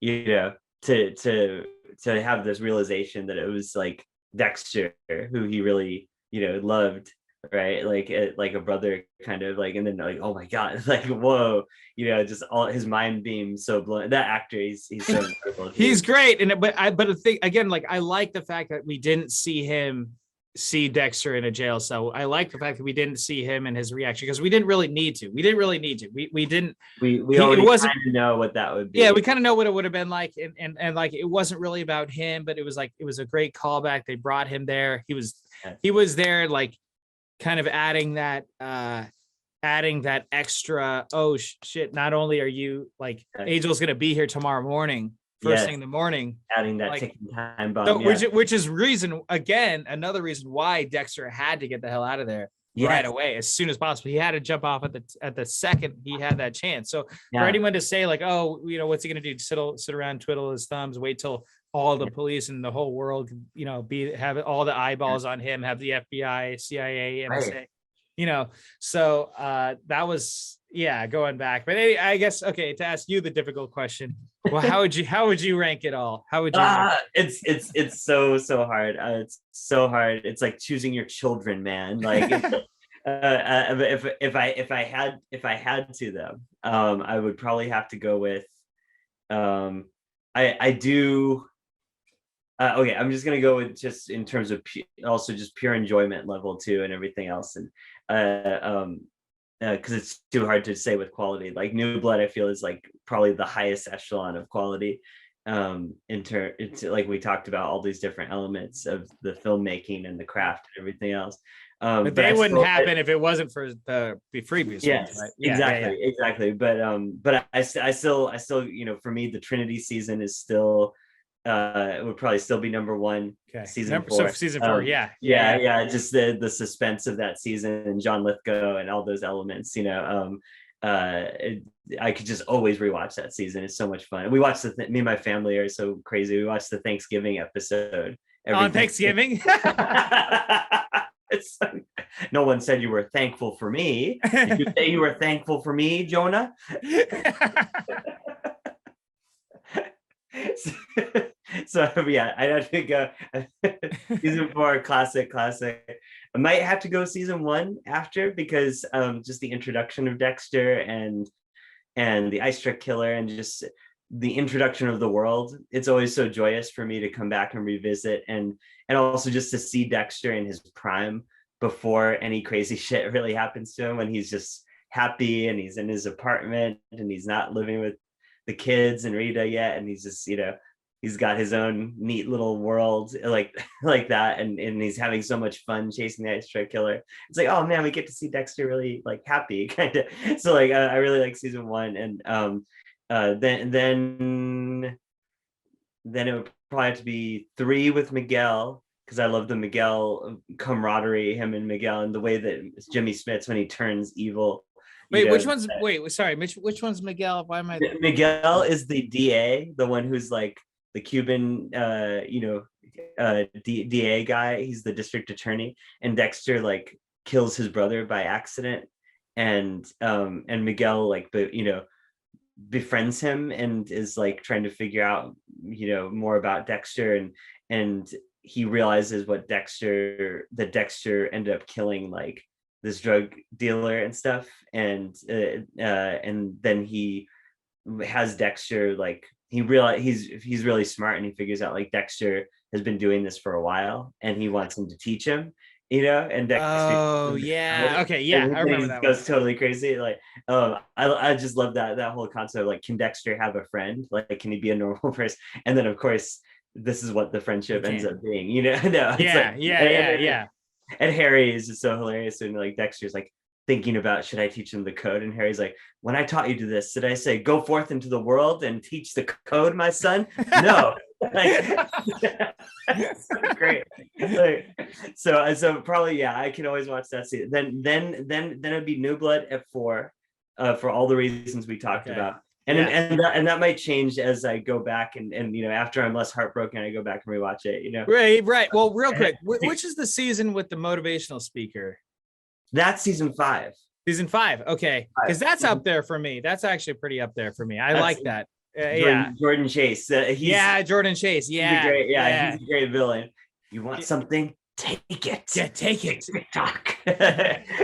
to have this realization that it was like Dexter who he really, loved, right? Like a brother kind of like, and then like, oh my God, like, whoa, just all his mind being so blown. That actor, he's so he's great. But the thing again, like I like the fact that we didn't see Dexter in a jail cell. I like the fact that we didn't see him and his reaction because we didn't really need to. We didn't. We already kind of know what that would be. Yeah, we kind of know what it would have been like, and like it wasn't really about him, but it was like it was a great callback. They brought him there. He was there, like kind of adding that extra. Oh shit! Not only are you like Angel's gonna be here tomorrow morning. First thing in the morning, adding that ticking time bomb, which is another reason why Dexter had to get the hell out of there right away as soon as possible. He had to jump off at the second he had that chance. So for anyone to say like, oh, what's he gonna do? Sit around, twiddle his thumbs, wait till all the police and the whole world, have all the eyeballs on him, have the FBI, CIA, NSA, So that was going back. But I guess to ask you the difficult question. Well, how would you rank it all? How would you? It's so hard. It's so hard. It's like choosing your children, man. Like, if I had to them, I would probably have to go with, I do. Okay, I'm just gonna go with just in terms of also just pure enjoyment level too, and everything else, and because it's too hard to say with quality. Like New Blood, I feel is like probably the highest echelon of quality. It's like we talked about all these different elements of the filmmaking and the craft and everything else. But they wouldn't happen if it wasn't for the previous ones, right? Exactly. But I still, for me, the Trinity season is still it would probably still be number one. Okay. Season So 4. season 4, yeah, Yeah, yeah, yeah. Just the suspense of that season and John Lithgow and all those elements. I could just always rewatch that season. It's so much fun. We watched me and my family are so crazy. We watched the Thanksgiving episode every on Thanksgiving. It's, no one said you were thankful for me. Did you say you were thankful for me, Jonah? So yeah, I'd have to go season 4, classic. I might have to go season 1 after, because just the introduction of Dexter and the ice truck killer and just the introduction of the world. It's always so joyous for me to come back and revisit, and also just to see Dexter in his prime before any crazy shit really happens to him, when he's just happy and he's in his apartment and he's not living with the kids and Rita yet, and he's just, he's got his own neat little world like that, and he's having so much fun chasing the ice truck killer. It's like, oh man, we get to see Dexter really like happy kind of. So like I really like season 1, and then it would probably have to be 3 with Miguel, because I love the Miguel camaraderie, him and Miguel, and the way that Jimmy Smits, when he turns evil. Wait, sorry, which one's Miguel? Why am I? Miguel is the DA, the one who's like the Cuban, DA guy. He's the district attorney, and Dexter like kills his brother by accident, and Miguel befriends him and is like trying to figure out more about Dexter, and he realizes that Dexter ended up killing like this drug dealer and stuff, and then he has Dexter, like he realized he's really smart, and he figures out like Dexter has been doing this for a while and he wants him to teach him, and Dexter, oh yeah, okay, yeah, I remember that goes totally crazy. Like I just love that whole concept of like, can Dexter have a friend, like can he be a normal person? And then of course this is what the friendship ends up being, no, it's yeah. And Harry is just so hilarious, and like Dexter's like thinking about, should I teach him the code? And Harry's like, when I taught you to this, did I say go forth into the world and teach the code, my son? No. Great. So probably, yeah, I can always watch that scene. Then it'd be New Blood at 4, for all the reasons we talked about. And that might change as I go back and after I'm less heartbroken, I go back and rewatch it. Right. Well, real quick, which is the season with the motivational speaker? That's season 5. Season 5, okay, because that's up there for me. That's actually pretty up there for me. I like that. Jordan Chase. Jordan Chase. He's a great villain. You want something? Take it. Yeah, take it. TikTok.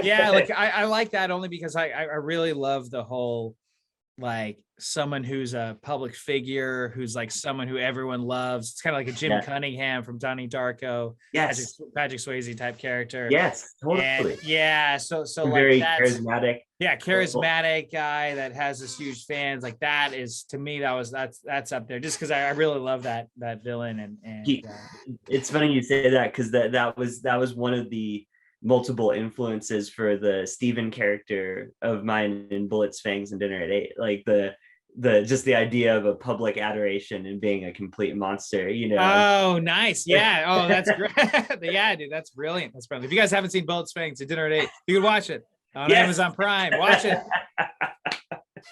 Yeah, like I like that only because I really love the whole, like, someone who's a public figure, who's like someone who everyone loves. It's kind of like a Jim Cunningham from Donnie Darko. Yes. Patrick Swayze type character. Yes, totally. And so very like charismatic. Yeah, charismatic guy that has this huge fans. Like that is, to me, that's up there, just because I really love that villain. And it's funny you say that, because that was one of the multiple influences for the Steven character of mine in Bullets, Fangs, and Dinner at 8. Like the just the idea of a public adoration and being a complete monster, Oh, nice. Yeah. Oh, that's great. Yeah, dude, that's brilliant. That's brilliant. If you guys haven't seen Bullets, Fangs, and Dinner at 8, you can watch it on Amazon Prime. Watch it.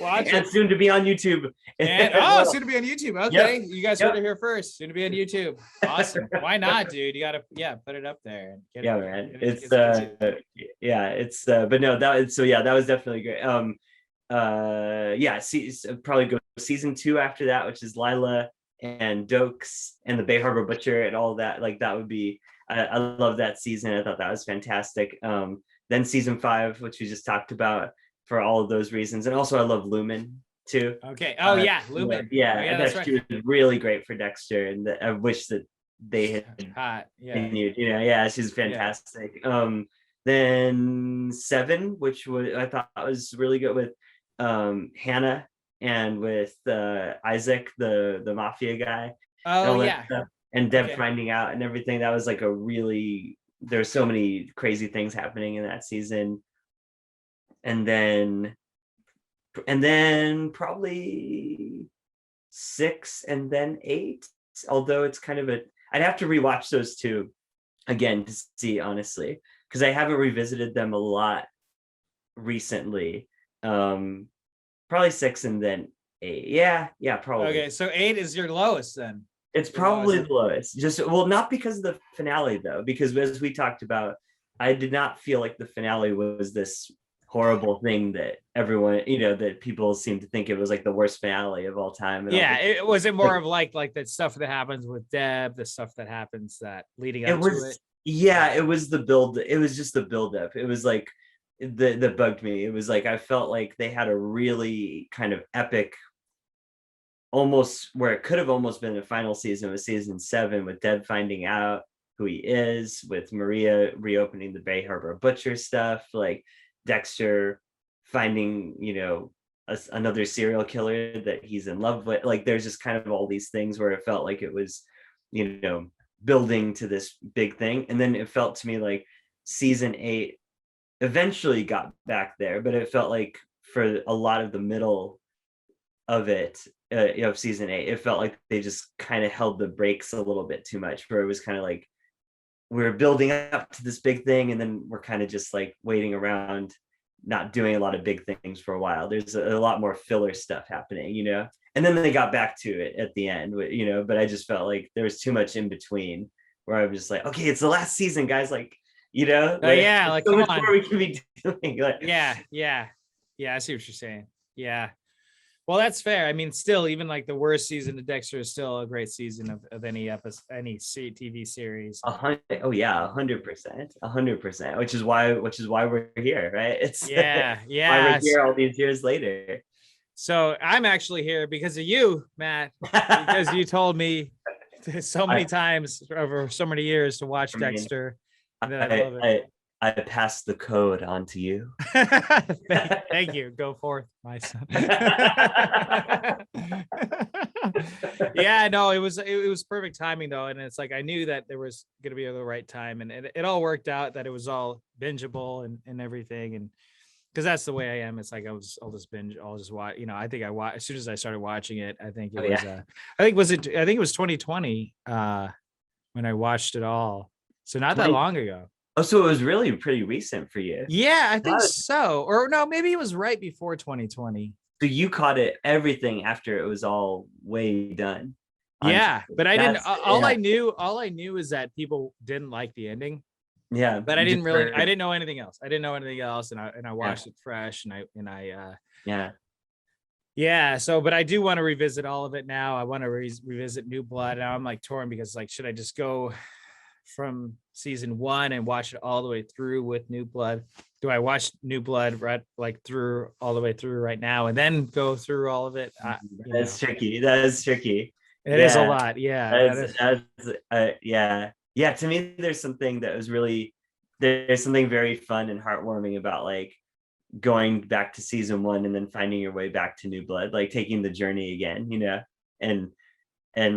And soon to be on YouTube. Soon to be on YouTube. Okay. You guys heard it here first. Soon to be on YouTube. Awesome. Why not, dude? You gotta put it up there. Man. But no, that was definitely great. Probably go season 2 after that, which is Lila and Dokes and the Bay Harbor Butcher and all that. Like that would be, I love that season. I thought that was fantastic. Then season 5, which we just talked about, for all of those reasons. And also I love Lumen too. Okay. Oh yeah, Lumen. That's right. She was really great for Dexter, and I wish that they had hot. continued. She's fantastic. Then 7, which I thought was really good, with Hannah and with Isaac, the mafia guy. Oh yeah. And Deb finding out and everything. That was like there's so many crazy things happening in that season. And then probably 6 and then 8. although it's kind of I'd have to rewatch those two again to see, honestly, because I haven't revisited them a lot recently. Probably 6 and then 8. Yeah, probably. Okay, so 8 is your lowest then. It's probably the lowest. Just, well, not because of the finale though, because as we talked about, I did not feel like the finale was this horrible thing that everyone, that people seem to think it was like the worst finale of all time. Yeah, it was it more of like that stuff that happens with Deb, the stuff that happens that leading up to it. Yeah, it was the build. It was just the build up. It was like that bugged me. It was like I felt like they had a really kind of epic, almost where it could have almost been a final season with season 7, with Deb finding out who he is, with Maria reopening the Bay Harbor Butcher stuff, like Dexter finding, another serial killer that he's in love with. Like there's just kind of all these things where it felt like it was, building to this big thing. And then it felt to me like season 8 eventually got back there, but it felt like for a lot of the middle of it, of season 8, it felt like they just kind of held the brakes a little bit too much, where it was kind of like we're building up to this big thing and then we're kind of just like waiting around, not doing a lot of big things for a while. There's a lot more filler stuff happening, and then they got back to it at the end, but I just felt like there was too much in between where I was just like, okay, it's the last season, guys, like, yeah, like, so come much on. more we can be doing. Like, yeah, I see what you're saying. Yeah, well, that's fair. I mean, still, even like the worst season of Dexter is still a great season of any episode, any TV series. 100%, which is why we're here, right? It's yeah why we're here all these years later. So I'm actually here because of you, Matt, because you told me so many times over so many years to watch Dexter. And then I love it. I passed the code on to you. Thank you. Go forth, my son. Yeah, no, it was perfect timing though, and it's like I knew that there was going to be the right time, and it all worked out that it was all bingeable and everything, and because that's the way I am. It's like I'll just binge, I'll just watch. I think I watched as soon as I started watching it. I think it was I think it was 2020 when I watched it all. So not that long ago. Oh, so it was really pretty recent for you. Yeah, I think so. Or no, maybe it was right before 2020. So you caught everything after it was all way done. Yeah, but I didn't. All I knew is that people didn't like the ending. Yeah, but I didn't know anything else. I didn't know anything else, and I watched it fresh, yeah. So, but I do want to revisit all of it now. I want to revisit New Blood. Now I'm like torn because like, should I just go from season 1 and watch it all the way through with New Blood? Do I watch New Blood through all the way through right now and then go through all of it? That's tricky. That is tricky. It is a lot. Yeah. Yeah, to me, there's something very fun and heartwarming about like going back to season 1 and then finding your way back to New Blood, like taking the journey again, and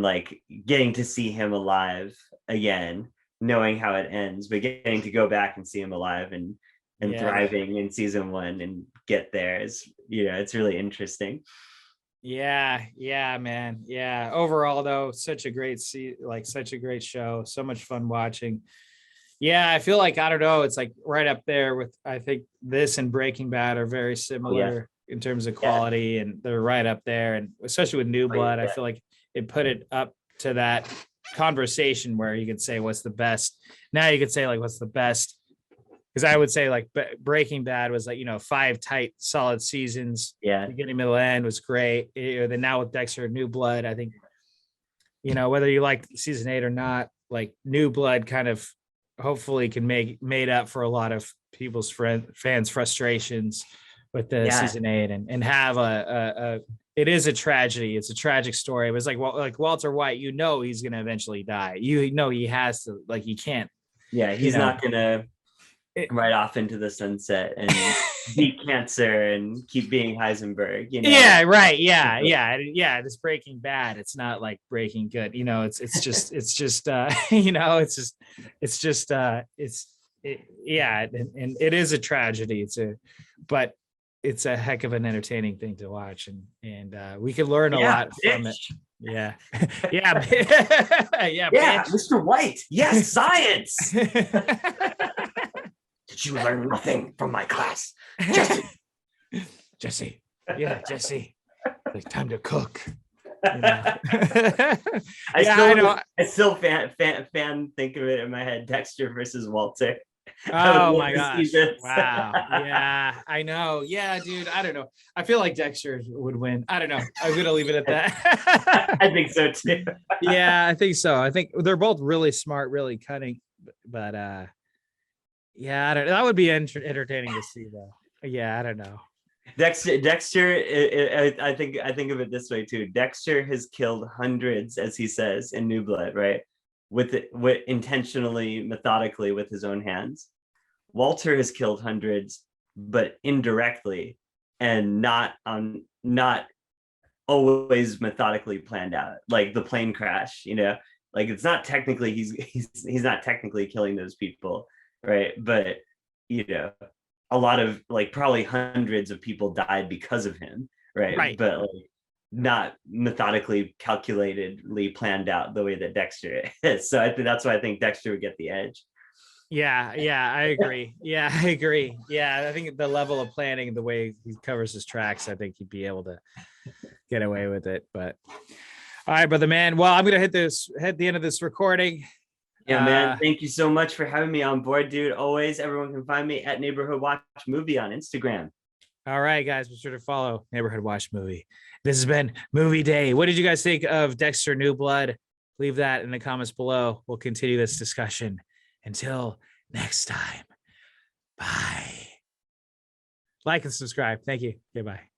like getting to see him alive again, knowing how it ends, but getting to go back and see him alive and thriving in season 1 and get there is, it's really interesting. Yeah, man. Yeah. Overall, though, such a great show. So much fun watching. Yeah, I feel like I don't know. It's like right up there with I think this and Breaking Bad are very similar in terms of quality, and they're right up there. And especially with New Blood, I feel like it put it up to that conversation where you could say what's the best. Now you could say like what's the best. Because I would say like Breaking Bad was like 5 tight, solid seasons. Yeah, beginning, middle, end was great. Then now with Dexter, New Blood, I think whether you like season 8 or not, like New Blood kind of hopefully can made up for a lot of people's fans' frustrations with the season 8 and have it is a tragedy. It's a tragic story. It was like Walter White. He's gonna eventually die. He has to. Like he can't. Yeah, he's not gonna right off into the sunset and beat cancer and keep being Heisenberg, Yeah, right. Yeah. It's Breaking Bad. It's not like Breaking Good. It is a tragedy. But it's a heck of an entertaining thing to watch, and we can learn a lot from it. Yeah. Yeah. Yeah. Yeah, Bitch. Mr. White. Yes, science. Did you learn nothing from my class? Jesse. Jesse. Yeah, Jesse. Like time to cook. You know? Yeah, I know. I still fan think of it in my head. Dexter versus Walter. I would Oh love my to see gosh. this. Wow. Yeah, I know. Yeah, dude. I don't know. I feel like Dexter would win. I don't know. I'm gonna leave it at that. I think so too. Yeah, I think so. I think they're both really smart, really cunning. But yeah, I don't, that would be entertaining to see though. Yeah, I don't know. Dexter. I think of it this way too. Dexter has killed hundreds, as he says in New Blood, right? With intentionally, methodically, with his own hands. Walter has killed hundreds, but indirectly, and not always methodically planned out, like the plane crash. Like it's not technically he's not technically killing those people, right? But you know, a lot of, like, probably hundreds of people died because of him, right? Right. But like not methodically, calculatedly planned out the way that Dexter is. So I think that's why I think Dexter would get the edge. Yeah, I agree. Yeah, I agree. Yeah, I think the level of planning, the way he covers his tracks, I think he'd be able to get away with it. But all right, brother man. Well, I'm gonna hit the end of this recording. Yeah, man. Thank you so much for having me on board, dude. Always, everyone can find me at Neighborhood Watch Movie on Instagram. All right, guys, be sure to follow Neighborhood Watch Movie. This has been Movie Day. What did you guys think of Dexter New Blood? Leave that in the comments below. We'll continue this discussion. Until next time, bye. Like and subscribe. Thank you. Okay, bye.